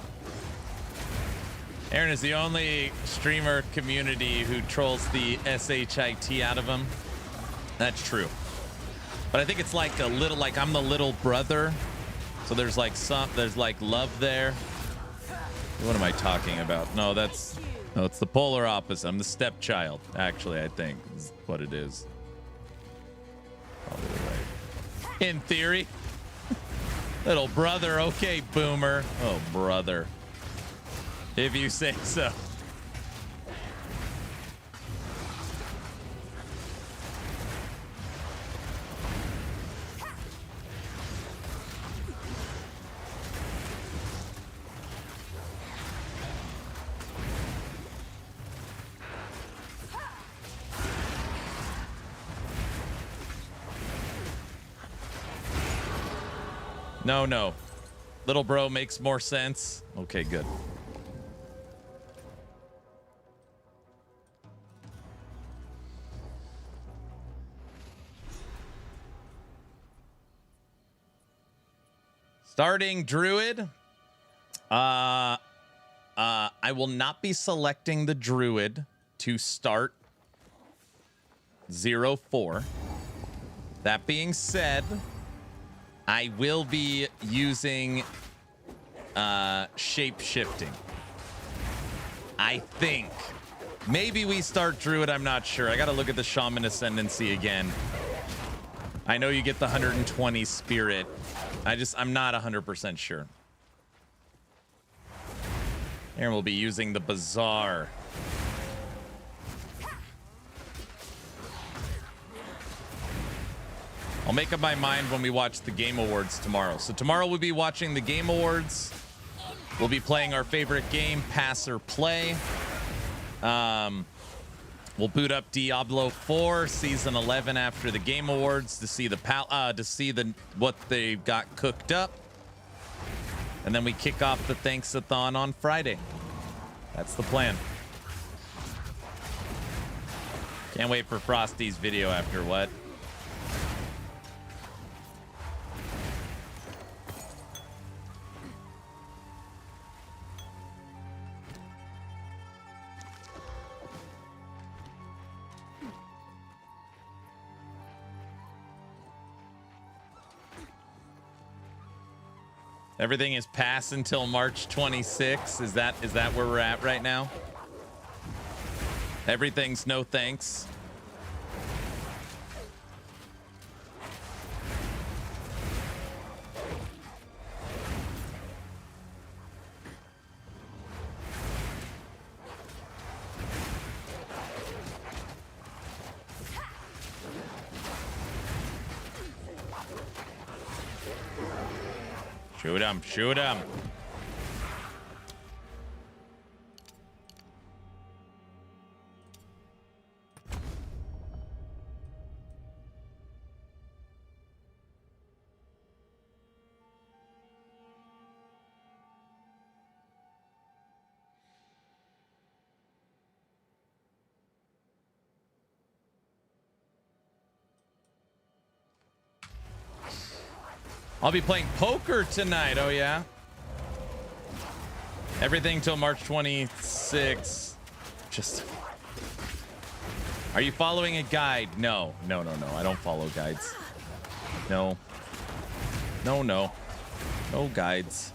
Aaron is the only streamer community who trolls the SHIT out of him. That's true. But I think it's like a little, like I'm the little brother. So there's like love there. What am I talking about? No, it's the polar opposite. I'm the stepchild, actually, I think is what it is. Probably right. In theory. Little brother, okay, boomer. Oh, brother. If you say so. No, no. Little bro makes more sense. Okay, good. Starting Druid. I will not be selecting the Druid to start 0-4. That being said, I will be using shape-shifting. I think. Maybe we start Druid, I'm not sure. I gotta look at the Shaman Ascendancy again. I know you get the 120 Spirit. I'm not 100% sure. And we'll be using the Bazaar. I'll make up my mind when we watch the Game Awards tomorrow. So tomorrow we'll be watching the Game Awards. We'll be playing our favorite game, Pass or Play. We'll boot up Diablo 4 Season 11 after the Game Awards to see what they got cooked up. And then we kick off the Thanks-a-thon on Friday. That's the plan. Can't wait for Frosty's video after what? Everything is pass until March 26. Is that where we're at right now? Everything's no thanks. Shoot him, shoot him. I'll be playing poker tonight. Oh, yeah. Everything till March 26. Just. Are you following a guide? No. No, no, no. I don't follow guides. No. No, no. No guides.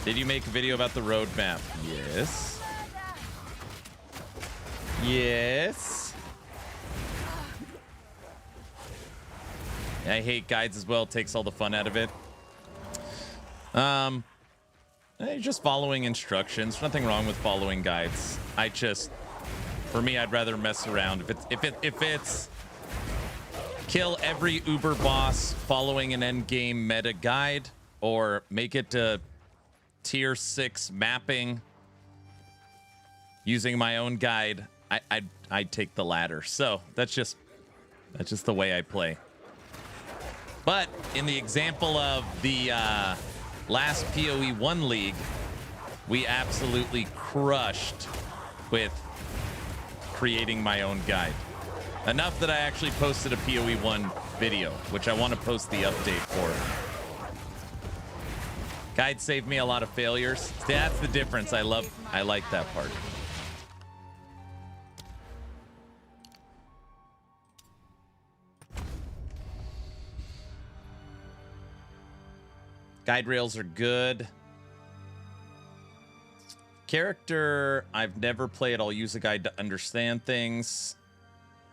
Did you make a video about the roadmap? Yes. Yes. I hate guides as well. It takes all the fun out of it. Just following instructions. Nothing wrong with following guides. For me, I'd rather mess around. If it's kill every Uber boss following an endgame meta guide, or make it to tier 6 mapping using my own guide, I'd take the latter. So that's just the way I play. But in the example of the last PoE 1 league, we absolutely crushed with creating my own guide. Enough that I actually posted a PoE 1 video, which I want to post the update for. Guide saved me a lot of failures. That's the difference. I like that part. Guide rails are good. Character, I've never played. I'll use a guide to understand things,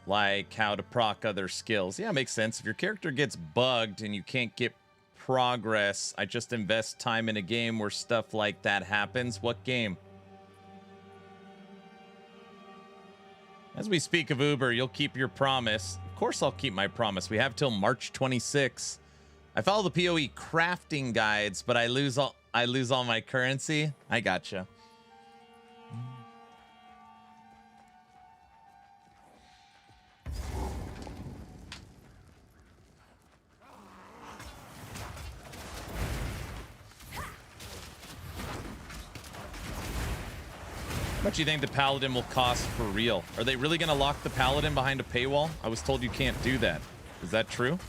like how to proc other skills. Yeah, makes sense. If your character gets bugged and you can't get progress, I just invest time in a game where stuff like that happens. What game? As we speak of Uber, you'll keep your promise. Of course I'll keep my promise. We have till March 26. I follow the PoE crafting guides, but I lose all my currency. I gotcha. much do you think the Paladin will cost for real? Are they really going to lock the Paladin behind a paywall? I was told you can't do that. Is that true?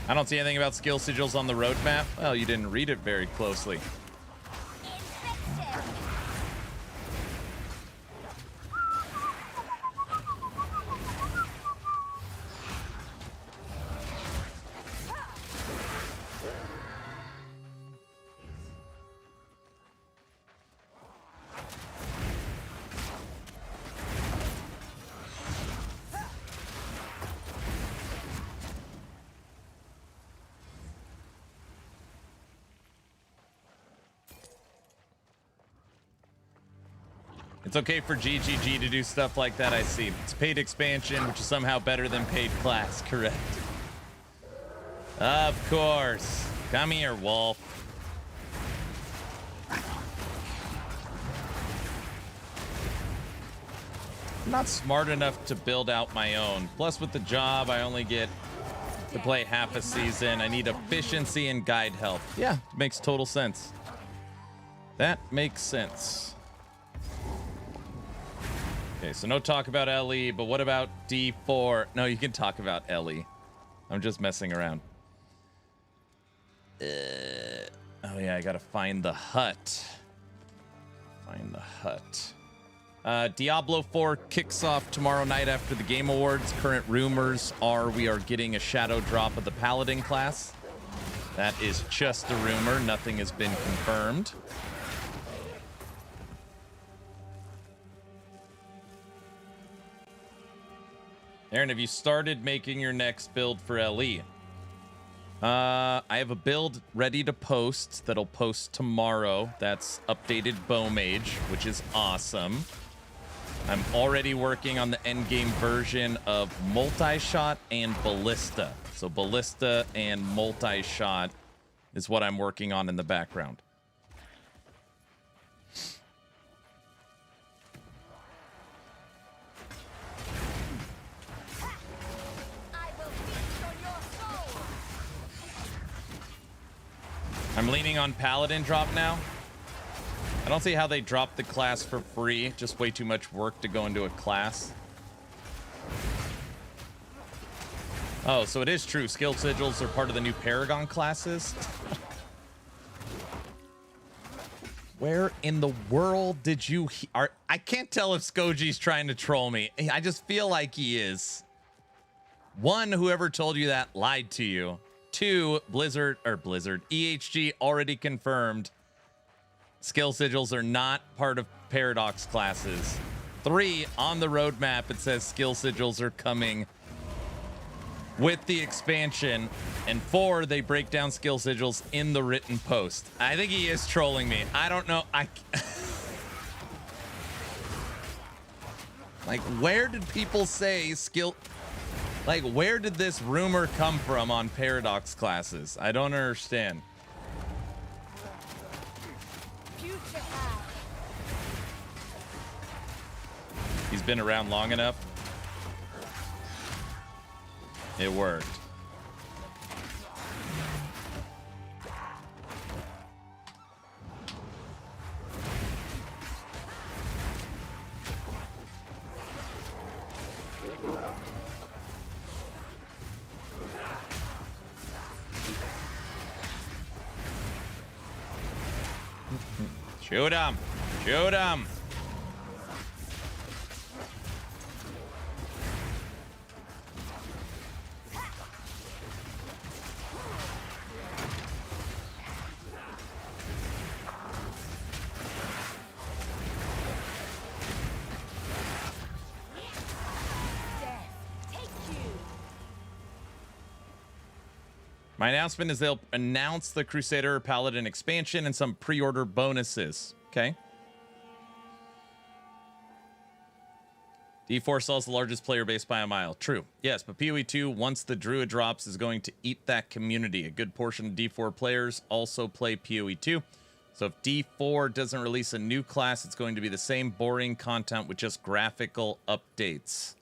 I don't see anything about skill sigils on the roadmap. Well, you didn't read it very closely. It's okay for GGG to do stuff like that, I see. It's paid expansion, which is somehow better than paid class, correct? Of course. Come here, Wolf. I'm not smart enough to build out my own. Plus, with the job, I only get to play half a season. I need efficiency and guide help. Yeah, it makes total sense. That makes sense. Okay, so no talk about LE, but what about D4? No, you can talk about LE. I'm just messing around. Oh yeah, I gotta find the hut. Find the hut. Diablo 4 kicks off tomorrow night after the Game Awards. Current rumors are we are getting a shadow drop of the Paladin class. That is just a rumor. Nothing has been confirmed. Aaron, have you started making your next build for LE? I have a build ready to post that'll post tomorrow. That's updated bow mage, which is awesome. I'm already working on the endgame version of multi-shot and ballista. So ballista and multi-shot is what I'm working on in the background. I'm leaning on Paladin drop now. I don't see how they drop the class for free. Just way too much work to go into a class. Oh, so it is true. Skill sigils are part of the new Paragon classes. Where in the world did you... I can't tell if Skoji's trying to troll me. I just feel like he is. One, whoever told you that lied to you. Two, EHG already confirmed skill sigils are not part of Paradox classes. Three, on the roadmap, it says skill sigils are coming with the expansion. And four, they break down skill sigils in the written post. I think he is trolling me. I don't know. Like, where did people say skill... Like, where did this rumor come from on Paradox classes? I don't understand. He's been around long enough. It worked. Shoot him! Shoot him! My announcement is they'll announce the Crusader Paladin expansion and some pre-order bonuses. Okay. D4 sells the largest player base by a mile. True. Yes, but PoE 2, once the Druid drops, is going to eat that community. A good portion of D4 players also play PoE 2. So if D4 doesn't release a new class, it's going to be the same boring content with just graphical updates.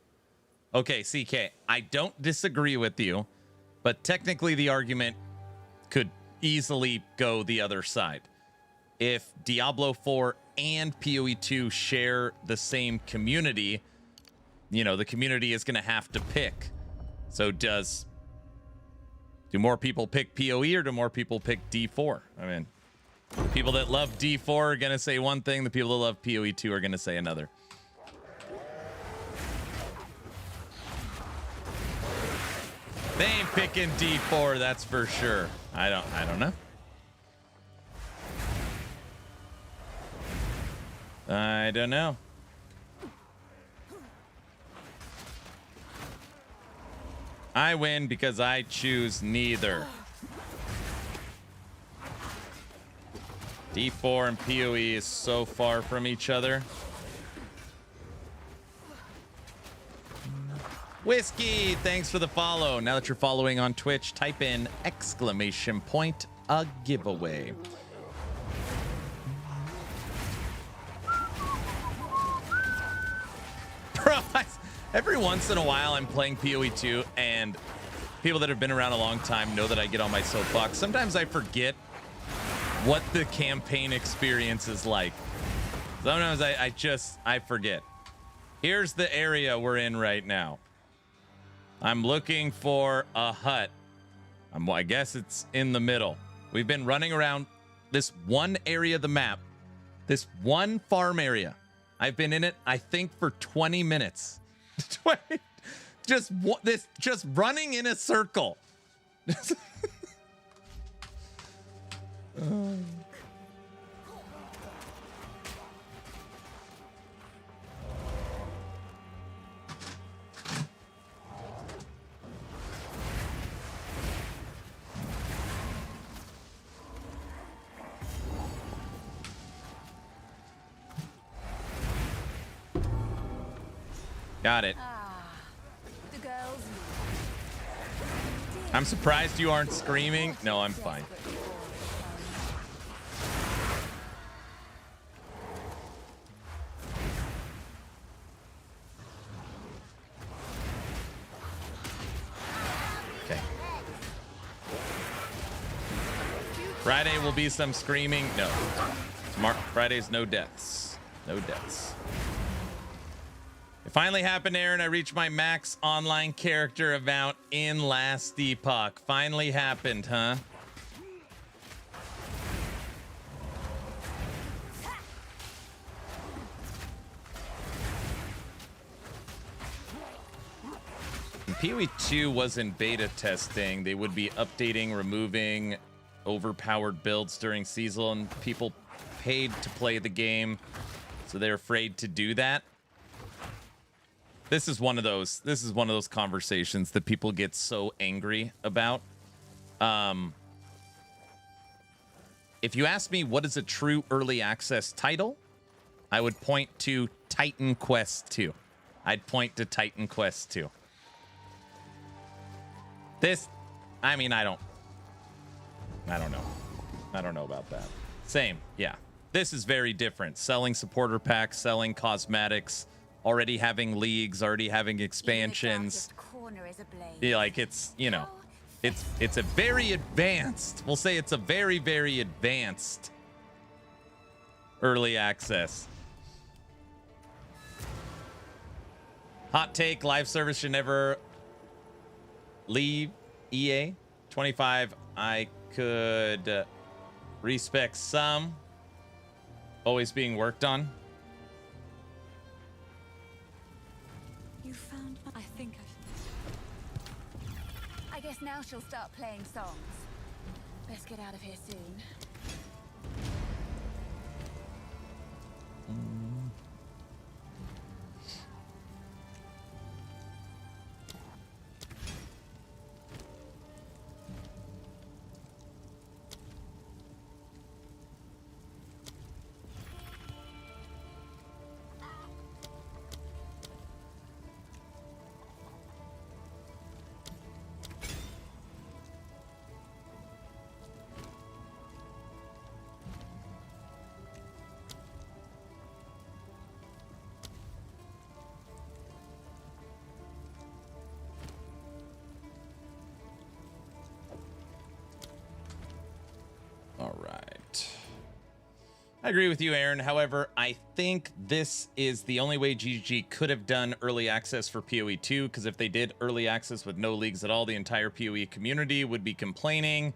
Okay, CK, I don't disagree with you, but technically the argument could easily go the other side. If Diablo 4 and PoE 2 share the same community, you know, the community is going to have to pick. So do more people pick PoE or do more people pick D4? I mean, the people that love D4 are going to say one thing. The people that love PoE 2 are going to say another. They ain't picking D4, that's for sure. I don't know. I don't know. I win because I choose neither. D4 and PoE is so far from each other. Whiskey, thanks for the follow. Now that you're following on Twitch, type in !a giveaway. Bro, every once in a while I'm playing PoE 2 and people that have been around a long time know that I get on my soapbox. Sometimes I forget what the campaign experience is like. Sometimes I forget. Here's the area we're in right now. I'm looking for a hut. I guess it's in the middle. We've been running around this one area of the map, this one farm area. I've been in it, I think, for 20 minutes. just running in a circle. Got it. I'm surprised you aren't screaming. No, I'm fine. Okay. Friday will be some screaming. No. Friday's no deaths. No deaths. It finally happened, Aaron. I reached my max online character amount in last epoch. Finally happened, huh? When PoE 2 was in beta testing, they would be updating, removing overpowered builds during season. People paid to play the game, so they're afraid to do that. This is one of those conversations that people get so angry about. If you ask me what is a true early access title, I would point to Titan Quest 2. I'd point to Titan Quest 2. I mean, I don't know. I don't know about that. Same, yeah. This is very different. Selling supporter packs, selling cosmetics, already having leagues, already having expansions. Yeah, like it's, you know, it's a very advanced, we'll say it's a very, very advanced early access. Hot take, live service should never leave EA. 25, I could respect some. Always being worked on. You found my... I think I guess now she'll start playing songs. Best get out of here soon. I agree with you, Aaron. However, I think this is the only way GGG could have done early access for PoE 2, because if they did early access with no leagues at all, the entire PoE community would be complaining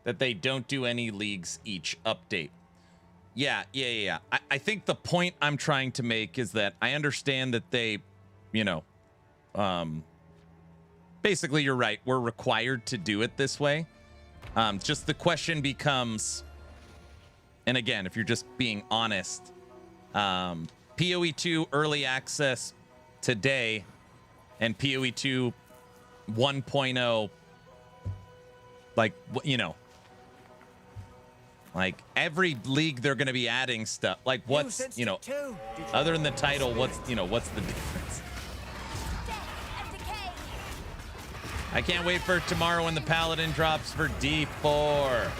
that they don't do any leagues each update. Yeah. I think the point I'm trying to make is that I understand that they, you know, basically you're right. We're required to do it this way. Just the question becomes, and again, if you're just being honest, PoE 2 early access today and PoE 2 1.0, like, you know, like every league they're going to be adding stuff. Like what's, you know, other than the title, what's, you know, what's the difference? I can't wait for tomorrow when the Paladin drops for D4.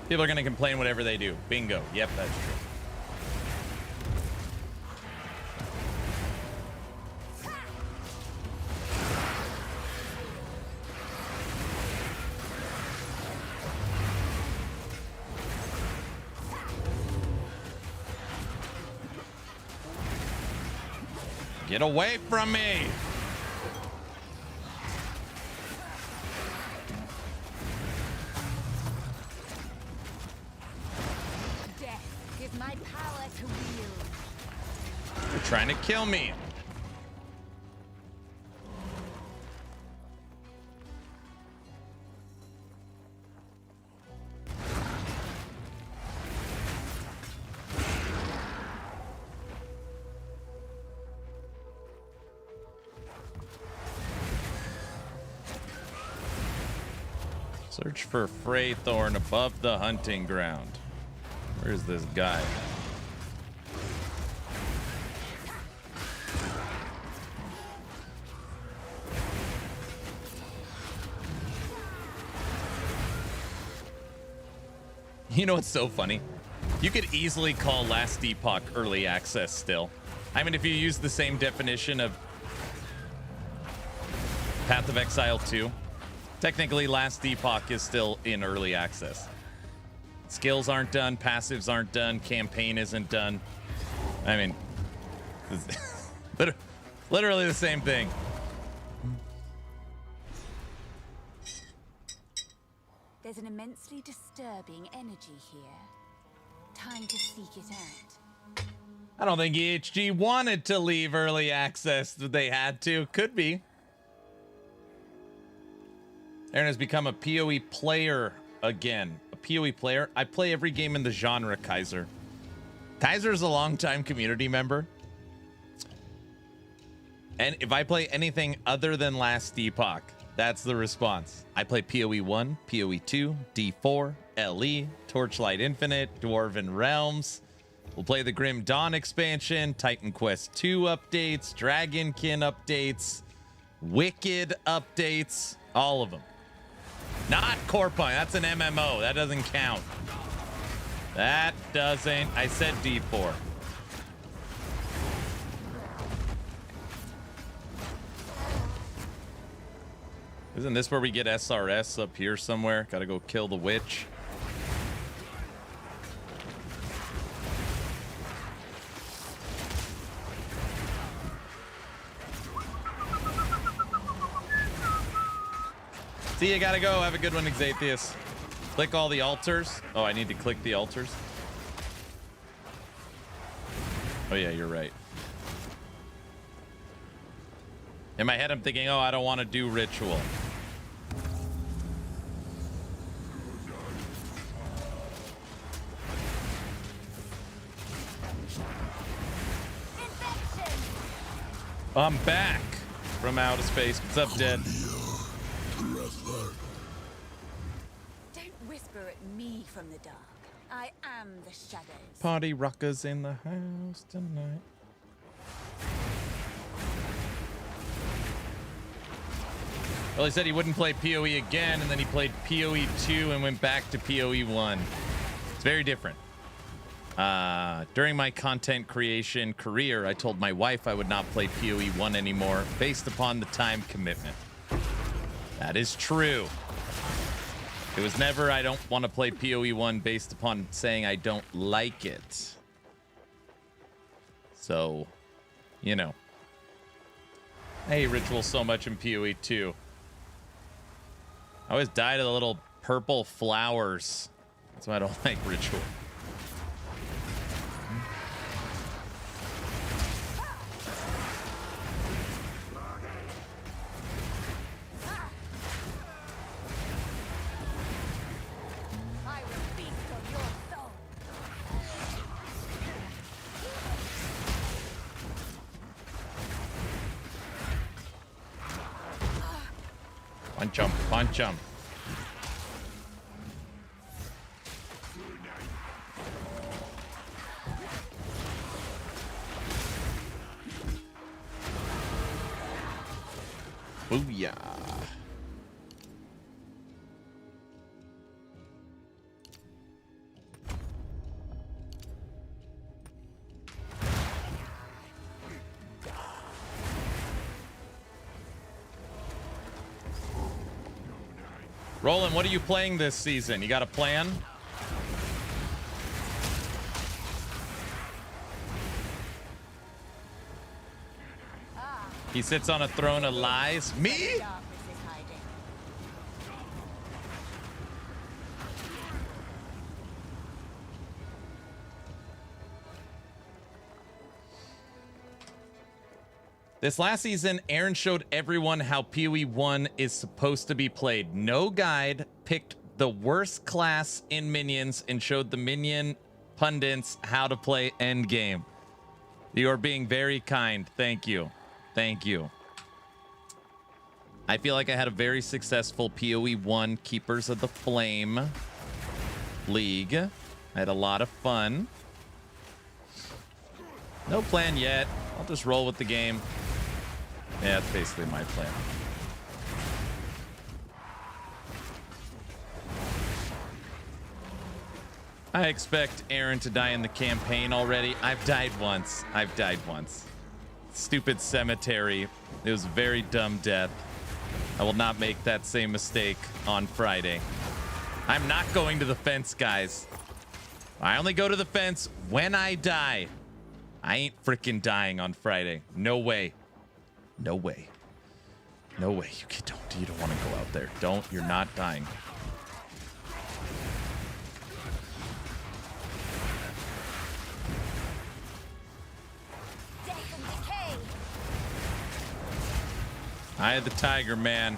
People are going to complain whatever they do. Bingo. Yep, that's true. Get away from me! Death is my power to wield. They're trying to kill me. Search for Freythorn above the hunting ground. Where's this guy? You know what's so funny? You could easily call Last Epoch early access still. I mean, if you use the same definition of Path of Exile 2, technically Last Epoch is still in early access. Skills aren't done, passives aren't done, campaign isn't done. I mean, literally the same thing. There's an immensely disturbing energy here. Time to seek it out. I don't think EHG wanted to leave early access, but they had to. Could be. Aaron has become a PoE player again. A PoE player? I play every game in the genre, Kaiser. Kaiser's a longtime community member. And if I play anything other than Last Epoch, that's the response. I play PoE 1, PoE 2, D4, LE, Torchlight Infinite, Dwarven Realms. We'll play the Grim Dawn expansion, Titan Quest 2 updates, Dragonkin updates, Wicked updates, all of them. Not Corpine, that's an MMO. That doesn't count. That doesn't. I said D4. Isn't this where we get SRS up here somewhere? Gotta go kill the witch. See, you gotta go. Have a good one, Exathius. Click all the altars. Oh, I need to click the altars. Oh, yeah, you're right. In my head, I'm thinking, oh, I don't want to do ritual. I'm back from outer space. What's up, Dead? Don't whisper at me from the dark. I am the shadows. Party rockers in the house tonight. Well, he said he wouldn't play PoE again, and then he played PoE 2 and went back to PoE 1. It's very different. During my content creation career, I told my wife I would not play PoE 1 anymore based upon the time commitment. That is true. It was never I don't want to play PoE 1 based upon saying I don't like it. So, you know. I hate Ritual so much in PoE 2. I always die to the little purple flowers. That's why I don't like Ritual. Punch him, punch him. Booyah. Roland, what are you playing this season? You got a plan? He sits on a throne of lies. Me? This last season, Aaron showed everyone how PoE 1 is supposed to be played. No guide, picked the worst class in minions, and showed the minion pundits how to play endgame. You are being very kind. Thank you. Thank you. I feel like I had a very successful PoE 1 Keepers of the Flame League. I had a lot of fun. No plan yet. I'll just roll with the game. Yeah, that's basically my plan. I expect Aaron to die in the campaign already. I've died once. I've died once. Stupid cemetery. It was a very dumb death. I will not make that same mistake on Friday. I'm not going to the fence, guys. I only go to the fence when I die. I ain't freaking dying on Friday. No way. No way. No way. You don't want to go out there. Don't. You're not dying. Eye of the Tiger, man.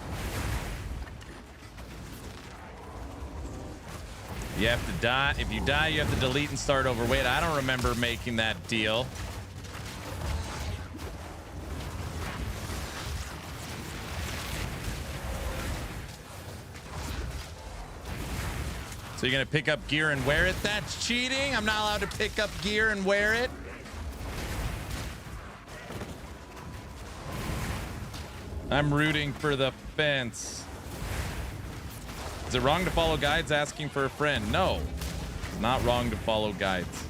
You have to die. If you die, you have to delete and start over. Wait, I don't remember making that deal. So you're gonna pick up gear and wear it? That's cheating. I'm not allowed to pick up gear and wear it. I'm rooting for the fence. Is it wrong to follow guides asking for a friend? No, it's not wrong to follow guides.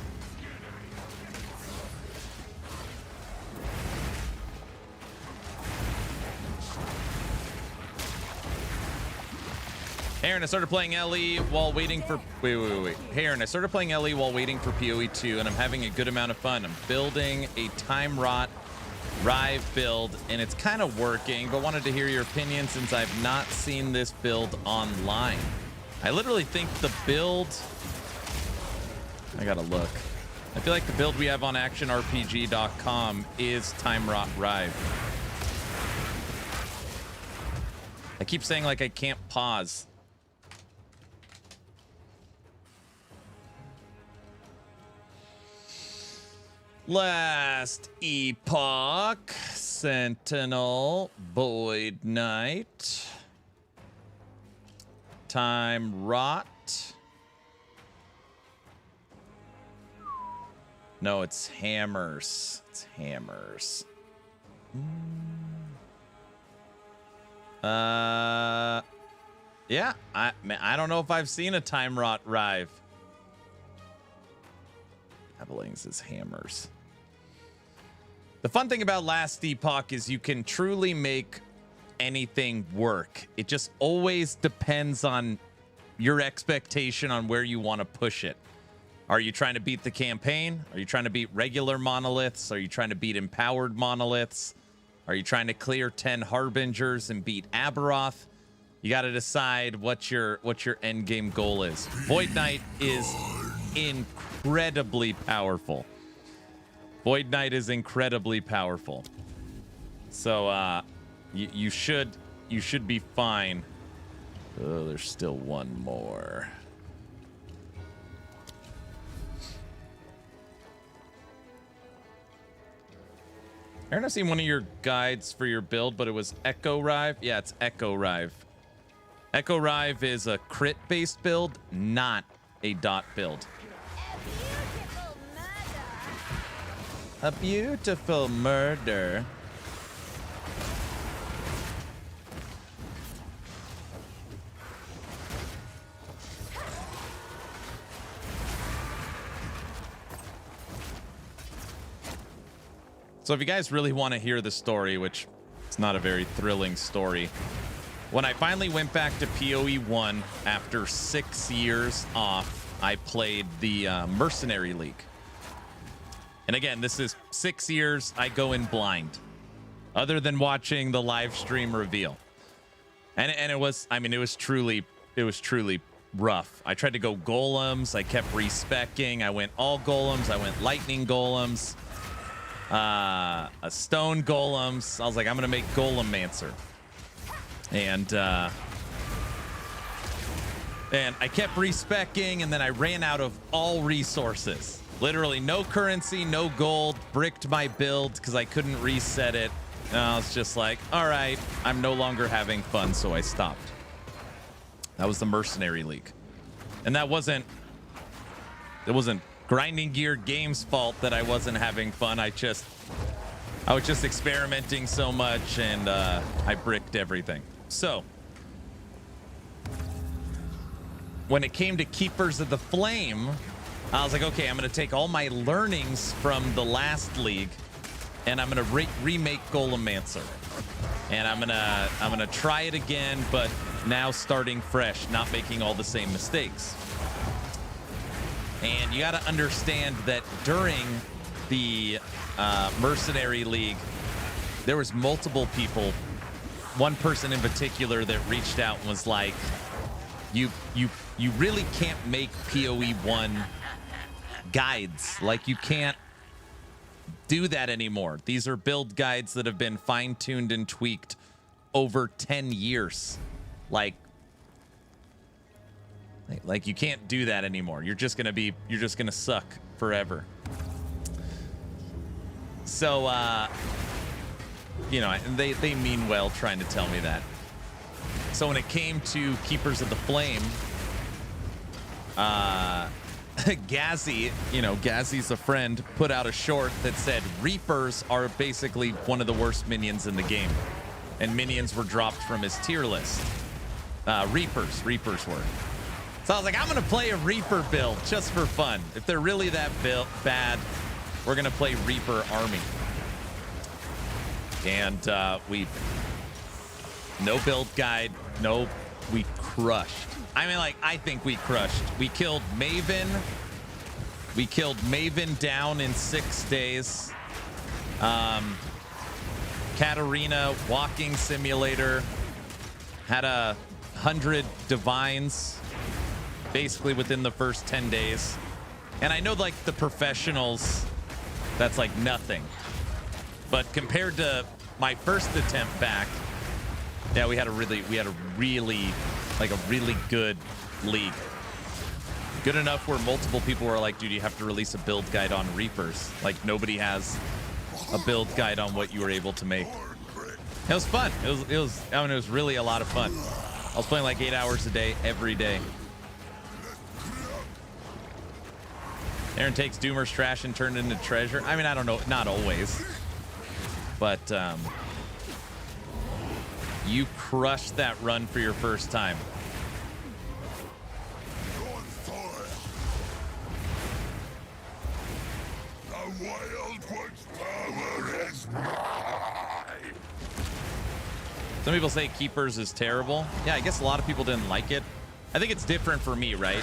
Aaron, I started playing LE while waiting for... Wait. Aaron, I started playing LE while waiting for PoE 2, and I'm having a good amount of fun. I'm building a time rot Rive build, and it's kind of working, but wanted to hear your opinion since I've not seen this build online. I literally think the build... I gotta look. I feel like the build we have on actionrpg.com is Time Rot Rive. I keep saying like I can't pause. Last Epoch, Sentinel, Void Knight, Time Rot. No, it's Hammers. It's Hammers. Yeah, I don't know if I've seen a Time Rot Rive. Javelins as hammers. The fun thing about Last Epoch is you can truly make anything work. It just always depends on your expectation on where you want to push it. Are you trying to beat the campaign? Are you trying to beat regular monoliths? Are you trying to beat empowered monoliths? Are you trying to clear 10 harbingers and beat Aberoth? You got to decide what your end game goal is. Void Knight is incredibly powerful. Void Knight is incredibly powerful. So you should be fine. Oh, there's still one more. Aaron, I've seen one of your guides for your build, but it was Echo Rive. Yeah, it's Echo Rive. Echo Rive is a crit-based build, not a dot build. A beautiful murder. So if you guys really want to hear the story, which it's not a very thrilling story, when I finally went back to PoE 1 after 6 years off, I played the Mercenary League. And again, this is 6 years I go in blind, other than watching the live stream reveal. And it was, I mean, it was truly rough. I tried to go golems. I kept respecking. I went all golems. I went lightning golems. A stone golems. I was like, I'm gonna make Golemmancer, and I kept respecking, and then I ran out of all resources. Literally no currency, no gold. Bricked my build because I couldn't reset it. And I was just like, all right, I'm no longer having fun, so I stopped. That was the Mercenary League, and it wasn't Grinding Gear Games' fault that I wasn't having fun. I was just experimenting so much, and I bricked everything. So when it came to Keepers of the Flame, I was like, okay, I'm going to take all my learnings from the last league, and I'm going to remake Golemmancer, and I'm gonna try it again, but now starting fresh, not making all the same mistakes. And you got to understand that during the Mercenary League, there was multiple people. One person in particular that reached out and was like, "You really can't make PoE 1 guides. Like, you can't do that anymore. These are build guides that have been fine-tuned and tweaked over 10 years. Like you can't do that anymore. You're just gonna suck forever." So you know, they mean well trying to tell me that. So when it came to Keepers of the Flame, Gazzy, you know, Gazzy's a friend, put out a short that said Reapers are basically one of the worst minions in the game, and minions were dropped from his tier list. Reapers were. So I was like, I'm going to play a Reaper build just for fun. If they're really that bad, we're going to play Reaper Army. And no build guide. No, we crushed. I mean, like, I think we crushed. We killed Maven. We killed Maven down in 6 days. Katarina, walking simulator. Had 100 divines basically within the first 10 days. And I know, like, the professionals, that's like nothing. But compared to my first attempt back, yeah, we had a really good league. Good enough where multiple people were like, dude, you have to release a build guide on Reapers. Like, nobody has a build guide on what you were able to make. It was fun. It was really a lot of fun. I was playing like 8 hours a day, every day. Aaron takes Doomer's trash and turned it into treasure. I mean, I don't know, not always. But you crushed that run for your first time. Some people say Keepers is terrible. Yeah, I guess a lot of people didn't like it. I think it's different for me, right?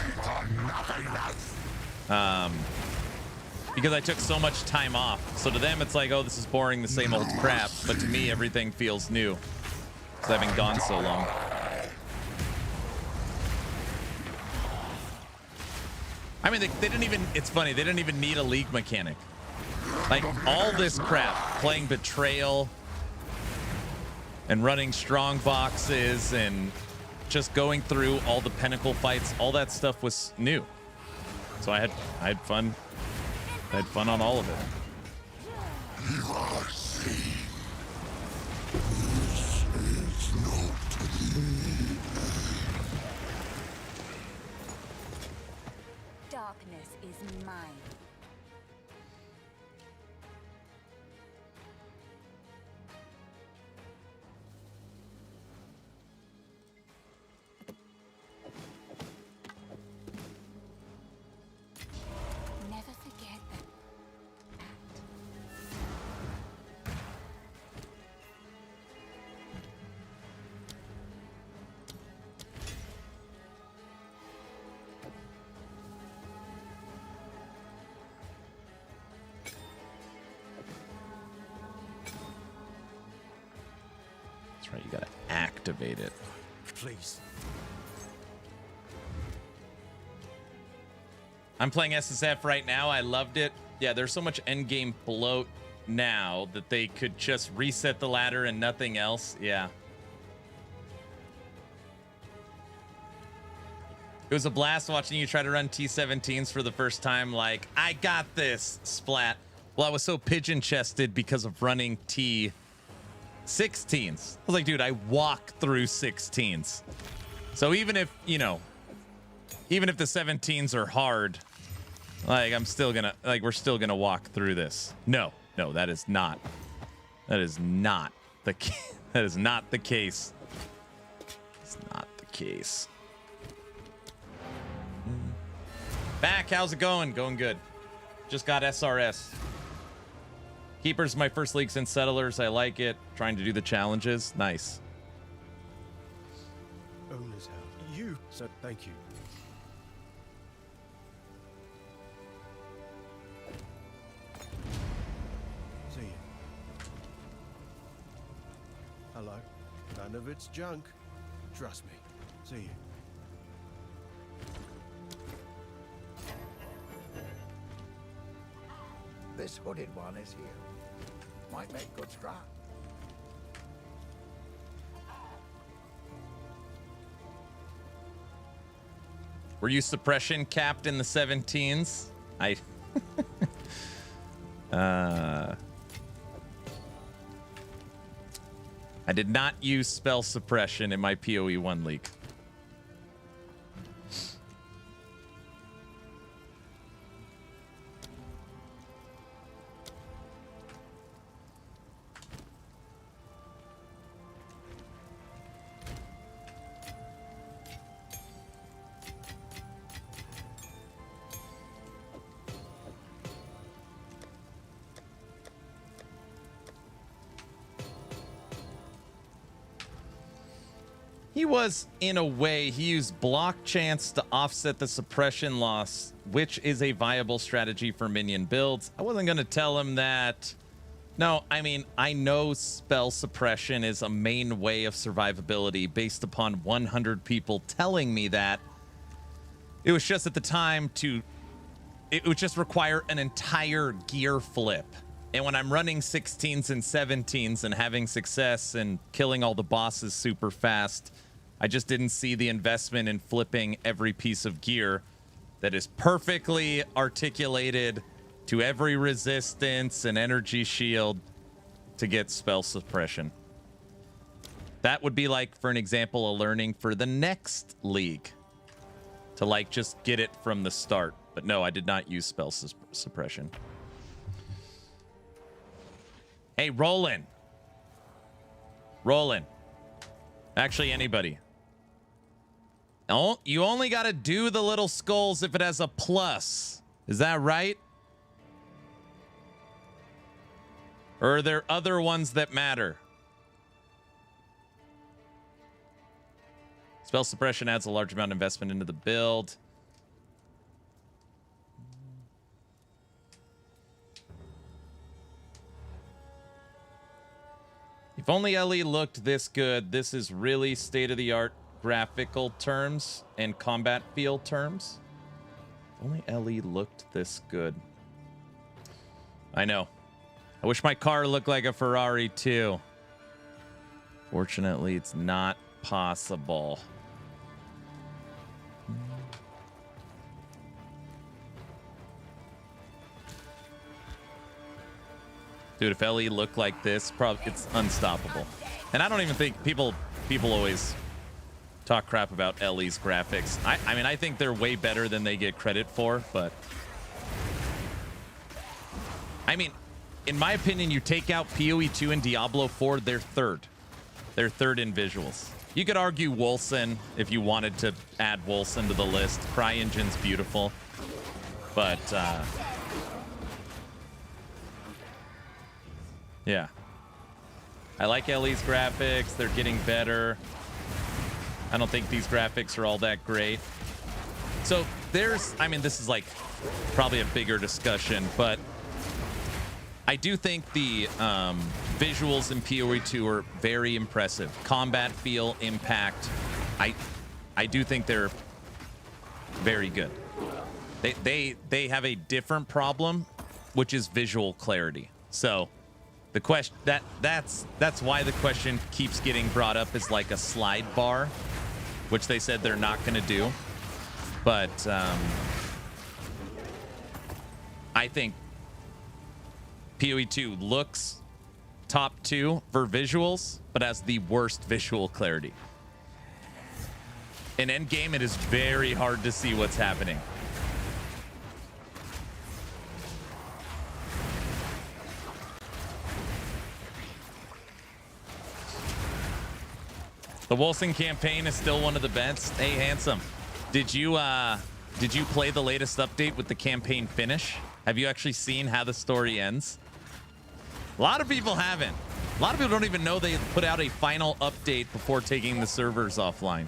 Because I took so much time off. So to them, it's like, oh, this is boring, the same old crap. But to me, everything feels new. Because I haven't gone so long. I mean, they didn't even, it's funny, they didn't even need a league mechanic. Like, all this crap, playing Betrayal and running strong boxes and just going through all the pinnacle fights, all that stuff was new. So I had fun. I had fun on all of it. Darkness is mine. Never forget that. That's right, you gotta activate it. Please. I'm playing SSF right now. I loved it. Yeah, there's so much endgame bloat now that they could just reset the ladder and nothing else. Yeah. It was a blast watching you try to run T17s for the first time. Like, I got this, splat. Well, I was so pigeon-chested because of running T16s. I was like, dude, I walk through 16s. So even if, you know, even if the 17s are hard, like, I'm still gonna, like, we're still gonna walk through this. No, that is not the case. That is not the case. It's not the case. Back, how's it going? Going good. Just got SRS. Keeper's my first league since Settlers. I like it. Trying to do the challenges. Nice. Owner's house. You said thank you. See you. Hello. None of it's junk. Trust me. See you. This hooded one is here. Might make good scrap. Were you suppression capped in the 17s? I did not use spell suppression in my PoE 1 league. He was, in a way, he used block chance to offset the suppression loss, which is a viable strategy for minion builds. I wasn't going to tell him that. No, I mean, I know spell suppression is a main way of survivability based upon 100 people telling me that. It was just at the time it would just require an entire gear flip. And when I'm running 16s and 17s and having success and killing all the bosses super fast, I just didn't see the investment in flipping every piece of gear that is perfectly articulated to every resistance and energy shield to get spell suppression. That would be like, for an example, a learning for the next league to like just get it from the start. But no, I did not use spell suppression. Hey, Roland. Actually, anybody. Oh, you only got to do the little skulls if it has a plus. Is that right? Or are there other ones that matter? Spell suppression adds a large amount of investment into the build. If only LE looked this good. This is really state-of-the-art graphical terms and combat feel terms. If only LE looked this good. I know. I wish my car looked like a Ferrari too. Fortunately, it's not possible. Dude, if LE looked like this, probably it's unstoppable. And I don't even think people always talk crap about LE's graphics. I mean, I think they're way better than they get credit for, but I mean, in my opinion, you take out PoE 2 and Diablo 4, they're third. They're third in visuals. You could argue Wolcen if you wanted to add Wolcen to the list. CryEngine's beautiful, but yeah. I like LE's graphics. They're getting better. I don't think these graphics are all that great. So there's, I mean, this is like probably a bigger discussion, but I do think the visuals in PoE 2 are very impressive. Combat feel, impact. I do think they're very good. They have a different problem, which is visual clarity. So the question that's why the question keeps getting brought up as like a slide bar, which they said they're not going to do. But I think PoE 2 looks top 2 for visuals, but has the worst visual clarity. In endgame, it is very hard to see what's happening. The Wolcen campaign is still one of the best. Hey, Handsome, did you play the latest update with the campaign finish? Have you actually seen how the story ends? A lot of people haven't. A lot of people don't even know they put out a final update before taking the servers offline.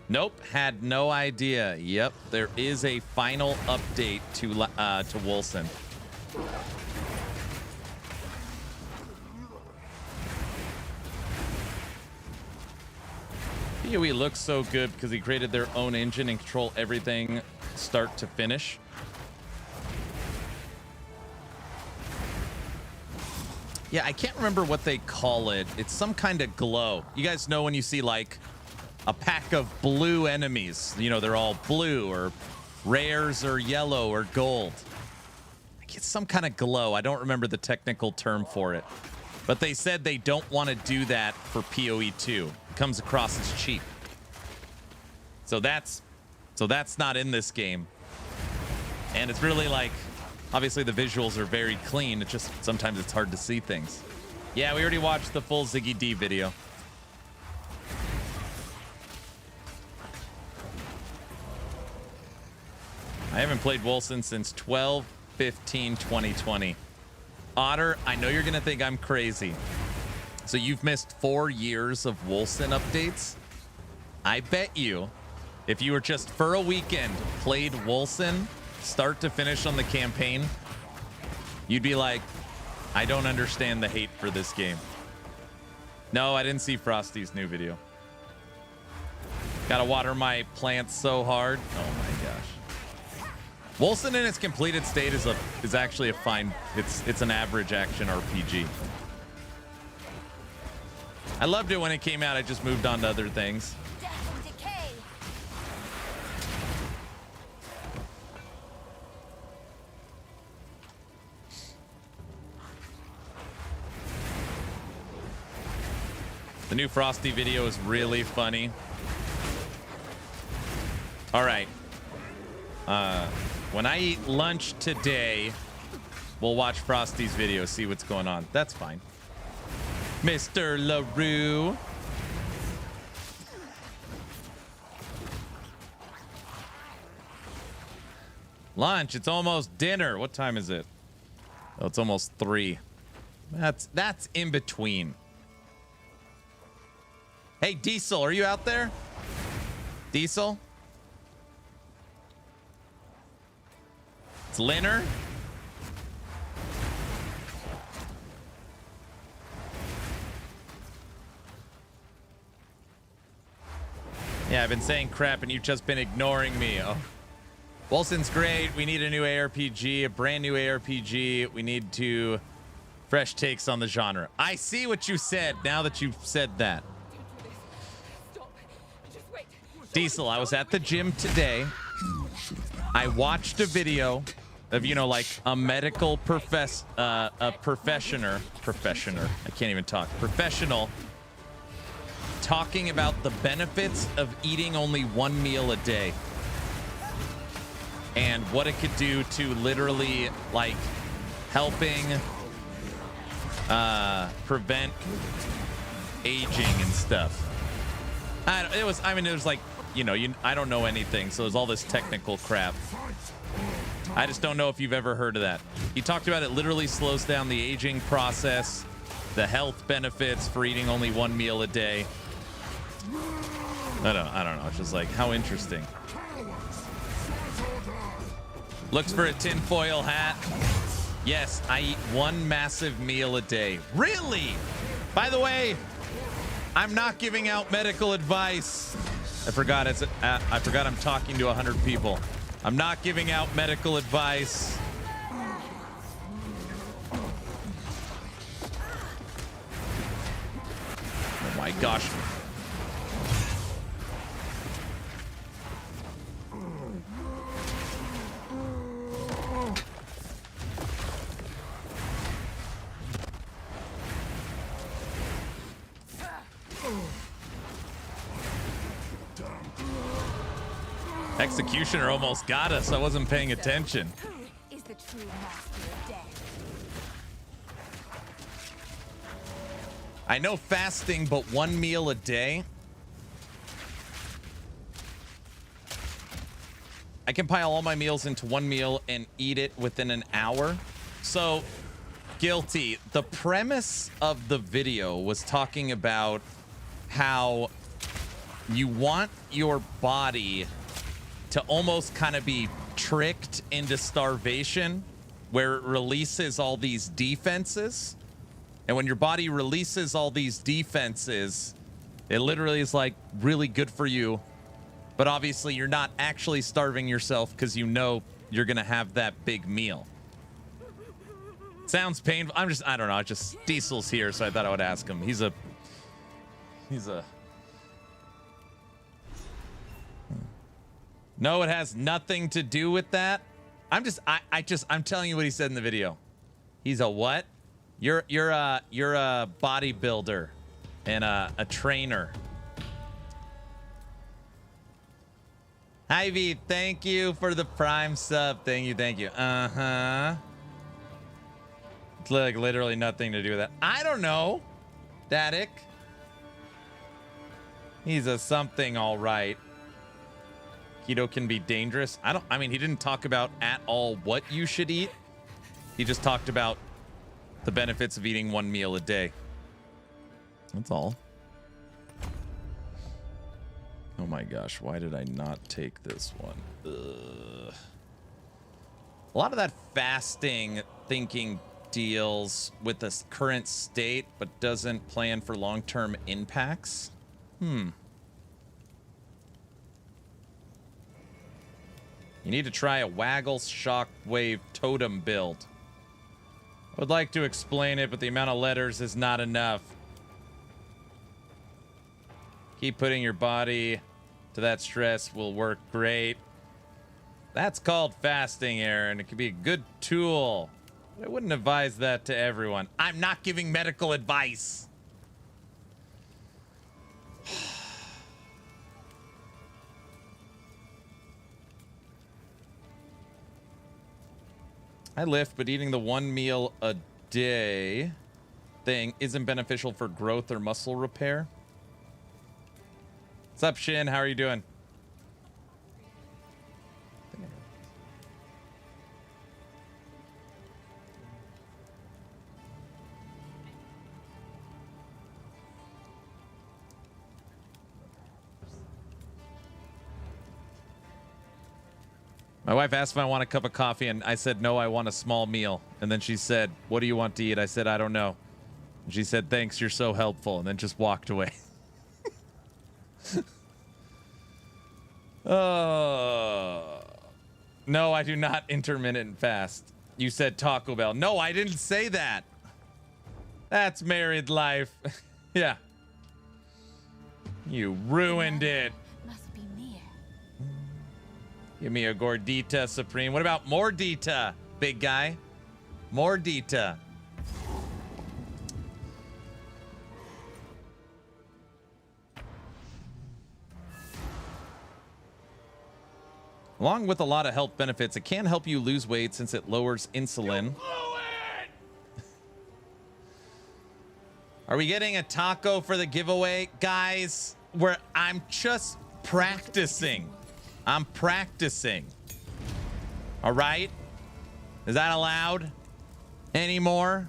Nope, had no idea. Yep, there is a final update to Wolcen. PoE looks so good because he created their own engine and control everything start to finish. Yeah, I can't remember what they call it. It's some kind of glow. You guys know when you see like a pack of blue enemies, you know, they're all blue or rares or yellow or gold. It's some kind of glow. I don't remember the technical term for it, but they said they don't want to do that for PoE 2. It comes across as cheap. So that's not in this game. And it's really like, obviously the visuals are very clean. It's just sometimes it's hard to see things. Yeah, we already watched the full Ziggy D video. I haven't played Wolcen since 12/15/2020. Otter, I know you're gonna think I'm crazy. So you've missed 4 years of Wolcen updates. I bet you, if you were just for a weekend played Wolcen start to finish on the campaign, you'd be like, I don't understand the hate for this game. No, I didn't see Frosty's new video. Gotta water my plants so hard. Oh my gosh. Wolcen in its completed state is actually a fine. It's an average action RPG. I loved it when it came out. I just moved on to other things. The new Frosty video is really funny. All right. When I eat lunch today, we'll watch Frosty's video, see what's going on. That's fine. Mr. LaRue. Lunch, it's almost dinner. What time is it? Oh, it's almost 3. That's in between. Hey, Diesel, are you out there? Diesel? It's Linner. Yeah, I've been saying crap and you've just been ignoring me. Oh. Wilson's great. We need a new ARPG, a brand new ARPG. We need to fresh takes on the genre. I see what you said now that you've said that. Diesel, I was at the gym today. I watched a video of, you know, like a medical professional. I can't even talk. Professional talking about the benefits of eating only 1 meal a day and what it could do to literally like helping prevent aging and stuff. It was like, you know, I don't know anything, so there's all this technical crap. I just don't know if you've ever heard of that. He talked about it literally slows down the aging process, the health benefits for eating only 1 meal a day. I don't know. It's just like, how interesting. Looks for a tinfoil hat. Yes, I eat 1 massive meal a day. Really? By the way, I'm not giving out medical advice. I forgot I'm talking to 100 people. I'm not giving out medical advice. Oh my gosh. Executioner almost got us. I wasn't paying attention. Who is the true master of death? I know fasting, but 1 meal a day. I can pile all my meals into 1 meal and eat it within an hour. So, guilty. The premise of the video was talking about how you want your body to almost kind of be tricked into starvation, where it releases all these defenses. And when your body releases all these defenses, it literally is like really good for you. But obviously you're not actually starving yourself because you know you're going to have that big meal. Sounds painful. I don't know. Just Diesel's here, so I thought I would ask him. He's a No, it has nothing to do with that. I'm telling you what he said in the video. He's a what? You're a bodybuilder and a trainer. Ivy, thank you for the Prime sub. Thank you. Uh-huh. It's like literally nothing to do with that. I don't know. Datic. He's a something, all right. Keto can be dangerous. I mean, he didn't talk about at all what you should eat. He just talked about the benefits of eating 1 meal a day. That's all. Oh my gosh, why did I not take this one? Ugh. A lot of that fasting thinking deals with the current state, but doesn't plan for long-term impacts. You need to try a Waggle Shockwave Totem build. I would like to explain it, but the amount of letters is not enough. Keep putting your body to that stress will work great. That's called fasting, Aaron. It could be a good tool. But I wouldn't advise that to everyone. I'm not giving medical advice. I lift, but eating the 1 meal a day thing isn't beneficial for growth or muscle repair. What's up, Shin? How are you doing? My wife asked if I want a cup of coffee, and I said, no, I want a small meal. And then she said, what do you want to eat? I said, I don't know. And she said, thanks, you're so helpful, and then just walked away. No, I do not intermittent fast. You said Taco Bell. No, I didn't say that. That's married life. Yeah. You ruined it. Must be near. Give me a gordita supreme. What about more dita, big guy? More dita. Along with a lot of health benefits, it can help you lose weight since it lowers insulin. Are we getting a taco for the giveaway? Guys, I'm just practicing. I'm practicing. All right? Is that allowed anymore?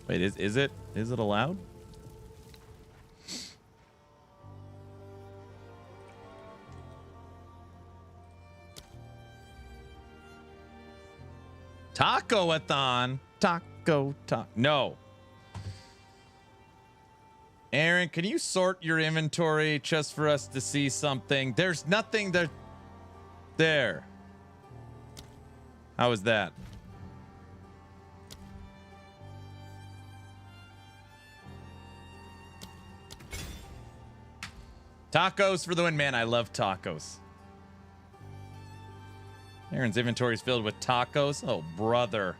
Wait, is it allowed? Taco-a-thon. No. Aaron, can you sort your inventory just for us to see something? There's nothing there. How is that? Tacos for the win, man. I love tacos. Aaron's inventory is filled with tacos. Oh, brother.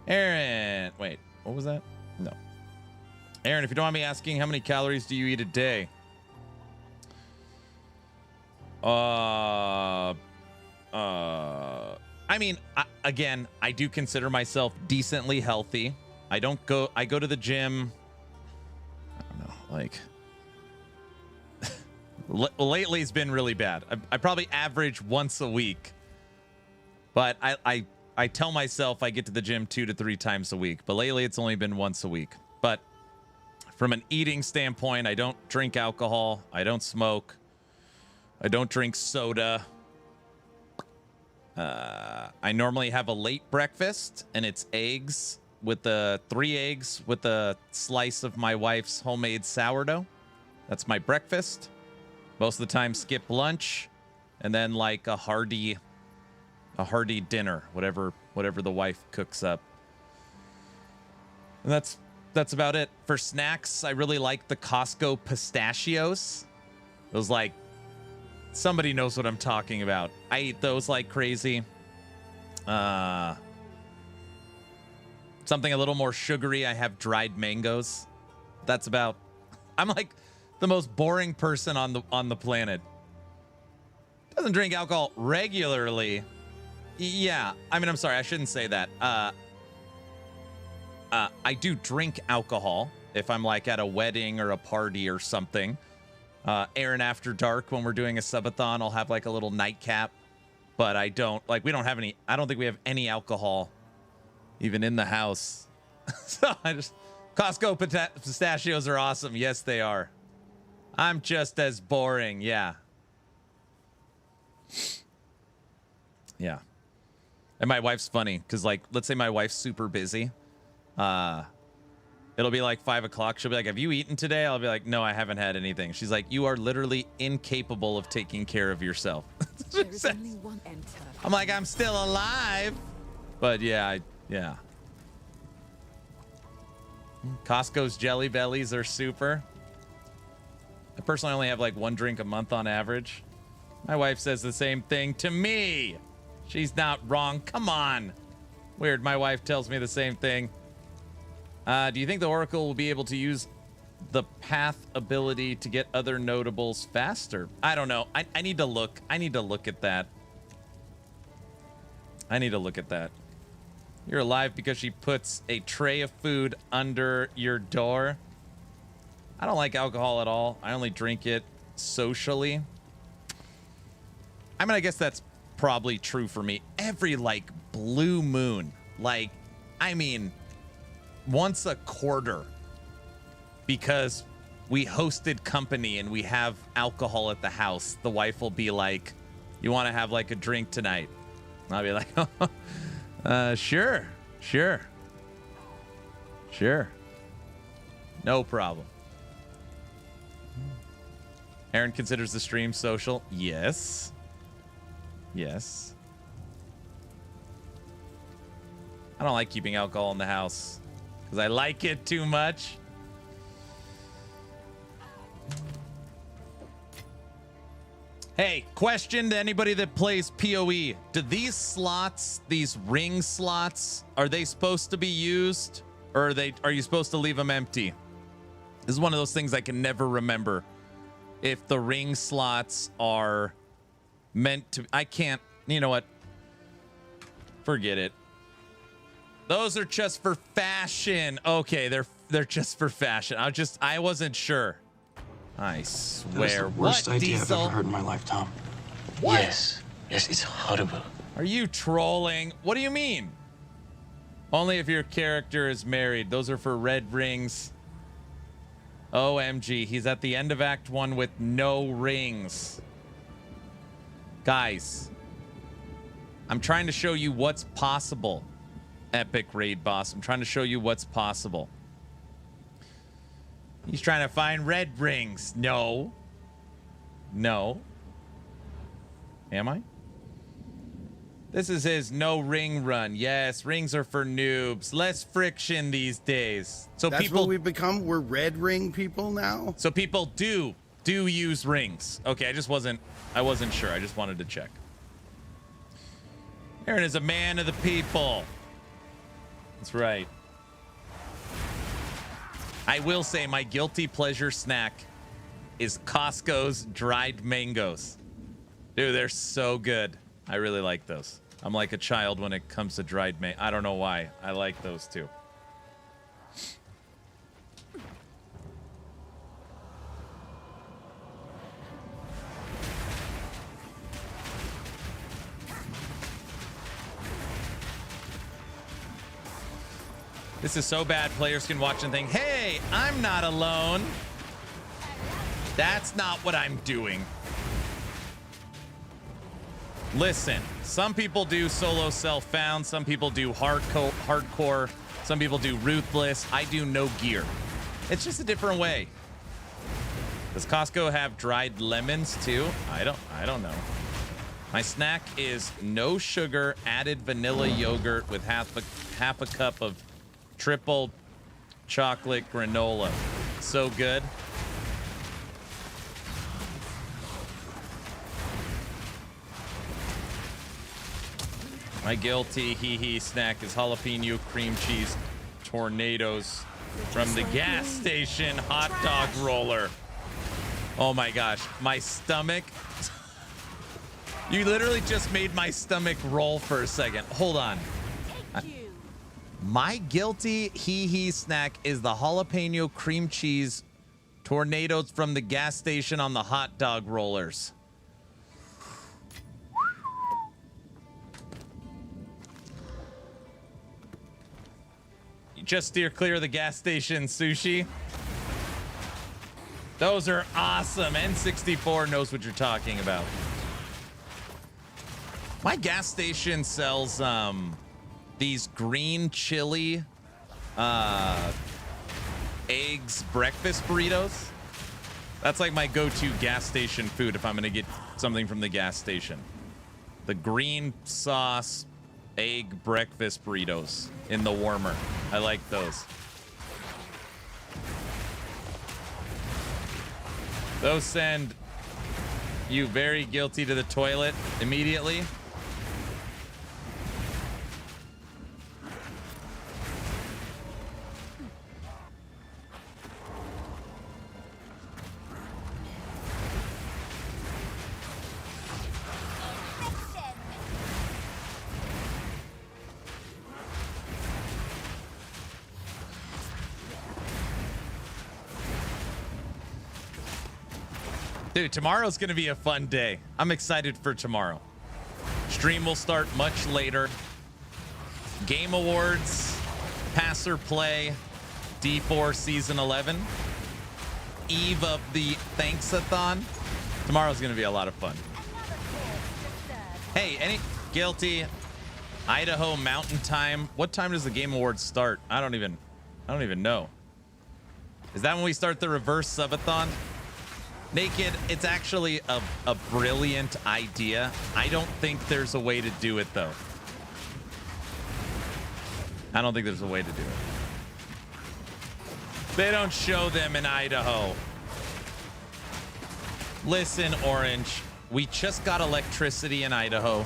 Aaron, wait, what was that? No. Aaron, if you don't mind me asking, how many calories do you eat a day? I mean, again, I do consider myself decently healthy. I go to the gym. I don't know, like lately it's been really bad. I probably average once a week, but I tell myself I get to the gym 2 to 3 times a week, but lately it's only been once a week. But from an eating standpoint, I don't drink alcohol. I don't smoke. I don't drink soda. I normally have a late breakfast, and it's eggs with 3 eggs with a slice of my wife's homemade sourdough. That's my breakfast. Most of the time, skip lunch, and then like a hearty dinner, whatever the wife cooks up. And that's about it. For snacks, I really like the Costco pistachios. Those, like, somebody knows what I'm talking about. I eat those like crazy. Something a little more sugary, I have dried mangoes. That's about. I'm like the most boring person on the planet. Doesn't drink alcohol regularly. Yeah, I mean, I'm sorry, I shouldn't say that. I do drink alcohol if I'm like at a wedding or a party or something. Aaron, after dark, when we're doing a subathon, I'll have like a little nightcap. But I don't think we have any alcohol even in the house. So Costco pistachios are awesome. Yes, they are. I'm just as boring. Yeah. Yeah. And my wife's funny because, like, let's say my wife's super busy. It'll be like 5 o'clock. She'll be like, have you eaten today? I'll be like, no, I haven't had anything. She's like, you are literally incapable of taking care of yourself. There is only one enter. I'm like, I'm still alive. But yeah, yeah. Costco's Jelly Bellies are super. I personally only have like 1 drink a month on average. My wife says the same thing to me. She's not wrong. Come on. Weird. My wife tells me the same thing. Do you think the Oracle will be able to use the Path ability to get other notables faster? I don't know. I need to look. I need to look at that. You're alive because she puts a tray of food under your door. I don't like alcohol at all. I only drink it socially. I mean, I guess that's probably true for me. Every, like, blue moon. Like, I mean, once a quarter. Because we hosted company and we have alcohol at the house, the wife will be like, you want to have like a drink tonight? And I'll be like, sure. No problem. Aaron considers the stream social. Yes. I don't like keeping alcohol in the house because I like it too much. Hey, question to anybody that plays PoE. Do these slots, these ring slots, are they supposed to be used, or are you supposed to leave them empty? This is one of those things I can never remember. If the ring slots are meant to, I can't, you know what? Forget it. Those are just for fashion. Okay, they're just for fashion. I wasn't sure. I swear. That's the worst idea Diesel? I've ever heard in my life, Tom. What? Yes, it's horrible. Are you trolling? What do you mean? Only if your character is married. Those are for red rings. OMG, he's at the end of Act 1 with no rings. Guys, I'm trying to show you what's possible. Epic raid boss. I'm trying to show you what's possible. He's trying to find red rings. No. Am I? This is his no ring run. Yes, rings are for noobs. Less friction these days. So that's people, what we've become. We're red ring people now. So people do use rings. Okay, I wasn't sure. I just wanted to check. Aaron is a man of the people. That's right. I will say my guilty pleasure snack is Costco's dried mangoes. Dude, they're so good. I really like those. I'm like a child when it comes to dried mango. I don't know why. I like those too. This is so bad, players can watch and think, hey, I'm not alone. That's not what I'm doing. Listen, some people do solo self-found. Some people do hardcore. Some people do ruthless. I do no gear. It's just a different way. Does Costco have dried lemons too? I don't know. My snack is no sugar, added vanilla yogurt with half a cup of triple chocolate granola. So good. My guilty hee snack is jalapeno cream cheese tornadoes from the gas station hot dog roller. Oh my gosh, my stomach. You literally just made my stomach roll for a second. Hold on. My guilty hee snack is the jalapeno cream cheese tornadoes from the gas station on the hot dog rollers. You just steer clear of the gas station sushi. Those are awesome. N64 knows what you're talking about. My gas station sells these green chili eggs breakfast burritos. That's like my go-to gas station food if I'm gonna get something from the gas station. The green sauce egg breakfast burritos in the warmer. I like those. Those send you very guilty to the toilet immediately. Dude, tomorrow's going to be a fun day. I'm excited for tomorrow. Stream will start much later. Game Awards, Passer Play, D4 Season 11. eve of the Thanksathon. Tomorrow's gonna be a lot of fun. Hey, any guilty Idaho Mountain Time? What time does the Game Awards start? I don't even know. Is that when we start the reverse subathon? Naked, it's actually a brilliant idea. I don't think there's a way to do it though. I don't think there's a way to do it. They don't show them in Idaho. Listen, Orange, we just got electricity in Idaho.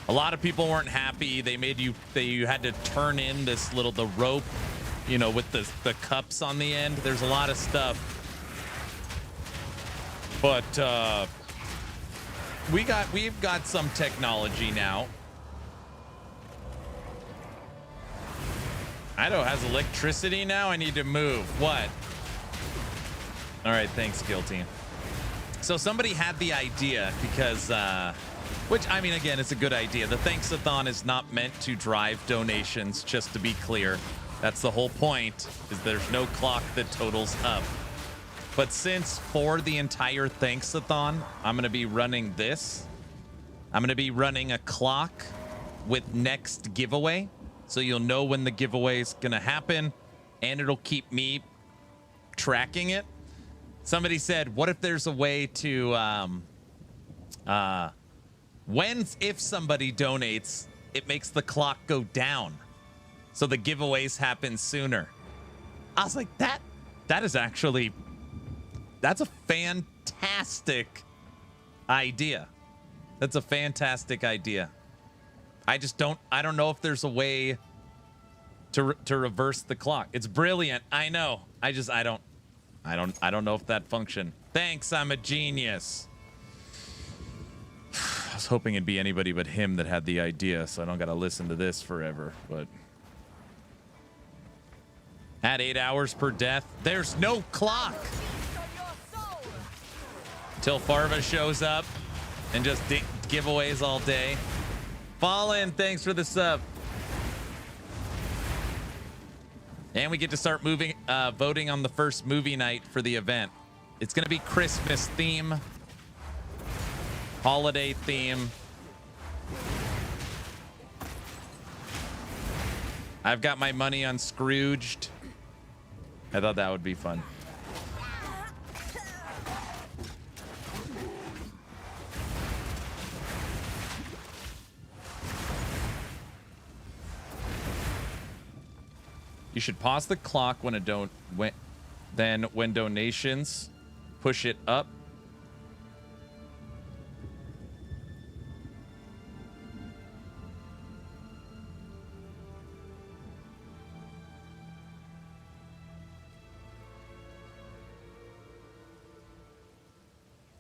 A lot of people weren't happy. They made you had to turn in the rope, you know, with the cups on the end. There's a lot of stuff. But we've got some technology now. Idaho has electricity now. I need to move. What? All right, thanks, Guilty. So somebody had the idea because, which, I mean, again, it's a good idea. The Thanksathon is not meant to drive donations, just to be clear. That's the whole point, is there's no clock that totals up. But since for the entire Thanksathon, I'm going to be running this. I'm going to be running a clock with next giveaway. So you'll know when the giveaway is going to happen, and it'll keep me tracking it. Somebody said, what if there's a way to, if somebody donates, it makes the clock go down. So the giveaways happen sooner. I was like, that is actually, that's a fantastic idea. That's a fantastic idea. I don't know if there's a way to reverse the clock. It's brilliant. I know. I don't know if that function. Thanks, I'm a genius. I was hoping it'd be anybody but him that had the idea, so I don't got to listen to this forever, but at 8 hours per death, there's no clock. Till Farva shows up and just giveaways all day. Fallen, thanks for the sub. And we get to start voting on the first movie night for the event. It's going to be Christmas theme, holiday theme. I've got my money on Scrooged. I thought that would be fun. You should pause the clock when when donations push it up.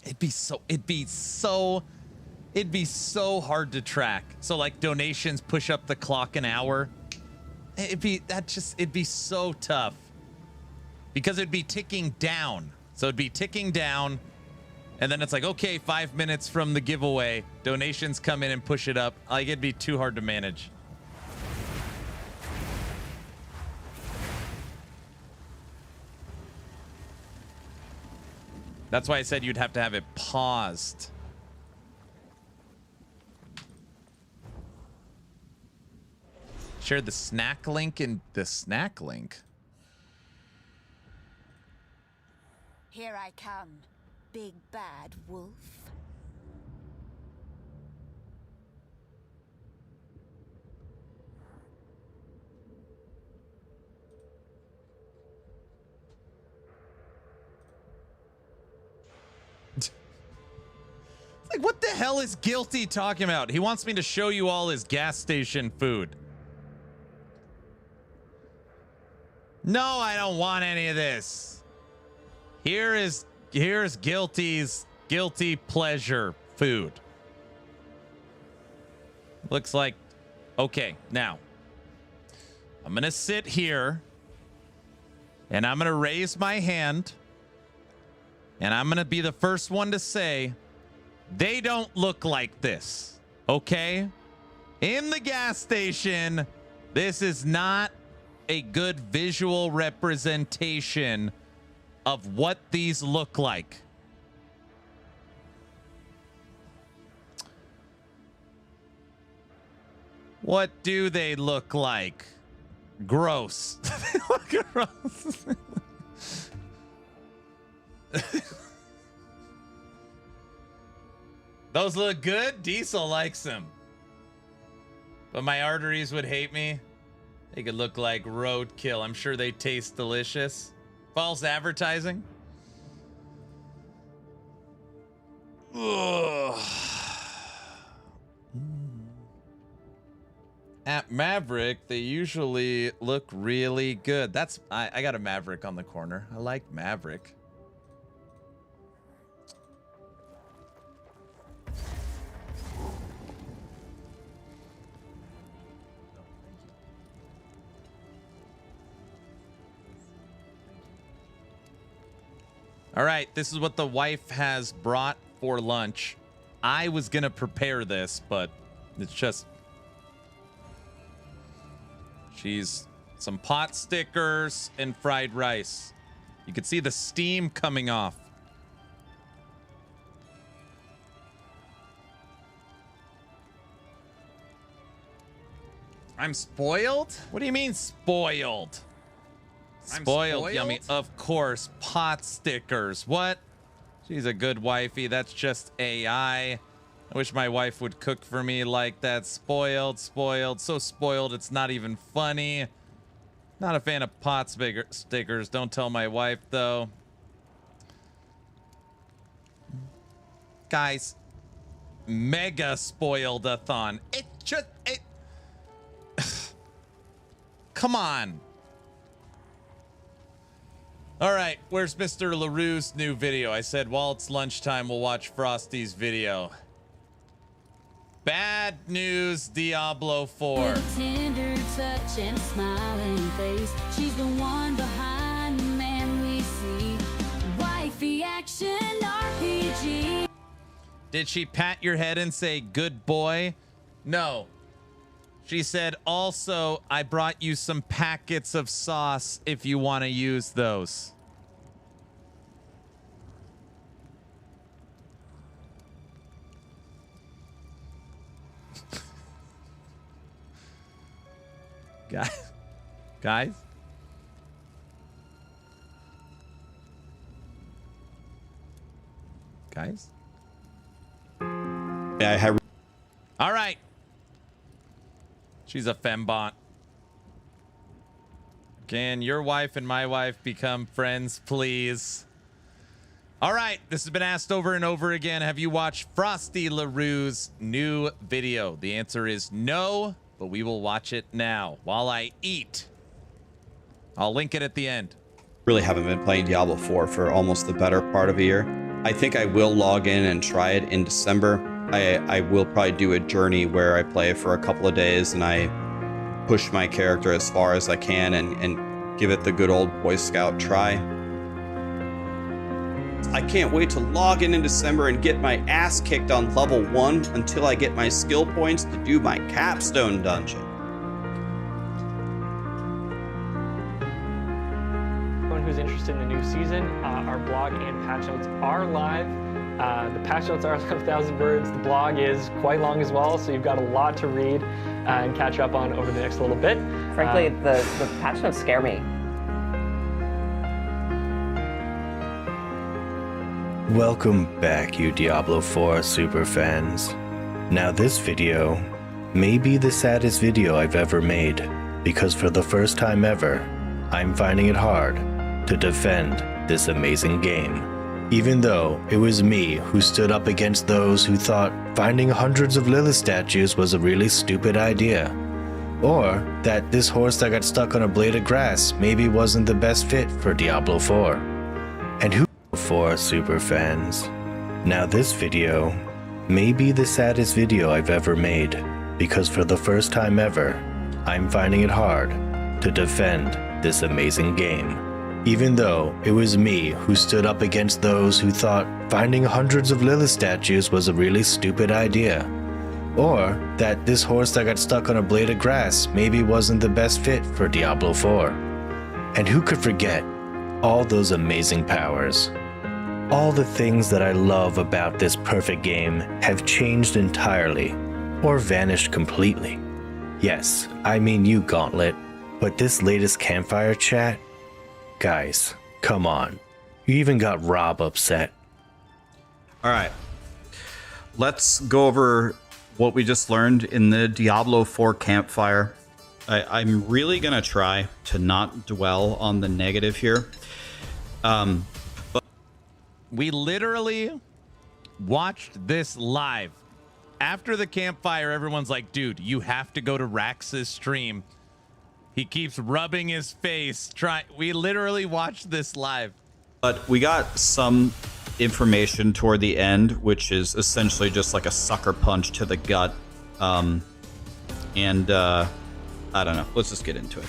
It'd be so hard to track. So like donations push up the clock an hour. It'd be so tough because it'd be ticking down. So it'd be ticking down, and then it's like, okay, 5 minutes from the giveaway, donations come in and push it up. Like, it'd be too hard to manage. That's why I said you'd have to have it paused. Share the snack link in the snack link. Here I come, big bad wolf. Like, what the hell is Guilty talking about? He wants me to show you all his gas station food. No, I don't want any of this. Here's Guilty's guilty pleasure food. Looks like, okay, now I'm gonna sit here and I'm gonna raise my hand and I'm gonna be the first one to say they don't look like this, okay? In the gas station, this is not a good visual representation of what these look like. What do they look like? Gross. They look gross. Those look good. Diesel likes them. But my arteries would hate me. They could look like roadkill. I'm sure they taste delicious. False advertising. Ugh. At Maverick, they usually look really good. That's I got a Maverick on the corner. I like Maverick. All right, this is what the wife has brought for lunch. I was gonna prepare this, but it's just... She's some pot stickers and fried rice. You can see the steam coming off. I'm spoiled? What do you mean spoiled? Spoiled, yummy. Of course, pot stickers. What? She's a good wifey. That's just AI. I wish my wife would cook for me like that. Spoiled, spoiled. So spoiled, it's not even funny. Not a fan of pot stickers. Don't tell my wife, though. Guys, mega spoiled-a-thon. It just... Come on. All right, where's Mr. LaRue's new video? I said, while it's lunchtime, we'll watch Frosty's video. Bad news, Diablo 4. Tender touch and smiling face. She's the one behind the man we see. Wifey action RPG. Did she pat your head and say, good boy? No. She said, also, I brought you some packets of sauce if you want to use those. Guys? Yeah, I have. All right. She's a fembot. Can your wife and my wife become friends, please? All right. This has been asked over and over again. Have you watched Frosty LaRue's new video? The answer is no, but we will watch it now while I eat. I'll link it at the end. Really haven't been playing Diablo 4 for almost the better part of a year. I think I will log in and try it in December. I will probably do a journey where I play for a couple of days and I push my character as far as I can and give it the good old Boy Scout try. I can't wait to log in December and get my ass kicked on level 1 until I get my skill points to do my capstone dungeon. Everyone who's interested in the new season, our blog and patch notes are live. The patch notes are 11,000 words. The blog is quite long as well, so you've got a lot to read and catch up on over the next little bit. Frankly, the patch notes scare me. Welcome back, you Diablo 4 super fans. Now this video may be the saddest video I've ever made, because for the first time ever, I'm finding it hard to defend this amazing game. Even though it was me who stood up against those who thought finding hundreds of Lilith statues was a really stupid idea. Or that this horse that got stuck on a blade of grass maybe wasn't the best fit for Diablo 4. And who 4 super fans? Now this video may be the saddest video I've ever made, because for the first time ever, I'm finding it hard to defend this amazing game. Even though it was me who stood up against those who thought finding hundreds of Lilith statues was a really stupid idea. Or that this horse that got stuck on a blade of grass maybe wasn't the best fit for Diablo 4. And who could forget all those amazing powers. All the things that I love about this perfect game have changed entirely, or vanished completely. Yes, I mean you, Gauntlet, but this latest campfire chat? Guys, come on. You even got Rob upset. All right. Let's go over what we just learned in the Diablo 4 campfire. I'm really going to try to not dwell on the negative here. But we literally watched this live. After the campfire, everyone's like, dude, you have to go to Rax's stream. He keeps rubbing his face. We literally watched this live. But we got some information toward the end, which is essentially just like a sucker punch to the gut. I don't know. Let's just get into it.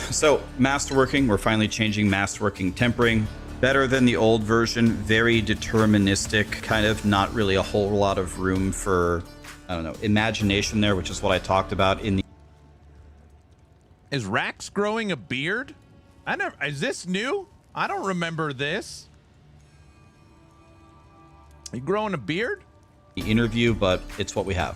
So, masterworking. We're finally changing masterworking tempering. Better than the old version. Very deterministic. Kind of not really a whole lot of room for, I don't know, imagination there, which is what I talked about in the... Is Rax growing a beard? Is this new? I don't remember this. You growing a beard? The interview, but it's what we have.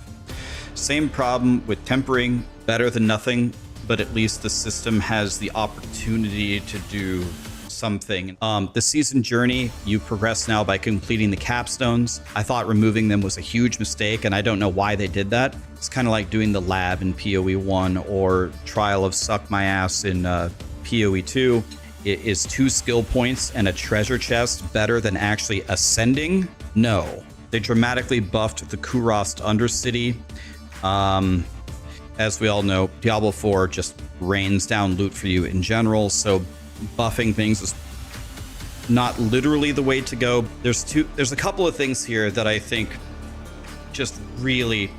Same problem with tempering, better than nothing, but at least the system has the opportunity to do something. The season journey, you progress now by completing the capstones. I thought removing them was a huge mistake, and I don't know why they did that. It's kind of like doing the lab in PoE 1 or Trial of Suck My Ass in PoE 2. It is 2 skill points and a treasure chest better than actually ascending? No. They dramatically buffed the Kurast Undercity. As we all know, Diablo 4 just rains down loot for you in general, so buffing things is not literally the way to go. There's a couple of things here that I think just really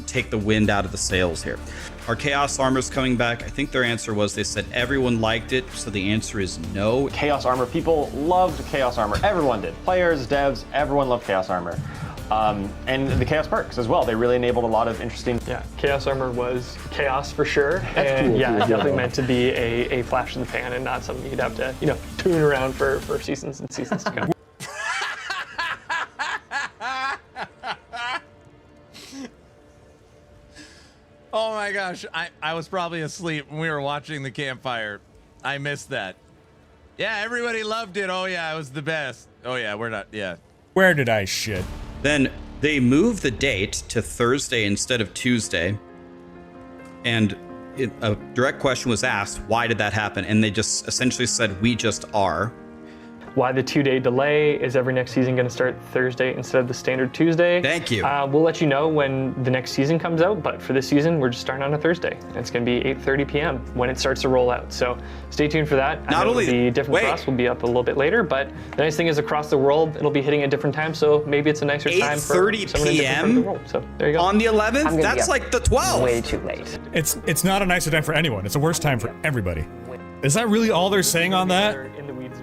take the wind out of the sails here. Are Chaos Armors coming back? I think their answer was they said everyone liked it, so the answer is no. Chaos Armor, people loved Chaos Armor. Everyone did. Players, devs, everyone loved Chaos Armor. And the Chaos perks as well. They really enabled a lot of interesting... Yeah, Chaos Armor was chaos for sure. That's and cool, yeah, too. it's definitely meant to be a flash in the pan and not something you'd have to, tune around for seasons and seasons to come. Oh my gosh, I was probably asleep when we were watching the campfire. I missed that. Yeah, everybody loved it. Oh yeah, it was the best. Oh yeah, we're not, yeah. Where did I shit? Then they moved the date to Thursday instead of Tuesday. And a direct question was asked, why did that happen? And they just essentially said, we just are. Why the 2-day delay? Is every next season going to start Thursday instead of the standard Tuesday? Thank you. We'll let you know when the next season comes out, but for this season, we're just starting on a Thursday. And it's going to be 8:30 p.m. when it starts to roll out. So stay tuned for that. Not only it'll be different for us, we'll be up a little bit later, but the nice thing is across the world, it'll be hitting at different times, so maybe it's a nicer time for someone in different part of the world. So there you go. On the 11th? That's like the 12th. Way too late. It's not a nicer time for anyone. It's a worse time for everybody. Is that really all they're saying on that?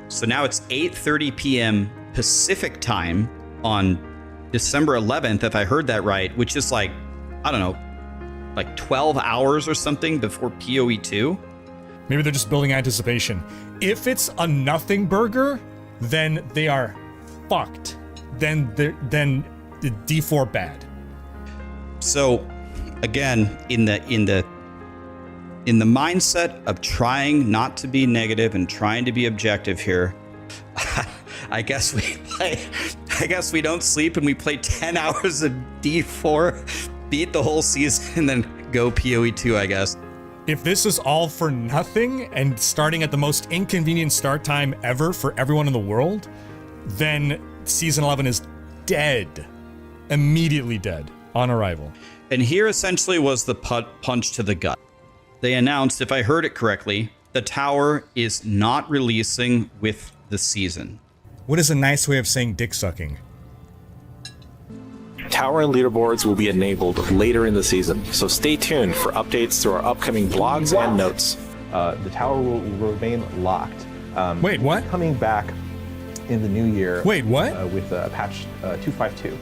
So now it's 8:30 p.m. Pacific time on December 11th, if I heard that right, which is like, I don't know, like 12 hours or something before PoE 2. Maybe they're just building anticipation. If it's a nothing burger, then they are fucked. Then the D4 bad. So again, in the mindset of trying not to be negative and trying to be objective here, I guess we don't sleep and we play 10 hours of D4, beat the whole season, and then go PoE 2, I guess. If this is all for nothing and starting at the most inconvenient start time ever for everyone in the world, then Season 11 is dead. Immediately dead on arrival. And here essentially was the punch to the gut. They announced, if I heard it correctly, the tower is not releasing with the season. What is a nice way of saying dick sucking? Tower and leaderboards will be enabled later in the season, so stay tuned for updates through our upcoming blogs and notes. The tower will remain locked. Wait, what? Coming back in the new year. Wait, what? With patch 252.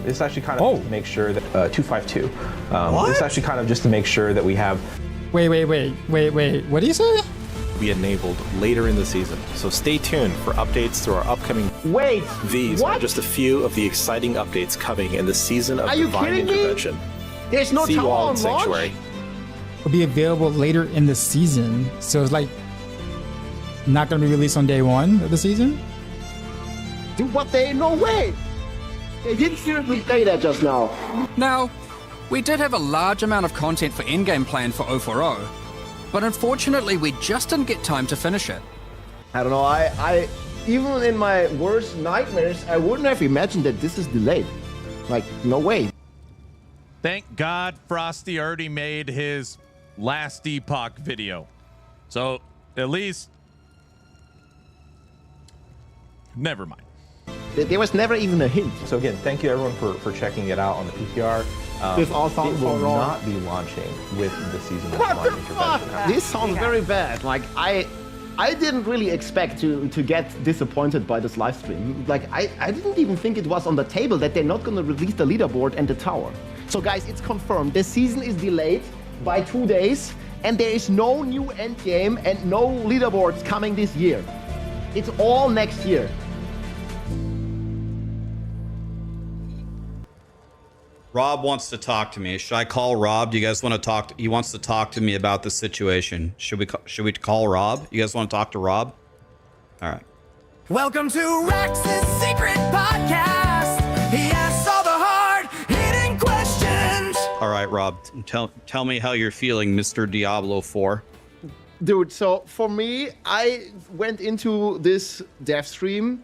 This is actually kind of to make sure that 252. This is actually kind of just to make sure that we have. Wait. What do you say? will be enabled later in the season, so stay tuned for updates through our upcoming... Wait, These what? are just a few of the exciting updates coming in the season of Are you Divine kidding me? Intervention. There's no See you tower all on in launch? Sanctuary. Will be available later in the season, so it's like not going to be released on day one of the season. Dude, what? No way! They didn't seriously say that just now. Now, we did have a large amount of content for endgame planned for 040, but unfortunately we just didn't get time to finish it. I don't know, I even in my worst nightmares, I wouldn't have imagined that this is delayed. Like, no way. Thank God Frosty already made his last Epoch video. So at least, never mind. There was never even a hint. So again, thank you everyone for checking it out on the PTR. This all sounds it will so wrong. not be launching with the season of What Divine the Intervention. fuck? This sounds very bad. Like, I didn't really expect to get disappointed by this live stream. Like, I didn't even think it was on the table that they're not going to release the leaderboard and the tower. So guys, it's confirmed. The season is delayed by 2 days, and there is no new endgame and no leaderboards coming this year. It's all next year. Rob wants to talk to me. Should I call Rob? Do you guys want to talk? He wants to talk to me about the situation. Should we call Rob? You guys want to talk to Rob? All right. Welcome to Rax's Secret Podcast. He asks all the hard-hitting questions. All right, Rob. Tell me how you're feeling, Mr. Diablo 4. Dude, so for me, I went into this dev stream.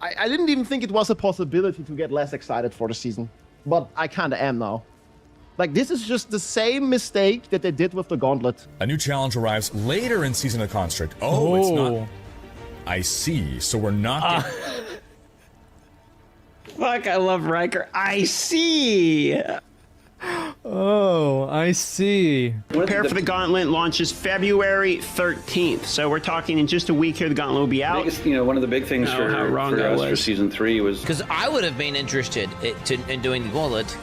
I didn't even think it was a possibility to get less excited for the season. But I kind of am now. Like, this is just the same mistake that they did with the Gauntlet. A new challenge arrives later in Season of Construct. Oh, it's not... I see. So we're not... Fuck, I love Riker. I see! Oh, I see. Prepare for the Gauntlet launches February 13th. So we're talking in just a week here, the Gauntlet will be out. Biggest, one of the big things for us for season 3 was because I would have been interested in doing the Gauntlet.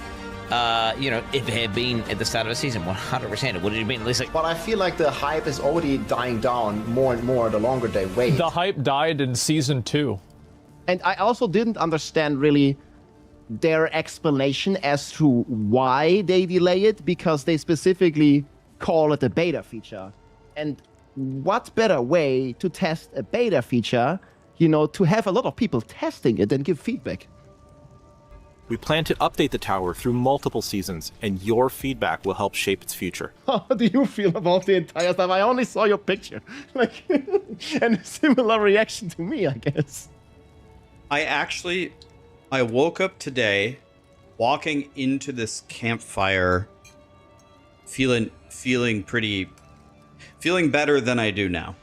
If it had been at the start of the season, 100%, it would have been at least like. But I feel like the hype is already dying down more and more the longer they wait. The hype died in season 2. And I also didn't understand really their explanation as to why they delay it, because they specifically call it a beta feature. And what better way to test a beta feature, to have a lot of people testing it and give feedback? We plan to update the tower through multiple seasons, and your feedback will help shape its future. How do you feel about the entire stuff? I only saw your picture. And a similar reaction to me, I guess. I woke up today walking into this campfire feeling better than I do now.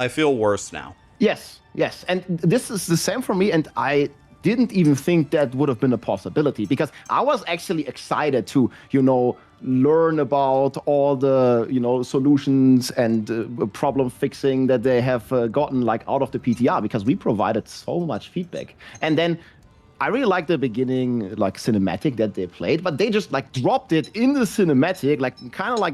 I feel worse now. Yes. And this is the same for me, and I didn't even think that would have been a possibility, because I was actually excited to, learn about all the, solutions and problem fixing that they have gotten out of the PTR, because we provided so much feedback. And then I really like the beginning, cinematic that they played, but they just dropped it in the cinematic,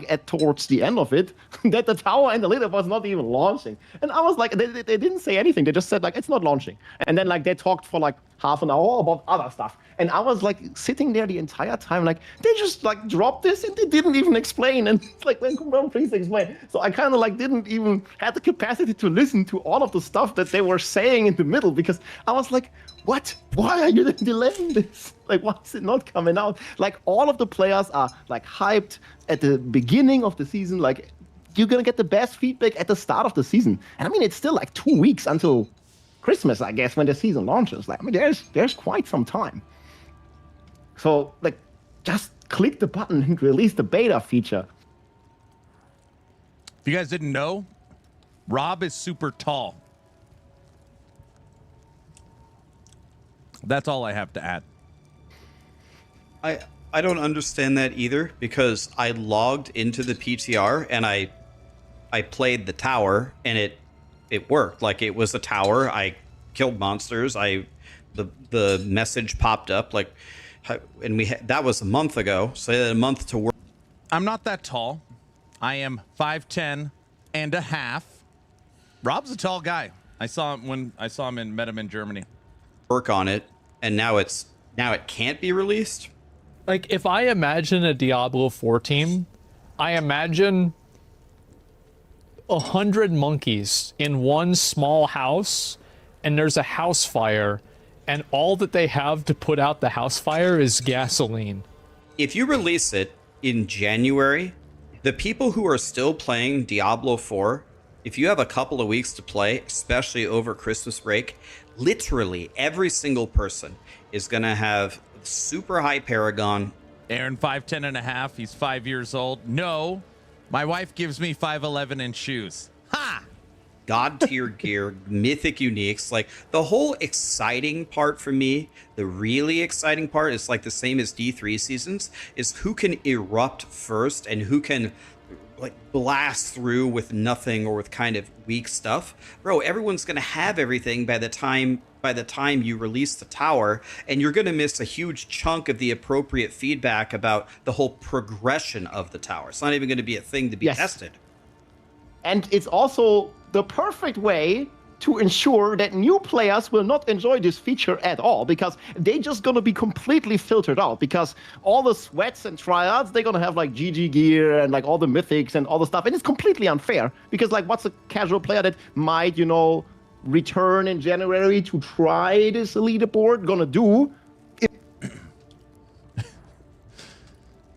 at towards the end of it, that the tower and the leader was not even launching. And I was like, they didn't say anything. They just said it's not launching. And then they talked for half an hour about other stuff. And I was sitting there the entire time, they just dropped this and they didn't even explain. And it's come on, please explain. So I kind of didn't even have the capacity to listen to all of the stuff that they were saying in the middle, because I was like, what? Why are you delaying this? Why is it not coming out? All of the players are hyped at the beginning of the season. You're gonna get the best feedback at the start of the season. And I mean, it's still 2 weeks until Christmas, I guess, when the season launches. There's quite some time. So just click the button and release the beta feature. If you guys didn't know, Rob is super tall. That's all I have to add. I don't understand that either, because I logged into the PTR and I played the tower and it worked. It was a tower. I killed monsters. The message popped up and that was a month ago. So I had a month to work. I'm not that tall. I am 5'10 and a half. Rob's a tall guy. I saw him when I saw him and met him in Germany. Work on it, and now it can't be released. Like, if I imagine a Diablo 4 team, I imagine 100 monkeys in one small house, and there's a house fire, and all that they have to put out the house fire is gasoline. If you release it in January, the people who are still playing Diablo 4, if you have a couple of weeks to play, especially over Christmas break, literally every single person is going to have super high Paragon. Aaron, 5'10" and a half. He's 5 years old. No, my wife gives me 5'11" in shoes. Ha! God tier gear, mythic uniques, like the whole exciting part for me, the really exciting part is like the same as D3 seasons, is who can erupt first and who can like blast through with nothing or with kind of weak stuff. Bro, everyone's gonna have everything by the time you release the tower, and you're gonna miss a huge chunk of the appropriate feedback about the whole progression of the tower. It's not even gonna be a thing to be tested. And it's also the perfect way to ensure that new players will not enjoy this feature at all, because they're just going to be completely filtered out, because all the sweats and tryouts, they're going to have like GG gear and like all the mythics and all the stuff. And it's completely unfair, because like what's a casual player that might, you know, return in January to try this leaderboard gonna do?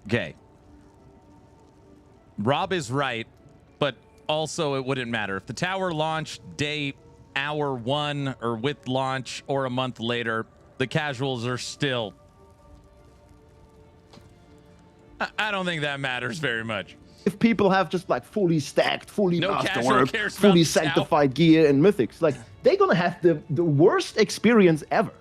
Okay. Rob is right, but also it wouldn't matter. If the tower launched day hour 1 or with launch or a month later, the casuals are still... I don't think that matters very much. If people have just like fully stacked, fully masterwork, cares fully about sanctified gear and mythics, like they're gonna have the worst experience ever.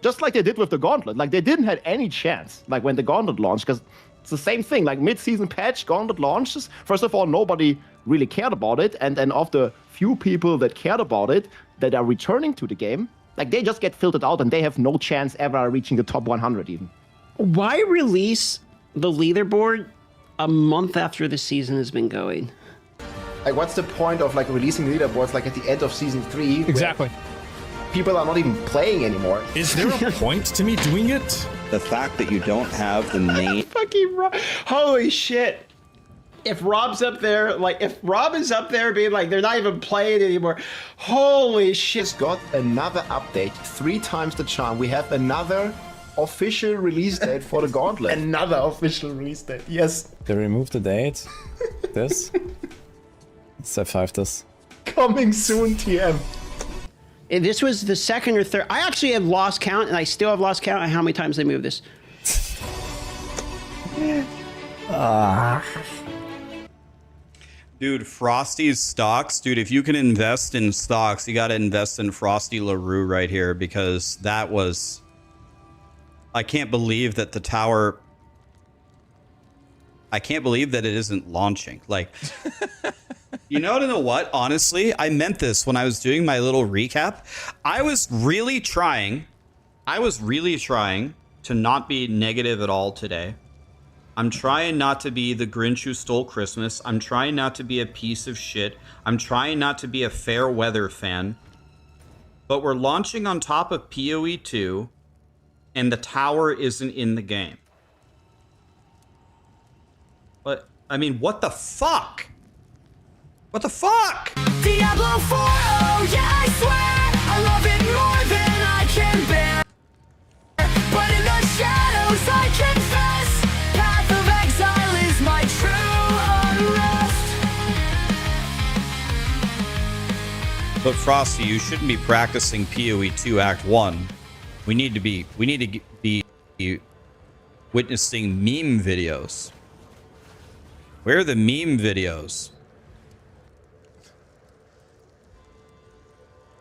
Just like they did with the Gauntlet. Like they didn't have any chance, like when the Gauntlet launched, because it's the same thing. Like mid-season patch, Gauntlet launches. First of all, nobody really cared about it, and then of the few people that cared about it, that are returning to the game, like they just get filtered out, and they have no chance ever reaching the top 100 even. Why release the leaderboard a month after the season has been going? Like, what's the point of like releasing leaderboards like at the end of season 3? Exactly. People are not even playing anymore. Is there a point to me doing it? The fact that you don't have the name. Fucking holy shit. If Rob's up there, like if Rob is up there being like they're not even playing anymore, holy shit. It's got another update, 3 times the charm. We have another official release date for the Gauntlet. Another official release date, yes. They removed the date. This. Let's F5 this. Coming soon, TM. This was the second or third. I actually have lost count, and I still have lost count on how many times they moved this. Dude, Frosty's stocks. Dude, if you can invest in stocks, you got to invest in Frosty LaRue right here, because that was... I can't believe that the tower... I can't believe that it isn't launching. Like... You know what? Honestly, I meant this when I was doing my little recap. I was really trying to not be negative at all today. I'm trying not to be the Grinch who stole Christmas. I'm trying not to be a piece of shit. I'm trying not to be a fair weather fan. But we're launching on top of PoE 2, and the tower isn't in the game. But, I mean, what the fuck? What the fuck? Diablo 4, oh yeah, I swear I love it more than I can bear. But in the shadows I confess, Path of Exile is my true unrest. But Frosty, you shouldn't be practicing PoE 2 Act 1. We need to be witnessing meme videos. Where are the meme videos?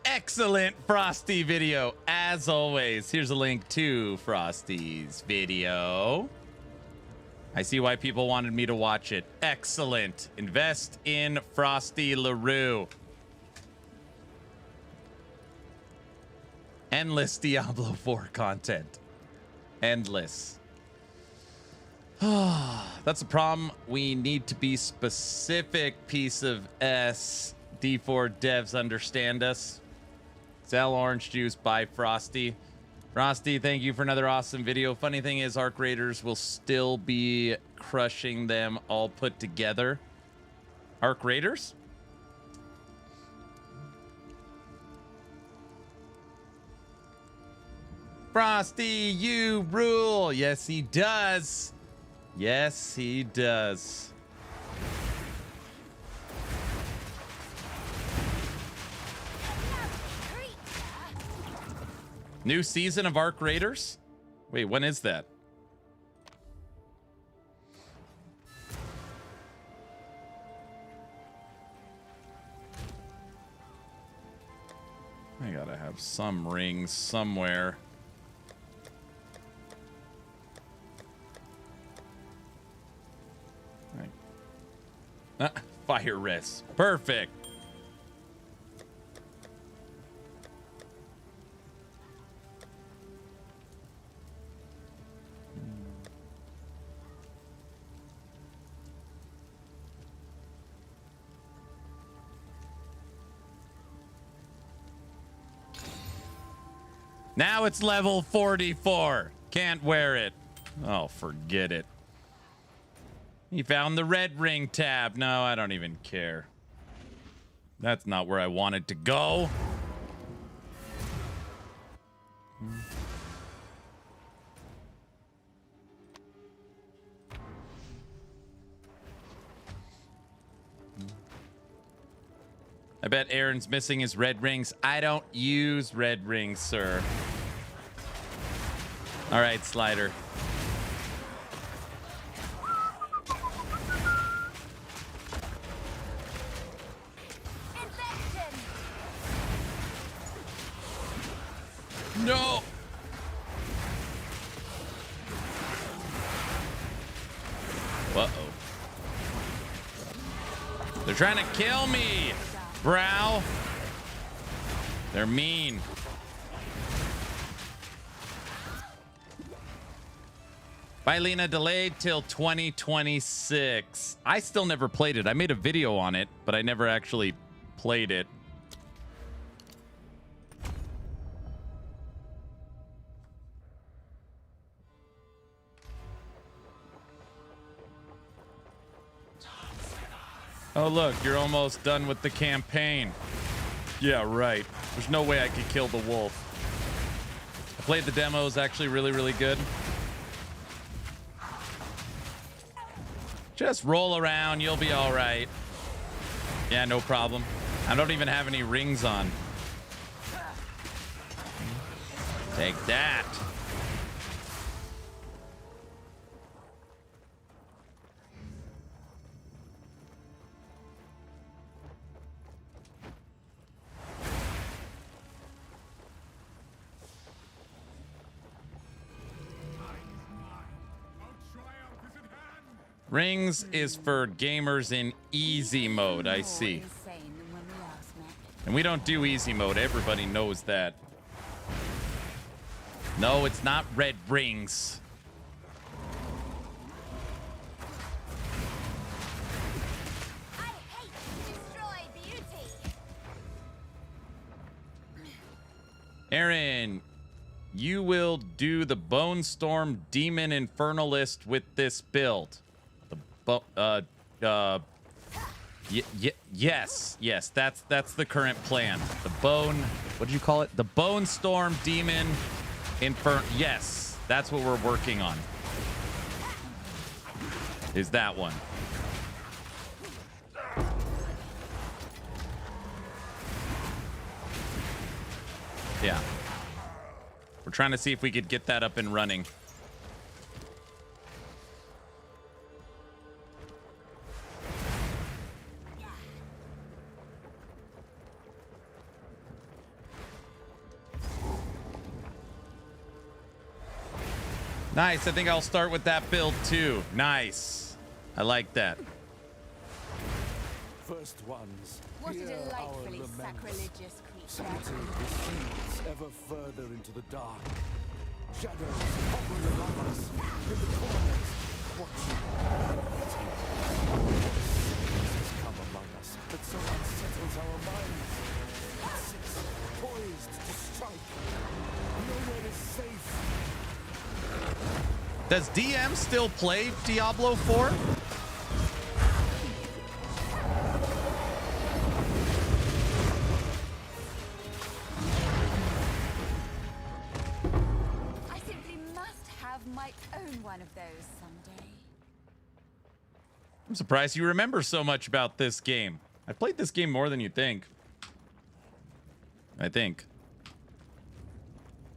Excellent Frosty video, as always. Here's a link to Frosty's video. I see why people wanted me to watch it. Excellent. Invest in Frosty LaRue. Endless Diablo 4 content. Endless. That's a problem. We need to be specific, piece of S. D4 devs understand us. Sell orange juice by Frosty. Frosty, thank you for another awesome video. Funny thing is, Arc Raiders will still be crushing them all put together. Arc Raiders? Frosty, you rule. Yes, he does. Yes, he does. New season of Arc Raiders? Wait, when is that? I gotta have some rings somewhere. Fire wrist. Perfect. Now it's level 44. Can't wear it. Oh, forget it. He found the red ring tab. No, I don't even care. That's not where I wanted to go. I bet Aaron's missing his red rings. I don't use red rings, sir. All right, Slider. No. Uh-oh. They're trying to kill me, Brow. They're mean. Bylina delayed till 2026. I still never played it. I made a video on it, but I never actually played it. Oh, look, you're almost done with the campaign. Yeah, right. There's no way I could kill the wolf. I played the demo. It was actually really, really good. Just roll around. You'll be all right. Yeah, no problem. I don't even have any rings on. Take that. Rings is for gamers in easy mode, I see. And we don't do easy mode. Everybody knows that. No, it's not red rings. I hate to destroy beauty. Aaron, you will do the Bone Storm Demon Infernalist with this build. Yes, that's the current plan. The bone, what did you call it? The Bone Storm Demon Infern. Yes, that's what we're working on. Is that one? Yeah. We're trying to see if we could get that up and running. Nice. I think I'll start with that build too. Nice. I like that. First ones. What a delightfully sacrilegious creature. Scattering the seeds ever further into the dark. Shadows hovering above us. In the corners. Watching. Has come among us, but so unsettles our Does DM still play Diablo 4? I simply must have my own one of those someday. I'm surprised you remember so much about this game. I played this game more than you think. I think.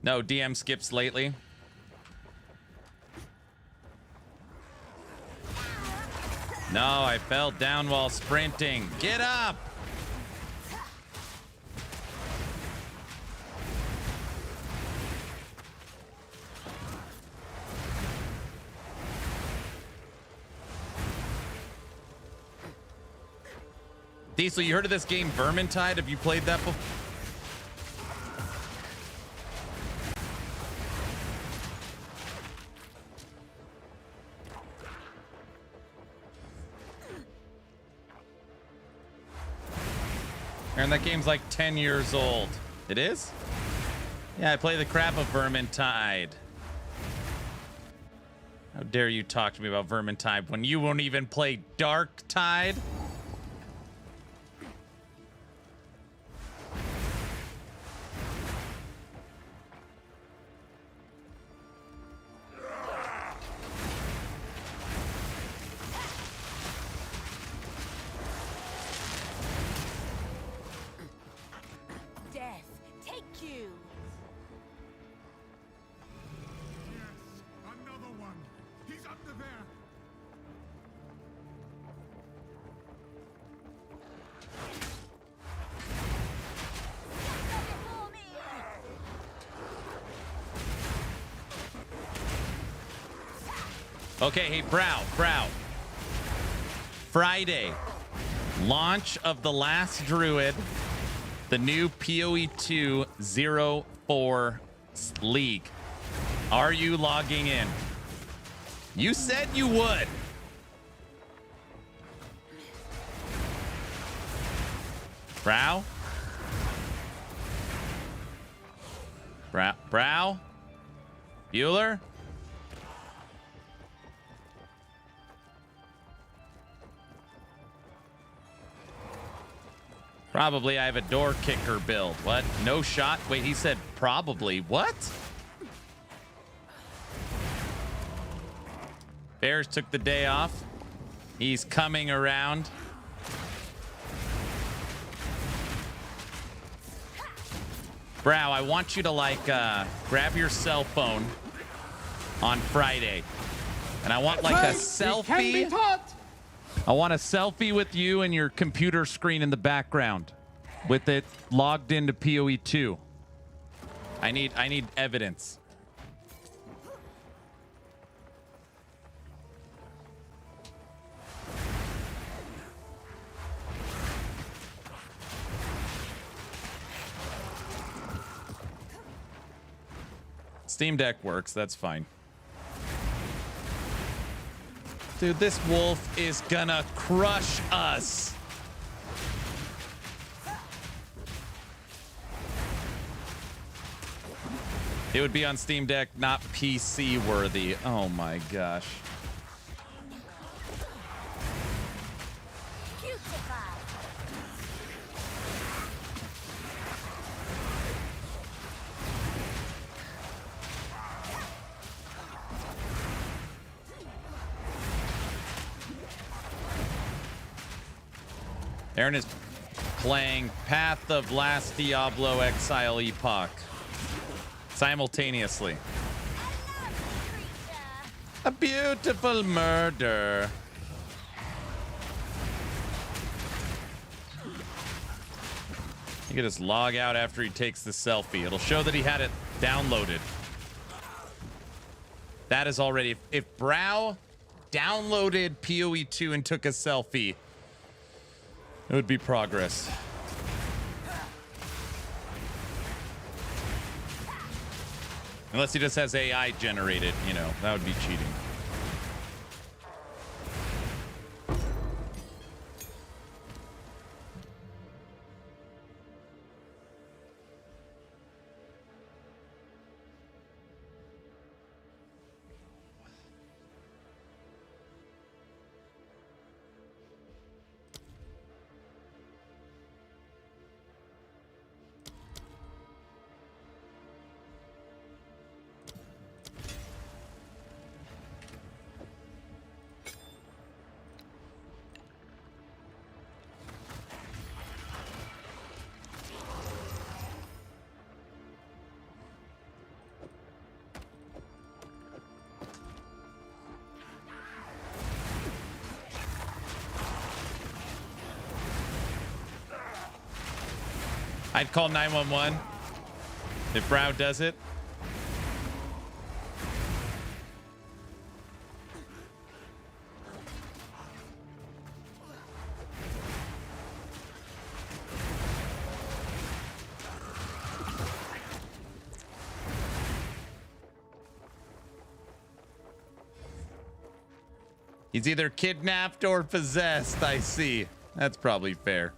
No, DM skips lately. No, I fell down while sprinting. Get up! Diesel, you heard of this game Vermintide? Have you played that before? And that game's like 10 years old. It is? Yeah, I play the crap of Vermintide. How dare you talk to me about Vermintide when you won't even play Darktide? Death, take you. Another one. He's under there. Okay, hey, Brow. Friday, launch of The Last Druid, the new PoE 2.04 League. Are you logging in? You said you would. Brow? Brow? Bueller? Probably I have a door kicker build. What? No shot? Wait, he said probably. What? Bears took the day off. He's coming around. Brow, I want you to grab your cell phone on Friday. And I want like a selfie. I want a selfie with you and your computer screen in the background with it logged into PoE 2. I need evidence. Steam Deck works, that's fine. Dude, this wolf is gonna crush us. It would be on Steam Deck, not PC worthy. Oh my gosh. Aaron is playing Path of Last Diablo Exile Epoch simultaneously. A beautiful murder. You can just log out after he takes the selfie. It'll show that he had it downloaded. That is already... If Brow downloaded PoE 2 and took a selfie, it would be progress. Unless he just has AI generated, you know, that would be cheating. I'd call 911 if Brow does it. He's either kidnapped or possessed, I see. That's probably fair.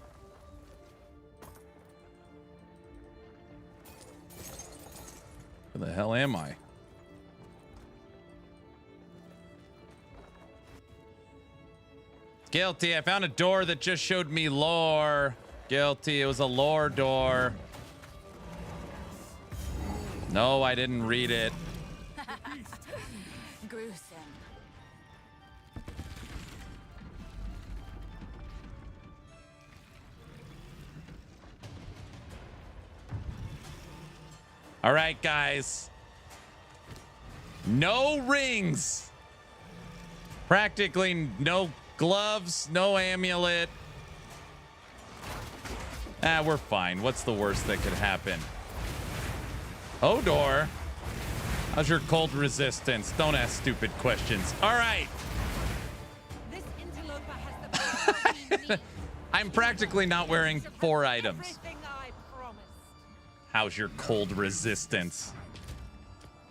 Where the hell am I? Guilty. I found a door that just showed me lore. Guilty. It was a lore door. No, I didn't read it. Gruesome. All right, guys. No rings. Practically no gloves, no amulet. Ah, we're fine. What's the worst that could happen? Hodor, how's your cold resistance? Don't ask stupid questions. All right. This interloper has the I'm practically not wearing 4 items. everything I promised. How's your cold resistance?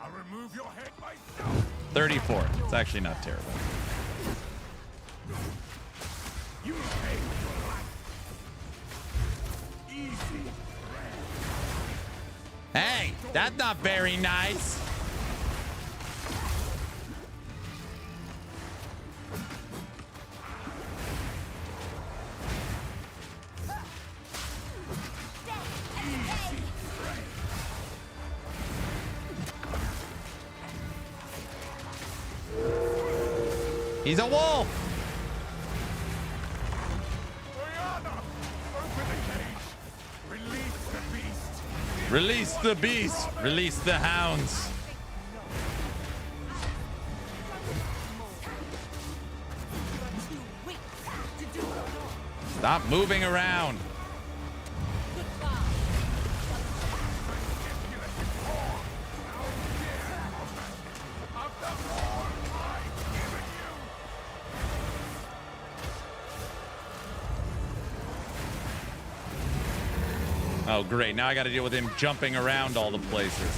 I'll remove your head myself. 34. It's actually not terrible. You pay with your life. Easy. Hey, that's not very nice. He's a wolf. Release the beast. Release the hounds. Stop moving around. Oh, great. Now I got to deal with him jumping around all the places.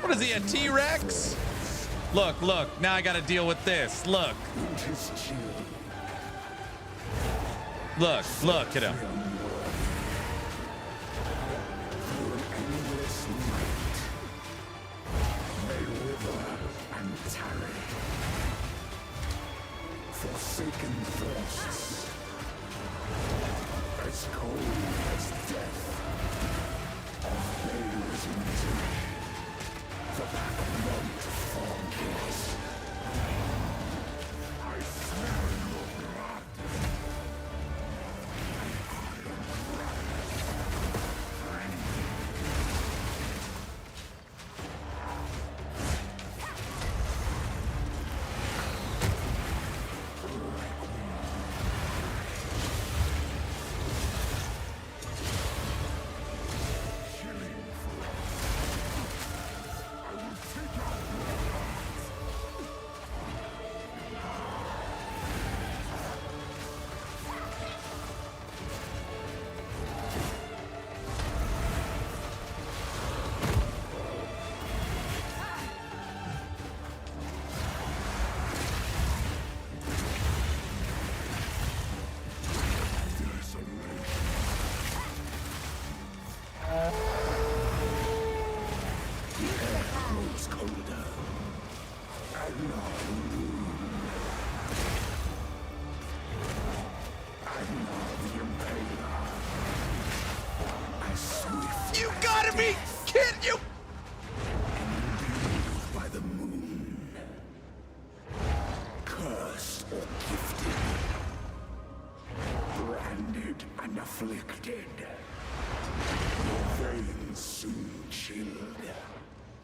What is he, a T-Rex? Look, look. Now I got to deal with this. Look. Look, look at him. Forsaken thirsts, as cold as death. Our veil is misery, the path of light formless. I smell your blood. You gotta be kidding you! By the moon, cursed or gifted, branded and afflicted, your veins soon chilled.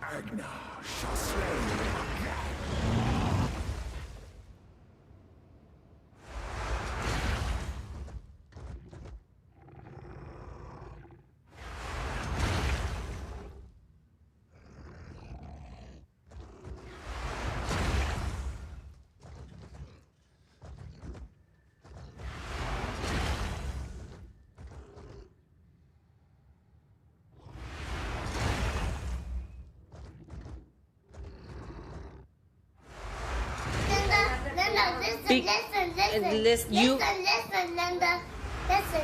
Agna shall slay. Listen, Linda. Listen.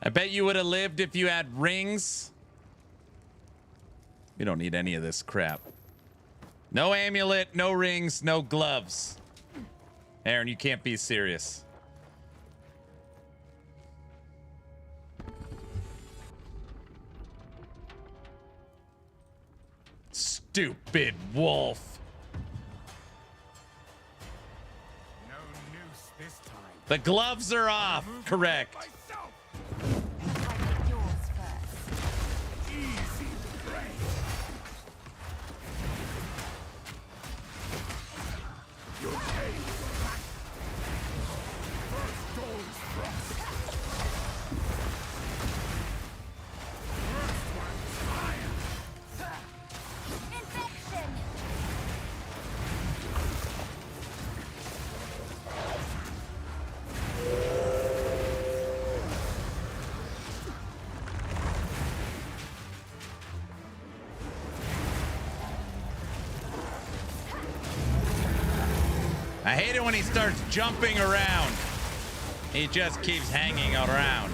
I bet you would have lived if you had rings. We don't need any of this crap. No amulet, no rings, no gloves. Aaron, you can't be serious. Stupid wolf. No noose this time. The gloves are off. Correct. Easy prey. Your tail. First dawn's frost. First one's fire. Infection! I hate it when he starts jumping around. He just keeps hanging around.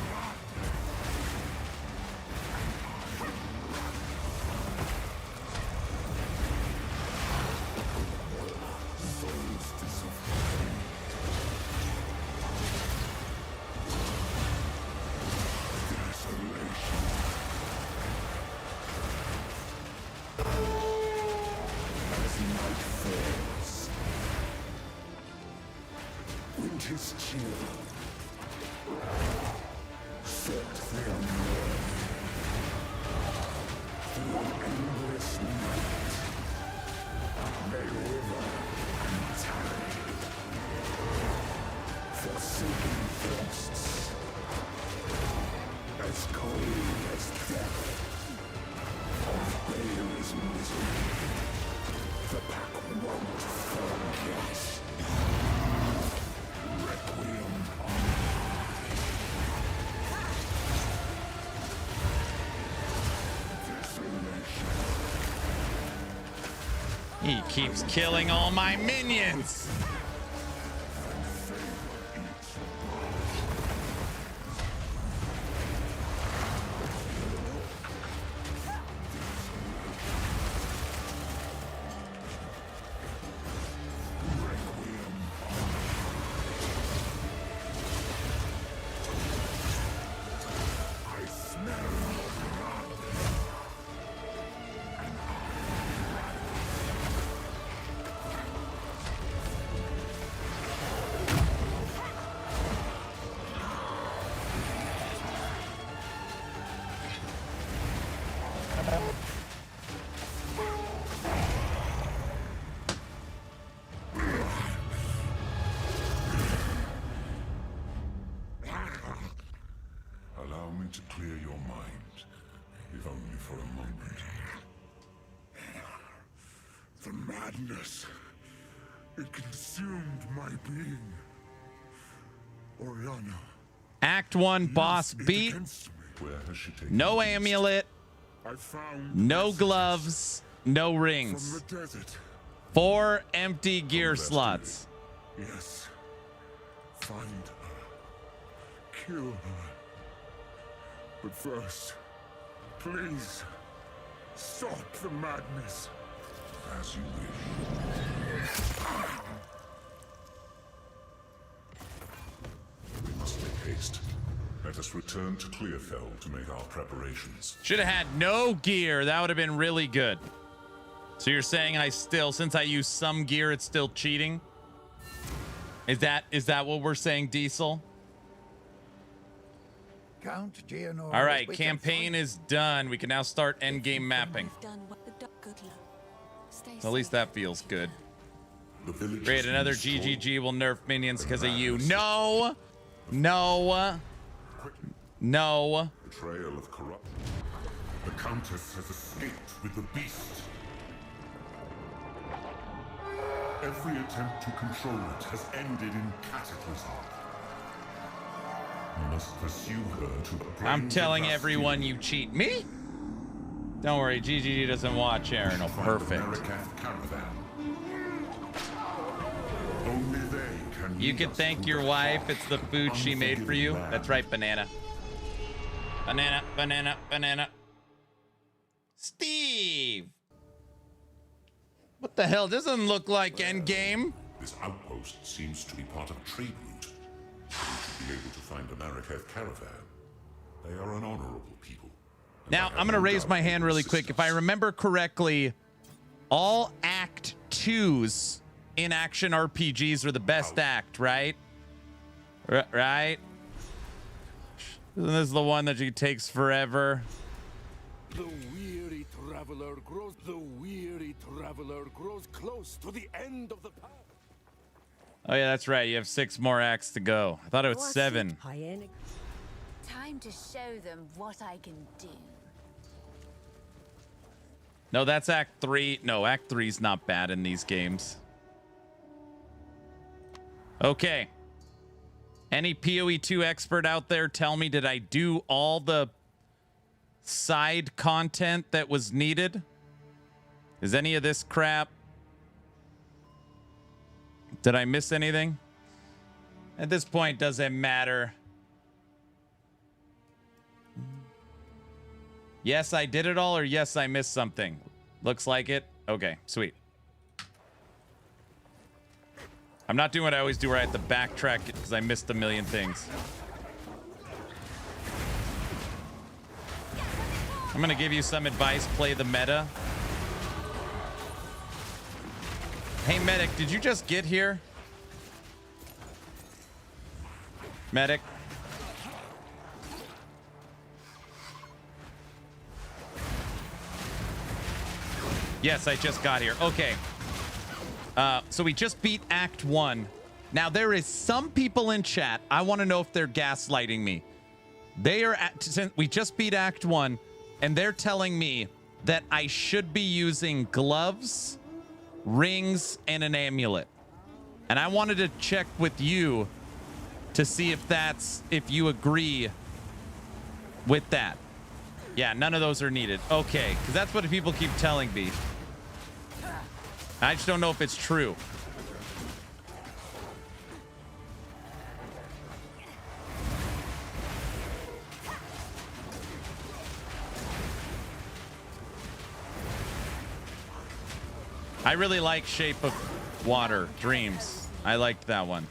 Winter's chill. Set their mirth through endless night. May river and tide, forsaken forests, as cold as death, of Bale's misery. The pack won't forget. Requiem on high. He keeps killing all my minions. Allow me to clear your mind, if only for a moment. The madness, it consumed my being. Oriana. Act 1 boss beat. Where has she taken No me? amulet. I found No gloves. No rings. from the desert. 4 empty gear slots. Yes. Find her. Kill her. But first, please, stop the madness. As you wish. We must make haste. Let us return to Clearfell to make our preparations. Should have had no gear. That would have been really good. So you're saying I still, since I use some gear, it's still cheating? Is that what we're saying, Diesel? Count Geonor. All right, campaign is done. We can now start endgame mapping. At least that feels good. Great, another GGG will nerf minions because of you. No! No! No! Betrayal of corrupt. The Countess has escaped with the beast. Every attempt to control it has ended in cataclysm. You must pursue her to the I'm telling everyone you cheat. Me? Don't worry, GGG doesn't watch Aaron. Oh, perfect. Only they can. You can thank your wife. It's the food she made for you. That's right, banana. Banana, banana, banana. Steve! What the hell? Doesn't look like Endgame. This outpost seems to be part of a trade route. Be able to find a Marraketh caravan. They are an honorable people. Now, I'm going to raise my hand really quick. If I remember correctly, all Act 2s in action RPGs are the best act, right? Right? Isn't this the one that takes forever? The weary traveler grows. The weary traveler grows close to the end of the path. Oh yeah, that's right. You have 6 more acts to go. I thought it was 7. Time to show them what I can do. No, that's Act 3. No, Act 3's not bad in these games. Okay. Any PoE 2 expert out there, tell me, did I do all the side content that was needed? Is any of this crap? Did I miss anything? At this point, does it matter? Yes, I did it all, or yes, I missed something. Looks like it. Okay, sweet. I'm not doing what I always do where I have to backtrack because I missed a million things. I'm going to give you some advice. Play the meta. Hey, Medic, did you just get here? Medic. Yes, I just got here. Okay. So we just beat Act 1. Now, there is some people in chat. I want to know if they're gaslighting me. They are we just beat Act 1, and they're telling me that I should be using gloves, rings, and an amulet. And I wanted to check with you to see if you agree with that. Yeah, none of those are needed. Okay, because that's what people keep telling me. I just don't know if it's true. I really like Shape of Water, Dreams. I liked that one.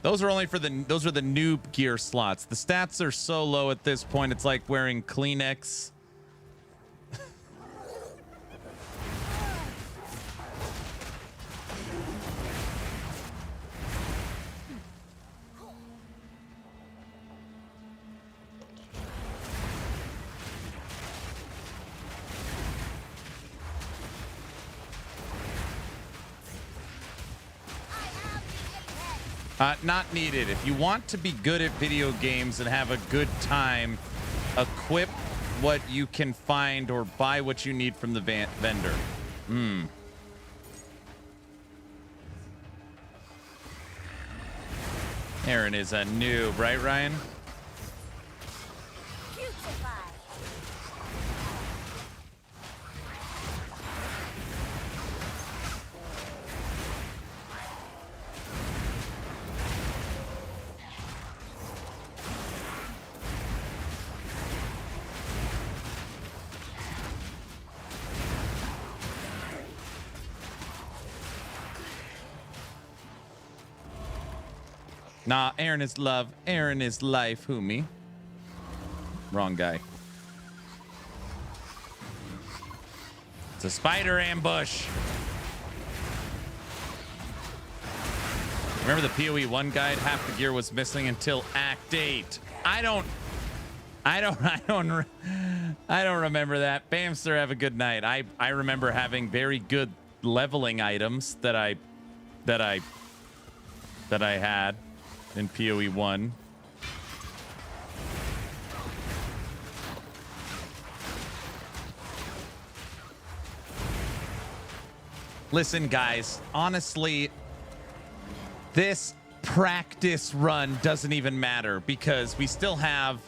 Those are only for those are the noob gear slots. The stats are so low at this point, it's like wearing Kleenex. Not needed. If you want to be good at video games and have a good time, equip what you can find or buy what you need from the vendor. Aaron is a noob, right, Ryan? Nah, Aaron is love. Aaron is life. Who, me? Wrong guy. It's a spider ambush. Remember the PoE 1 guide? Half the gear was missing until Act 8. I don't I don't remember that. Bamster, have a good night. I remember having very good leveling items that I had in PoE 1. Listen, guys, honestly, this practice run doesn't even matter because we still have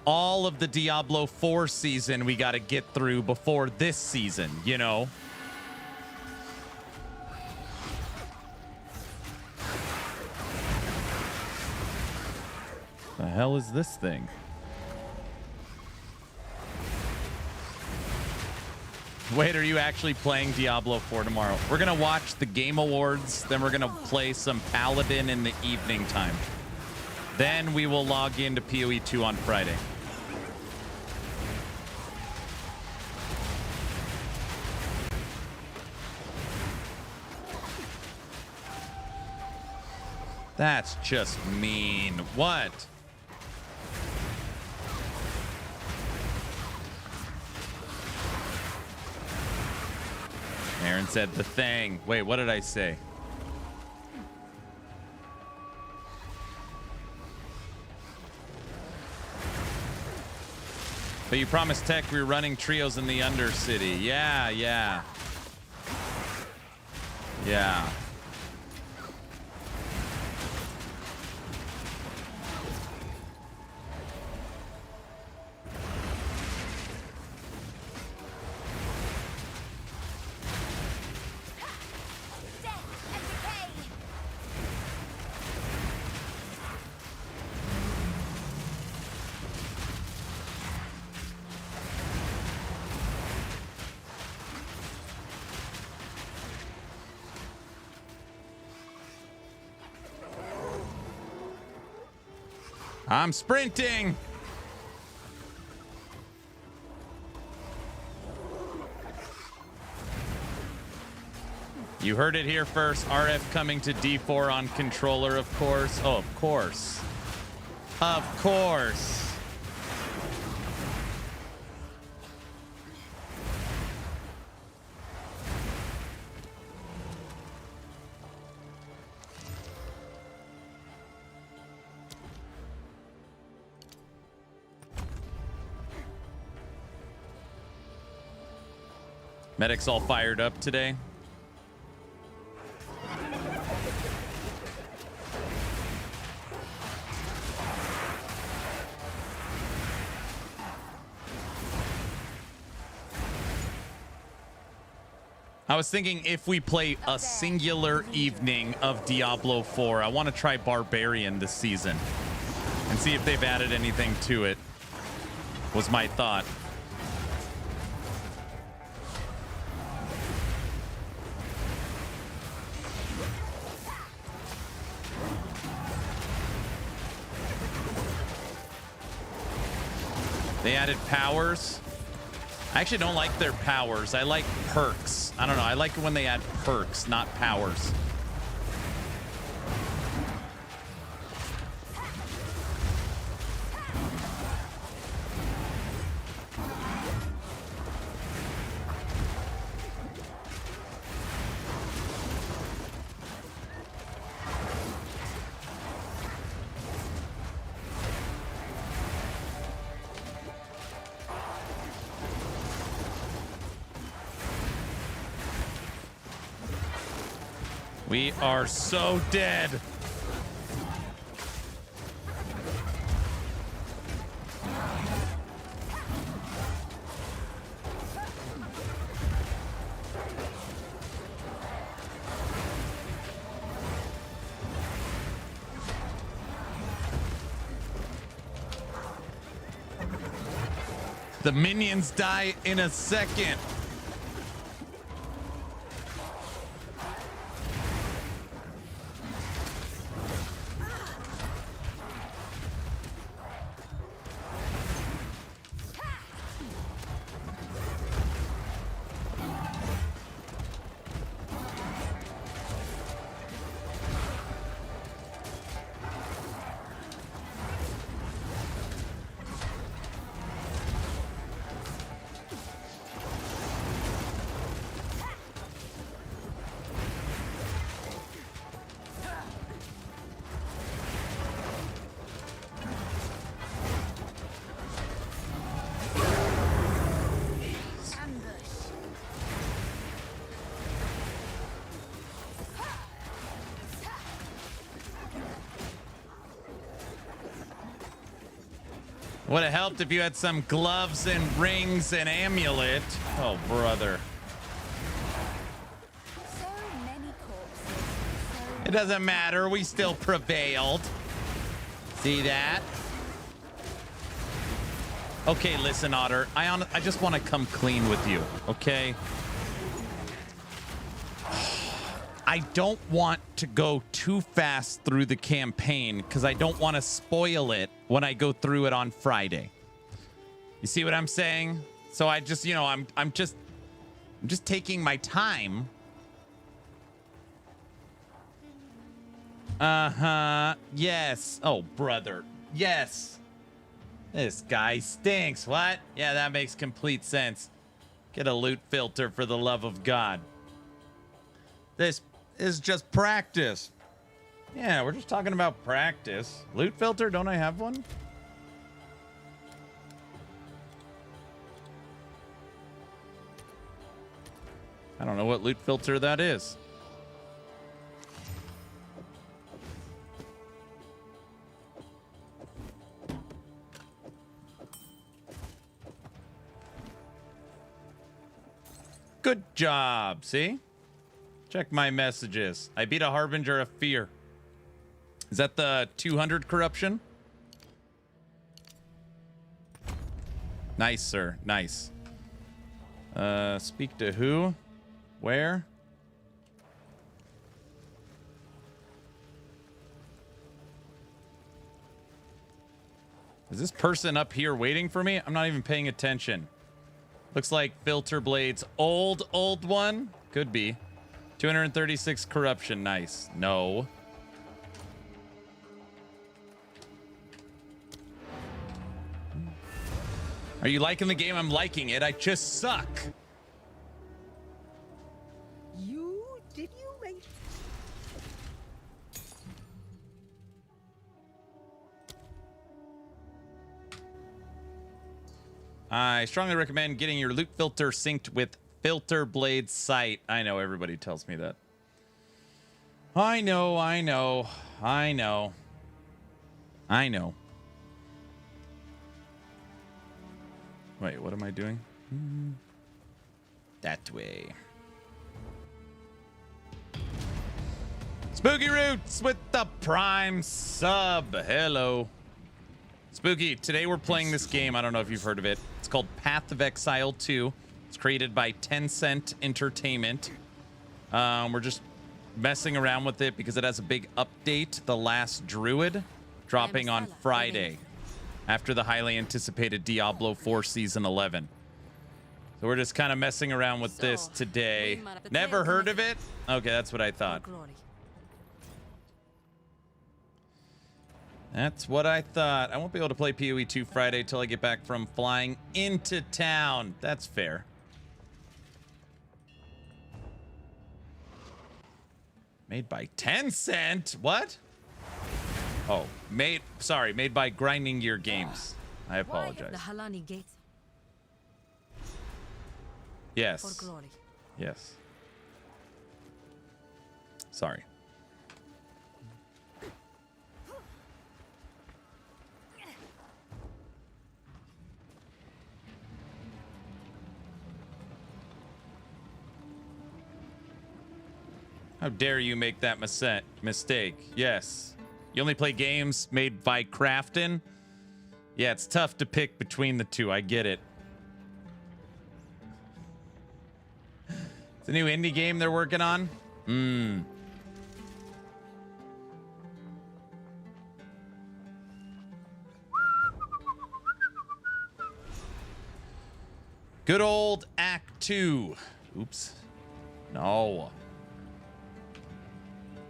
all of the Diablo 4 season we got to get through before this season, you know? The hell is this thing? Wait, are you actually playing Diablo 4 tomorrow? We're going to watch the Game Awards, then we're going to play some Paladin in the evening time. Then we will log into PoE 2 on Friday. That's just mean. What? Aaron said the thing. Wait, what did I say? But you promised Tech we were running trios in the Undercity. Yeah. Yeah. I'm sprinting. You heard it here first. RF coming to D4 on controller, of course. Oh, of course. Of course. Medic's all fired up today. I was thinking if we play a singular evening of Diablo 4, I want to try Barbarian this season and see if they've added anything to it, was my thought. They added powers. I actually don't like their powers. I like perks. I don't know. I like it when they add perks, not powers. We are so dead. The minions die in a second. Would have helped if you had some gloves and rings and amulet. Oh, brother. It doesn't matter. We still prevailed. See that? Okay, listen, Otter. I just want to come clean with you, okay? I don't want to go too fast through the campaign because I don't want to spoil it when I go through it on Friday. You see what I'm saying? So I just, you know, I'm just taking my time. Uh-huh. Yes. Oh, brother. Yes. This guy stinks. What? Yeah, that makes complete sense. Get a loot filter for the love of God. This is just practice. Yeah, we're just talking about practice. Loot filter? Don't I have one? I don't know what loot filter that is. Good job, see? Check my messages. I beat a Harbinger of Fear. Is that the 200 corruption? Nice, sir. Nice. Speak to who? Where? Is this person up here waiting for me? I'm not even paying attention. Looks like Filter Blade's old one. Could be. 236 corruption. Nice. No. Are you liking the game? I'm liking it. I just suck. Did you make... I strongly recommend getting your loot filter synced with Filter Blade Sight. I know, everybody tells me that. I know. Wait, what am I doing? That way. Spooky Roots with the Prime sub. Hello. Spooky, today we're playing this game. I don't know if you've heard of it. It's called Path of Exile 2. It's created by Tencent Entertainment. We're just messing around with it because it has a big update, The Last Druid, dropping on Friday after the highly anticipated Diablo 4 Season 11. So we're just kind of messing around with this today. Never heard of it? Okay, that's what I thought. That's what I thought. I won't be able to play PoE 2 Friday till I get back from flying into town. That's fair. Made by Tencent? What? Oh, made by Grinding Gear Games. I apologize. The Halani Gates. Yes. For glory. Yes. Sorry. How dare you make that mistake? Yes. You only play games made by Crafton? Yeah, it's tough to pick between the two. I get it. It's a new indie game they're working on? Good old Act 2. Oops. No.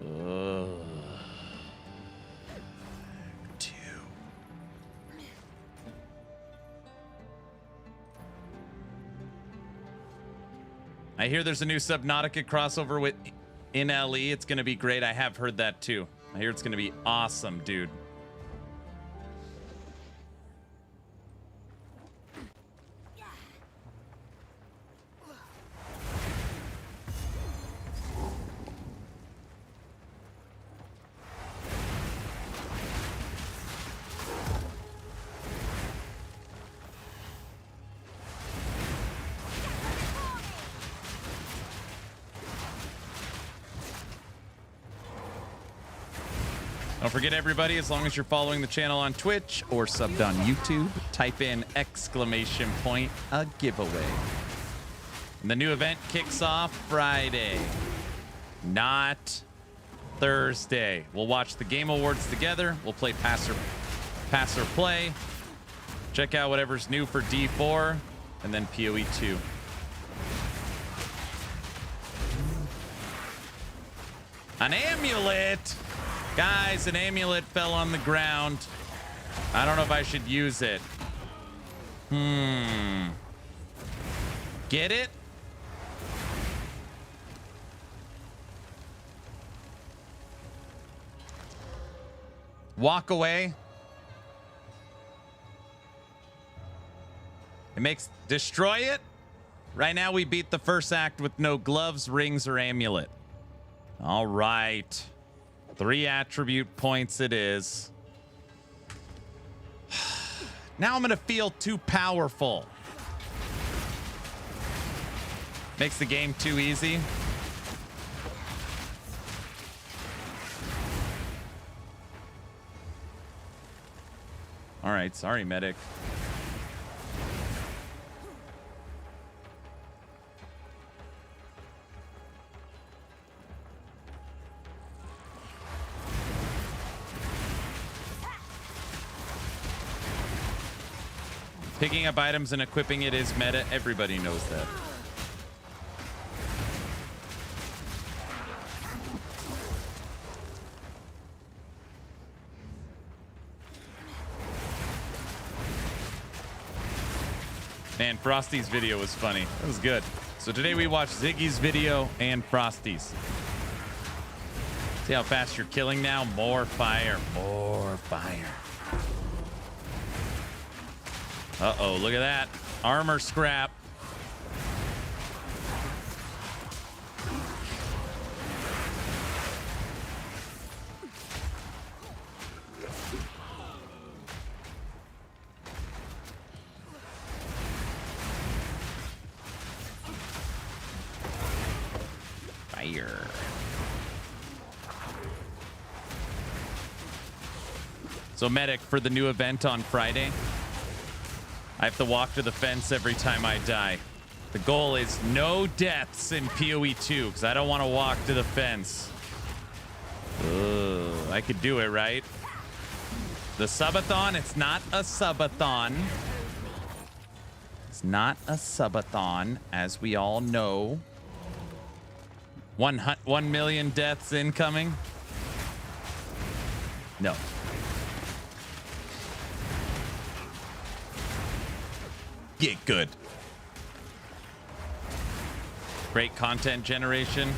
Act 2. I hear there's a new Subnautica crossover with in LE. It's going to be great. I have heard that too. I hear it's going to be awesome, dude. Don't forget, everybody, as long as you're following the channel on Twitch or subbed on YouTube, type in !a giveaway. And the new event kicks off Friday, not Thursday. We'll watch the Game Awards together. We'll play Pass or Play. Check out whatever's new for D4, and then PoE 2. An amulet! Guys, an amulet fell on the ground. I don't know if I should use it. Get it? Walk away. It makes... Destroy it? Right now, we beat the first act with no gloves, rings, or amulet. All right. 3 attribute points it is. Now I'm going to feel too powerful. Makes the game too easy. All right, sorry, medic. Picking up items and equipping it is meta. Everybody knows that. Man, Frosty's video was funny. That was good. So today we watched Ziggy's video and Frosty's. See how fast you're killing now? More fire. More fire. Uh-oh, look at that. Armor scrap. Fire. So medic, for the new event on Friday, I have to walk to the fence every time I die. The goal is no deaths in PoE 2 because I don't want to walk to the fence. Ugh, I could do it, right? The subathon, it's not a subathon. It's not a subathon, as we all know. 1 million deaths incoming? No. Get good. Great content generation.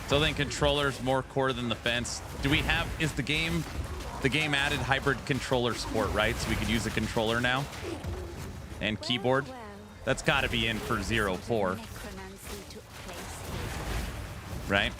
Still think controller's more core than the fence. Do we have, is the game added hybrid controller support, right? So we could use a controller now and keyboard. That's got to be in for 0-4, right?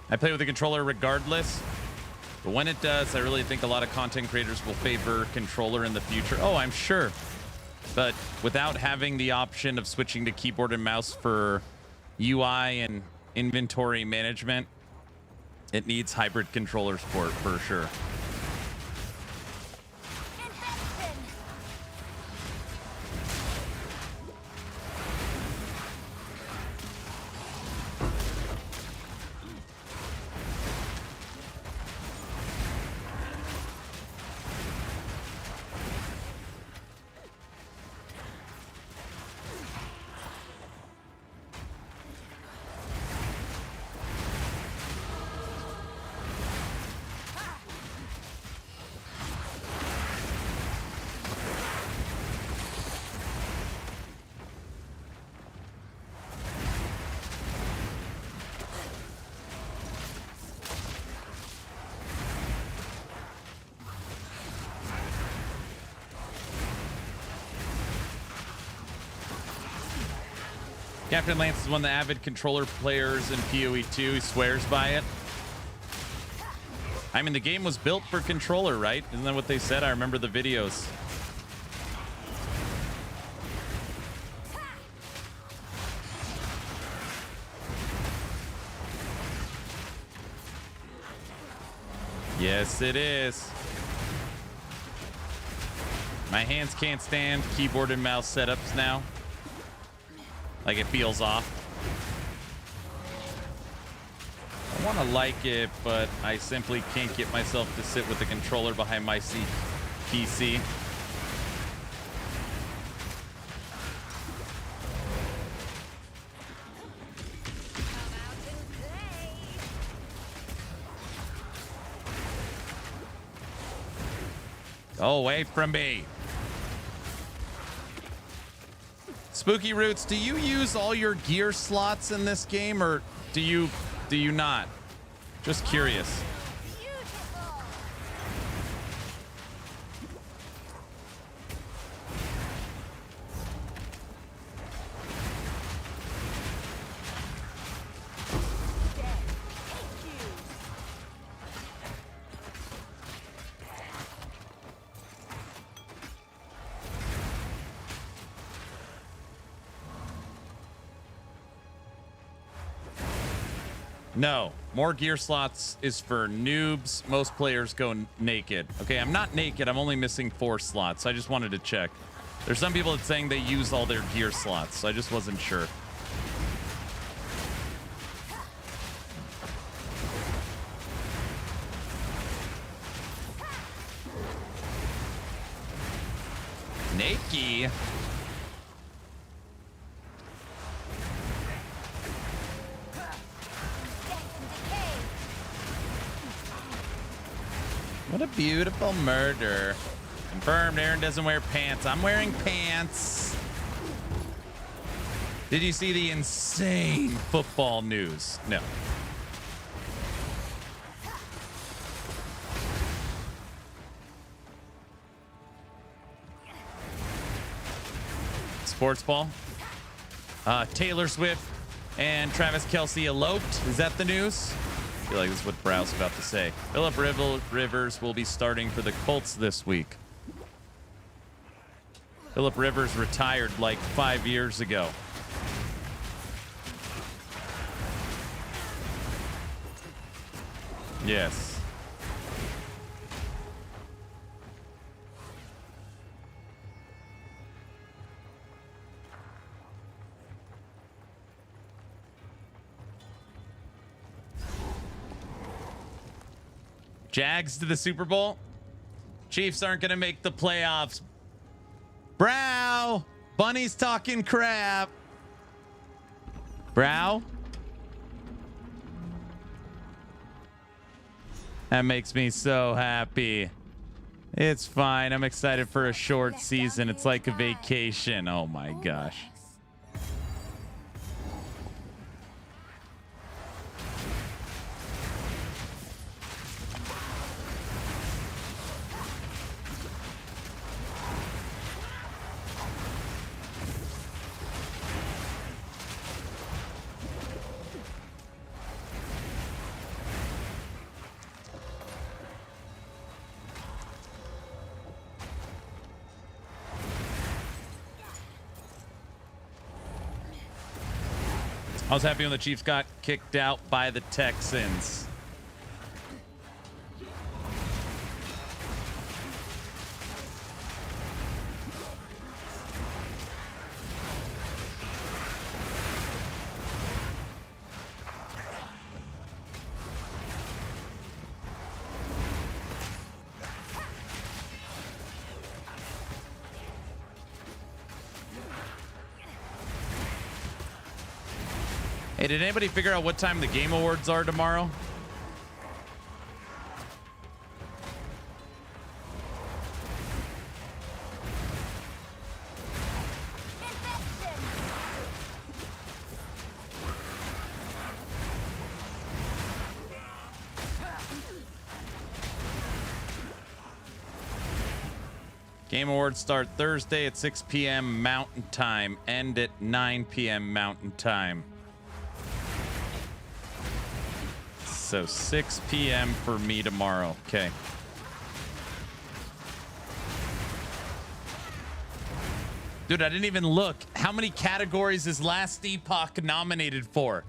I play with the controller regardless, but when it does, I really think a lot of content creators will favor controller in the future. Oh, I'm sure. But without having the option of switching to keyboard and mouse for UI and inventory management, it needs hybrid controller support for sure. Captain Lance is one of the avid controller players in PoE 2. He swears by it. I mean, the game was built for controller, right? Isn't that what they said? I remember the videos. Yes, it is. My hands can't stand keyboard and mouse setups now. Like, it feels off. I want to like it, but I simply can't get myself to sit with the controller behind my PC. Go away from me. Spooky Roots, do you use all your gear slots in this game, or do you not? Just curious. No, more gear slots is for noobs. Most players go naked. Okay, I'm not naked. I'm only missing 4 slots. I just wanted to check. There's some people that's saying they use all their gear slots, so I just wasn't sure. Naked. What a beautiful murder. Confirmed, Aaron doesn't wear pants. I'm wearing pants. Did you see the insane football news? No. Sports ball. Taylor Swift and Travis Kelce eloped. Is that the news? I feel like this is what Brow's about to say. Phillip Rivers will be starting for the Colts this week. Phillip Rivers retired like 5 years ago. Yes. Jags to the Super Bowl. Chiefs aren't going to make the playoffs. Brow. Bunny's talking crap. Brow. That makes me so happy. It's fine. I'm excited for a short season. It's like a vacation. Oh my gosh. I was happy when the Chiefs got kicked out by the Texans. Hey, did anybody figure out what time the Game Awards are tomorrow? Game Awards start Thursday at 6 p.m. Mountain Time. End at 9 p.m. Mountain Time. So 6 p.m. for me tomorrow. Okay. Dude, I didn't even look. How many categories is Last Epoch nominated for?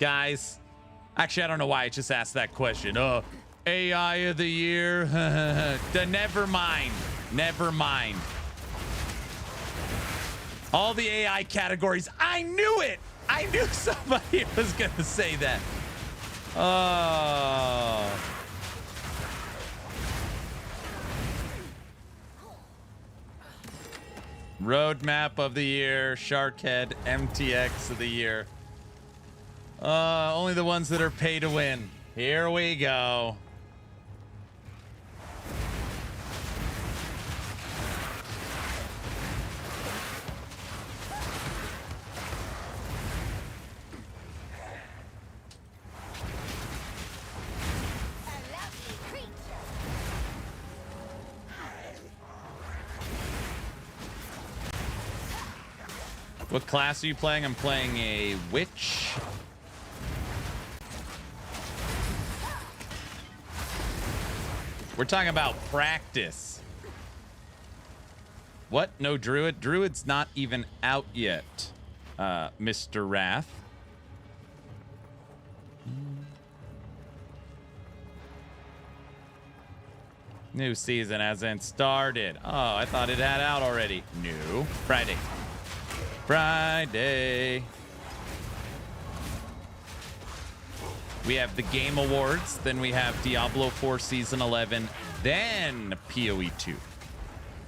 Guys, actually, I don't know why I just asked that question. AI of the year. Never mind. Never mind. All the AI categories. I knew it. I knew somebody was going to say that. Oh. Roadmap of the year, Sharkhead, MTX of the year. Only the ones that are pay to win. Here we go. What class are you playing? I'm playing a witch. We're talking about practice. What? No druid? Druid's not even out yet, Mr. Wrath. New season hasn't started. Oh, I thought it had out already. No. Friday. Friday. We have the Game Awards, then we have Diablo 4 Season 11, then PoE 2.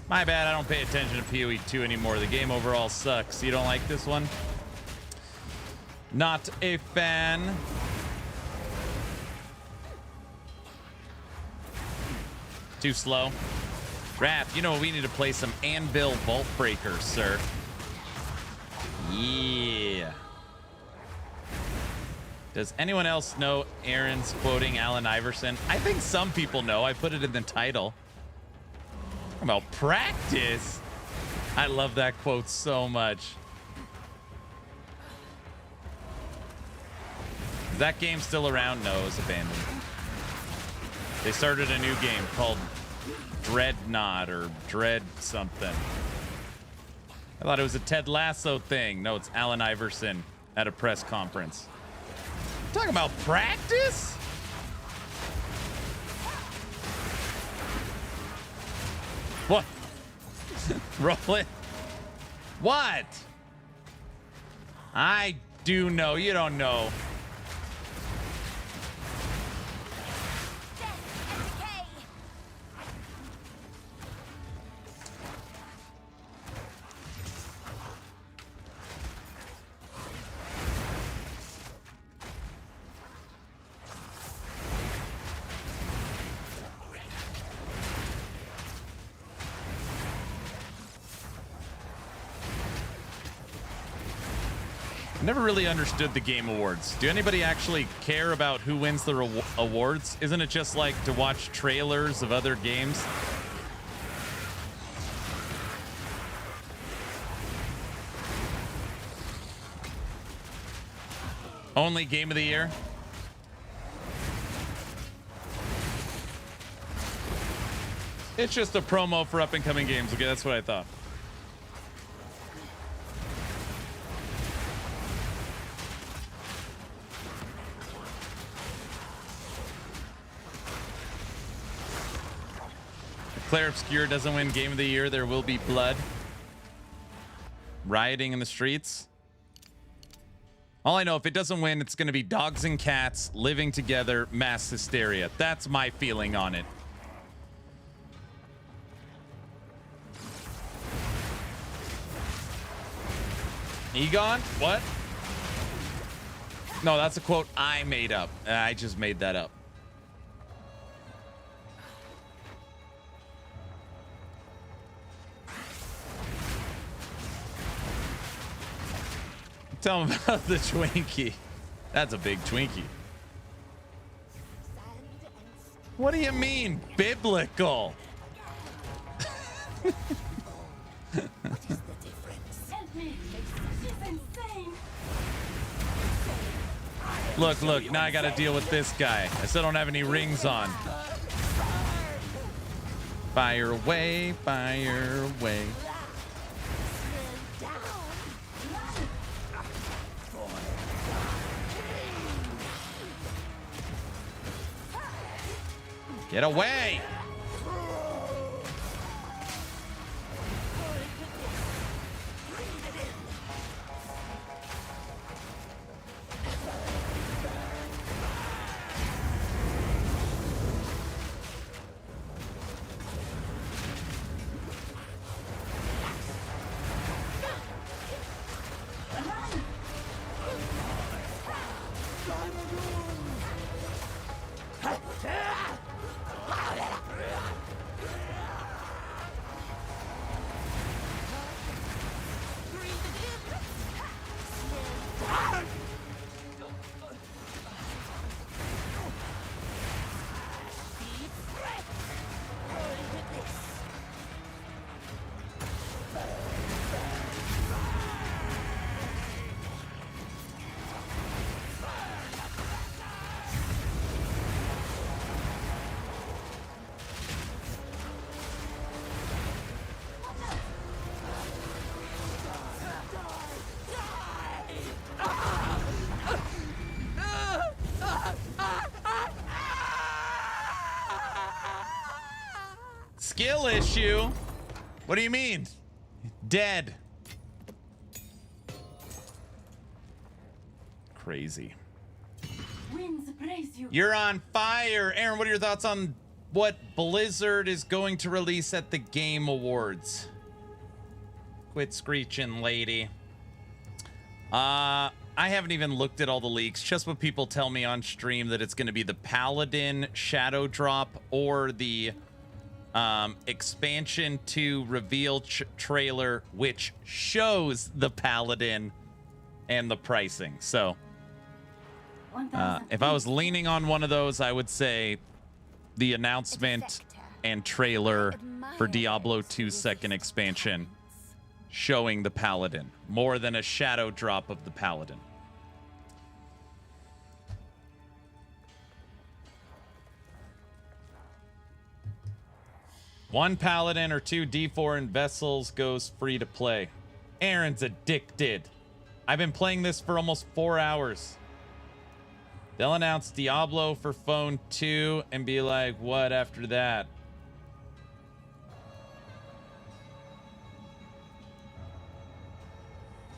My bad, I don't pay attention to PoE 2 anymore. The game overall sucks. You don't like this one? Not a fan. Too slow. Wrath, you know we need to play some Anvil Vault Breakers, sir. Yeah. Does anyone else know Aaron's quoting Allen Iverson? I think some people know. I put it in the title. About practice. I love that quote so much. Is that game still around? No, it's abandoned. They started a new game called Dreadnought or Dread something. I thought it was a Ted Lasso thing. No, it's Allen Iverson at a press conference. Talking about practice? What? Roll it. What? I do know. You don't know. Never really understood the Game Awards. Do anybody actually care about who wins the awards? Isn't it just like to watch trailers of other games? Only game of the year? It's just a promo for up and coming games. Okay, that's what I thought. Claire Obscure doesn't win Game of the Year, there will be blood. Rioting in the streets. All I know, if it doesn't win, it's going to be dogs and cats living together, mass hysteria. That's my feeling on it. Egon? What? No, that's a quote I made up. I just made that up. Tell him about the Twinkie. That's a big Twinkie. What do you mean, biblical? Look, now I gotta deal with this guy. I still don't have any rings on. Fire away, fire away. Get away! Skill issue? What do you mean? Dead. Crazy. You're on fire. Aaron, what are your thoughts on what Blizzard is going to release at the Game Awards? Quit screeching, lady. I haven't even looked at all the leaks. Just what people tell me on stream, that it's going to be the Paladin Shadow Drop or the expansion to reveal trailer, which shows the Paladin and the pricing. So if I was leaning on one of those, I would say the announcement and trailer for Diablo 2's second expansion showing the Paladin more than a shadow drop of the Paladin. One Paladin or two D4 and vessels goes free to play. Aaron's addicted. I've been playing this for almost 4 hours. They'll announce Diablo for phone 2 and be like, what after that?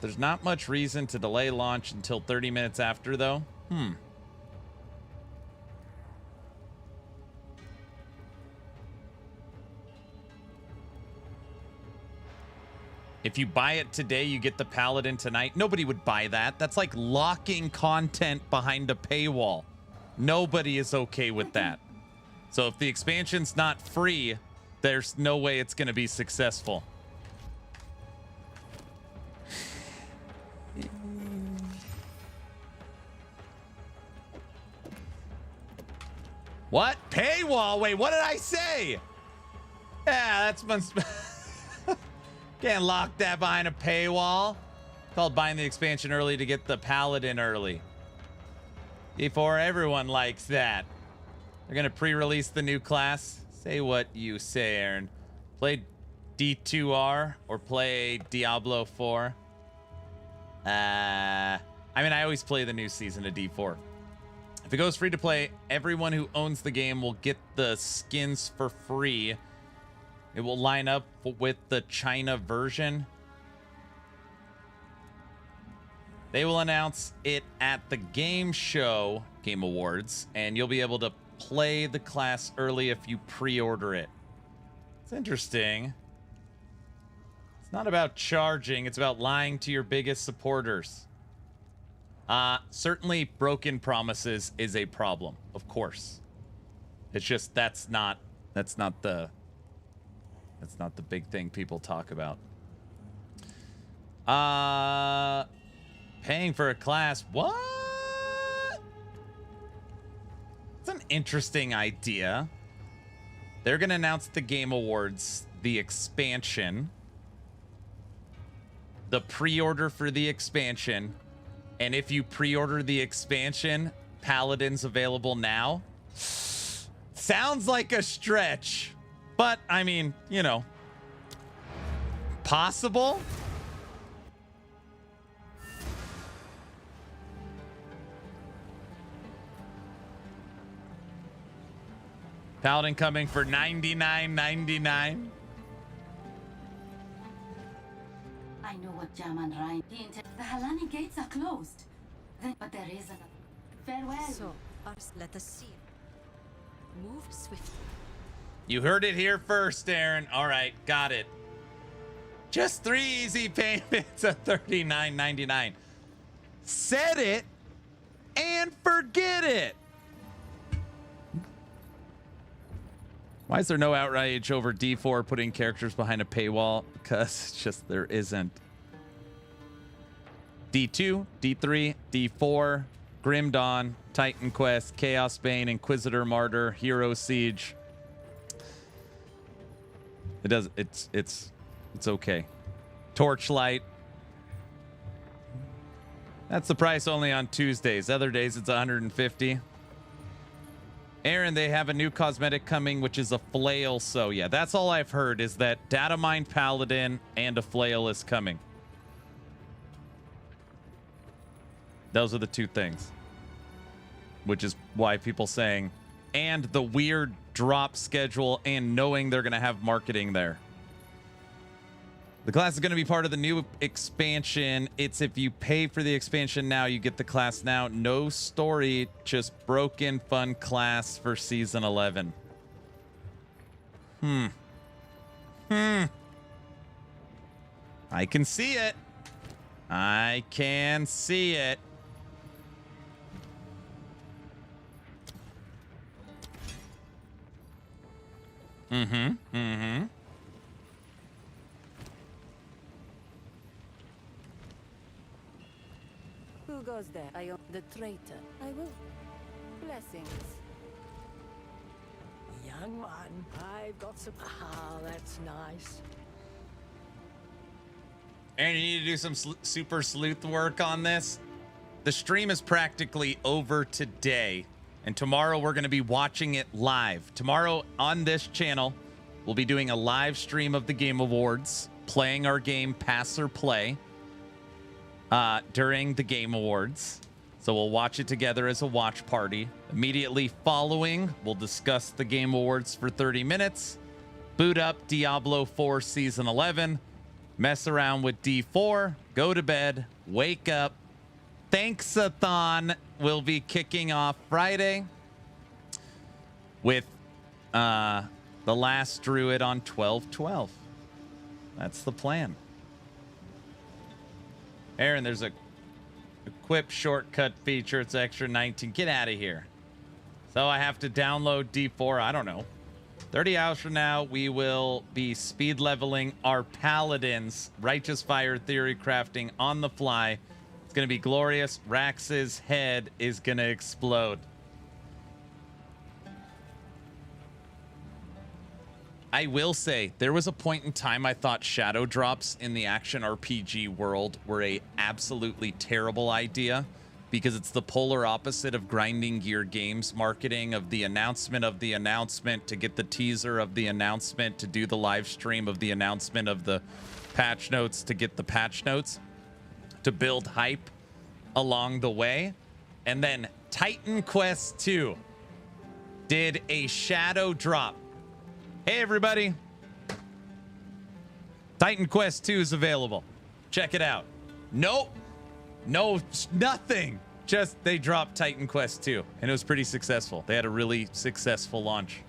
There's not much reason to delay launch until 30 minutes after, though. If you buy it today, you get the Paladin tonight. Nobody would buy that. That's like locking content behind a paywall. Nobody is okay with that. So if the expansion's not free, there's no way it's going to be successful. What? Paywall? Wait, what did I say? Yeah, that's must. Can't lock that behind a paywall. Called buying the expansion early to get the Paladin early. Before everyone likes that. They're gonna pre-release the new class. Say what you say, Aaron. Play D2R or play Diablo 4. I mean, I always play the new season of D4. If it goes free to play, everyone who owns the game will get the skins for free. It will line up with the China version. They will announce it at the Game Awards, and you'll be able to play the class early if you pre-order it. It's interesting. It's not about charging, it's about lying to your biggest supporters. Certainly broken promises is a problem, of course. It's just that's not the big thing people talk about. Paying for a class. What? It's an interesting idea. They're going to announce the Game Awards the expansion, the pre-order for the expansion, and if you pre-order the expansion, Paladin's available now. Sounds like a stretch, but I mean, you know, possible. Paladin coming for $99.99. I know what Jam and Ryan. The Halani gates are closed. But there is a farewell. So, let us see. Move swiftly. You heard it here first, Aaron. All right, got it. Just 3 easy payments of $39.99. Set it and forget it. Why is there no outrage over D4 putting characters behind a paywall? Because it's just there isn't. D2, D3, D4, Grim Dawn, Titan Quest, Chaos Bane, Inquisitor Martyr, Hero Siege. It does. It's okay. Torchlight. That's the price only on Tuesdays. Other days it's 150. Aaron, they have a new cosmetic coming, which is a flail. So yeah, that's all I've heard is that Data Mine Paladin and a flail is coming. Those are the two things. Which is why people saying, and the weird drop schedule and knowing they're going to have marketing there. The class is going to be part of the new expansion. It's if you pay for the expansion now, you get the class now. No story, just broken fun class for season 11. I can see it. I can see it. Who goes there? I am the traitor. I will. Blessings. Young one, I've got some. Ah, that's nice. Aaron, you need to do some super sleuth work on this. The stream is practically over today, and tomorrow we're going to be watching it live. Tomorrow on this channel, we'll be doing a live stream of the Game Awards, playing our game Pass or Play during the Game Awards. So we'll watch it together as a watch party. Immediately following, we'll discuss the Game Awards for 30 minutes, boot up Diablo 4 Season 11, mess around with D4, go to bed, wake up. Thanks-a-thon will be kicking off Friday with the last Druid on 12/12. That's the plan. Aaron, there's a equip shortcut feature. It's extra 19. Get out of here. So I have to download D4. I don't know. 30 hours from now, we will be speed leveling our paladins. Righteous Fire theory crafting on the fly. It's going to be glorious. Rax's head is going to explode. I will say, there was a point in time I thought shadow drops in the action RPG world were a absolutely terrible idea because it's the polar opposite of grinding gear games marketing, of the announcement to get the teaser of the announcement, to do the live stream of the announcement of the patch notes, to get the patch notes, to build hype along the way. And then Titan Quest 2 did a shadow drop. Hey, everybody. Titan Quest 2 is available. Check it out. Nope. No, nothing. Just they dropped Titan Quest 2, and it was pretty successful. They had a really successful launch.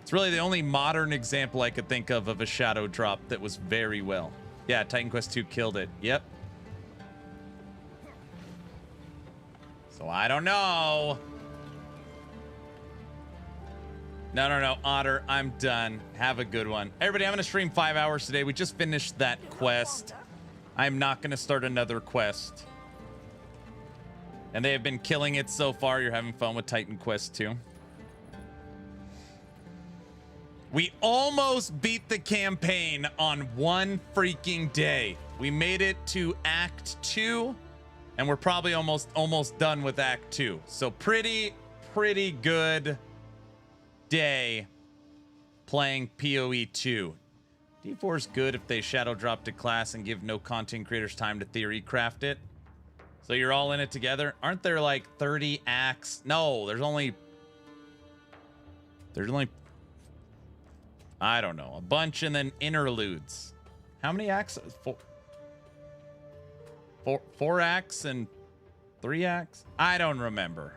It's really the only modern example I could think of a shadow drop that was very well. Yeah, Titan Quest 2 killed it. Yep. So I don't know. No, Otter, I'm done. Have a good one. Everybody, I'm going to stream 5 hours today. We just finished that quest. I'm not going to start another quest. And they have been killing it so far. You're having fun with Titan Quest 2. We almost beat the campaign on one freaking day. We made it to Act 2, and we're probably almost done with Act 2. So pretty good day playing PoE 2. D4 is good if they shadow drop to class and give no content creators time to theory craft it. So you're all in it together. Aren't there like 30 acts? No, there's only I don't know, a bunch, and then interludes. How many acts? Four acts and 3 acts? I don't remember.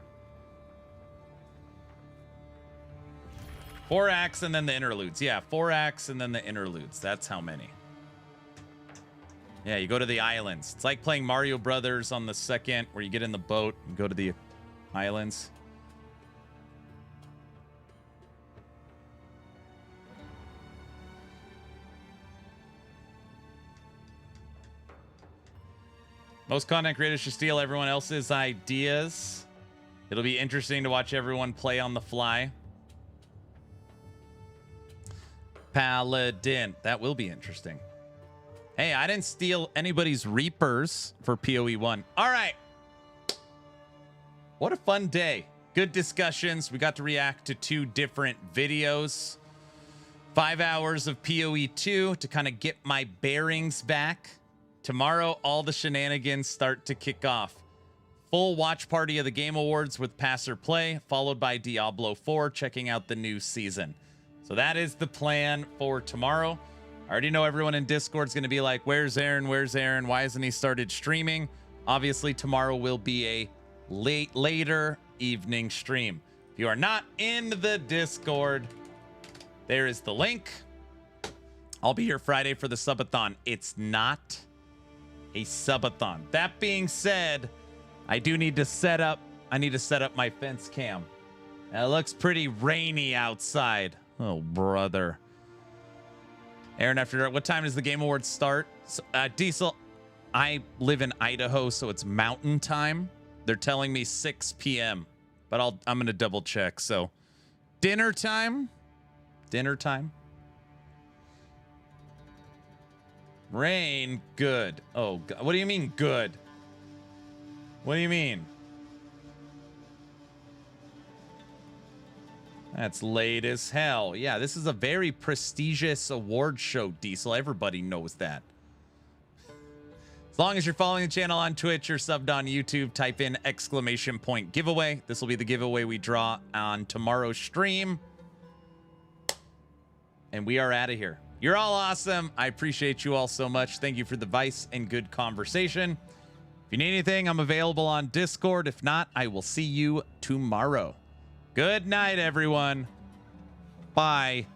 4 acts and then the interludes. Yeah, 4 acts and then the interludes. That's how many. Yeah, you go to the islands. It's like playing Mario Brothers on the second, where you get in the boat and go to the islands. Most content creators should steal everyone else's ideas. It'll be interesting to watch everyone play on the fly. Paladin. That will be interesting. Hey, I didn't steal anybody's Reapers for PoE 1. All right. What a fun day. Good discussions. We got to react to 2 different videos. 5 hours of PoE 2 to kind of get my bearings back. Tomorrow, all the shenanigans start to kick off. Full watch party of the Game Awards with Pass or Play, followed by Diablo 4, checking out the new season. So that is the plan for tomorrow. I already know everyone in Discord is going to be like, where's Aaron? Where's Aaron? Why hasn't he started streaming? Obviously, tomorrow will be a later evening stream. If you are not in the Discord, there is the link. I'll be here Friday for the subathon. It's not a subathon. That being said, I do need to set up my fence cam. It looks pretty rainy outside. Oh, brother. Aaron, after dark, what time does the Game Awards start? Diesel, I live in Idaho, so it's mountain time. They're telling me 6 p.m., but I'm going to double check. So dinner time. Rain, good. Oh, God. What do you mean good? What do you mean? That's late as hell. Yeah, this is a very prestigious award show, Diesel. Everybody knows that. As long as you're following the channel on Twitch or subbed on YouTube, type in ! giveaway. This will be the giveaway we draw on tomorrow's stream. And we are out of here. You're all awesome. I appreciate you all so much. Thank you for the advice and good conversation. If you need anything, I'm available on Discord. If not, I will see you tomorrow. Good night, everyone. Bye.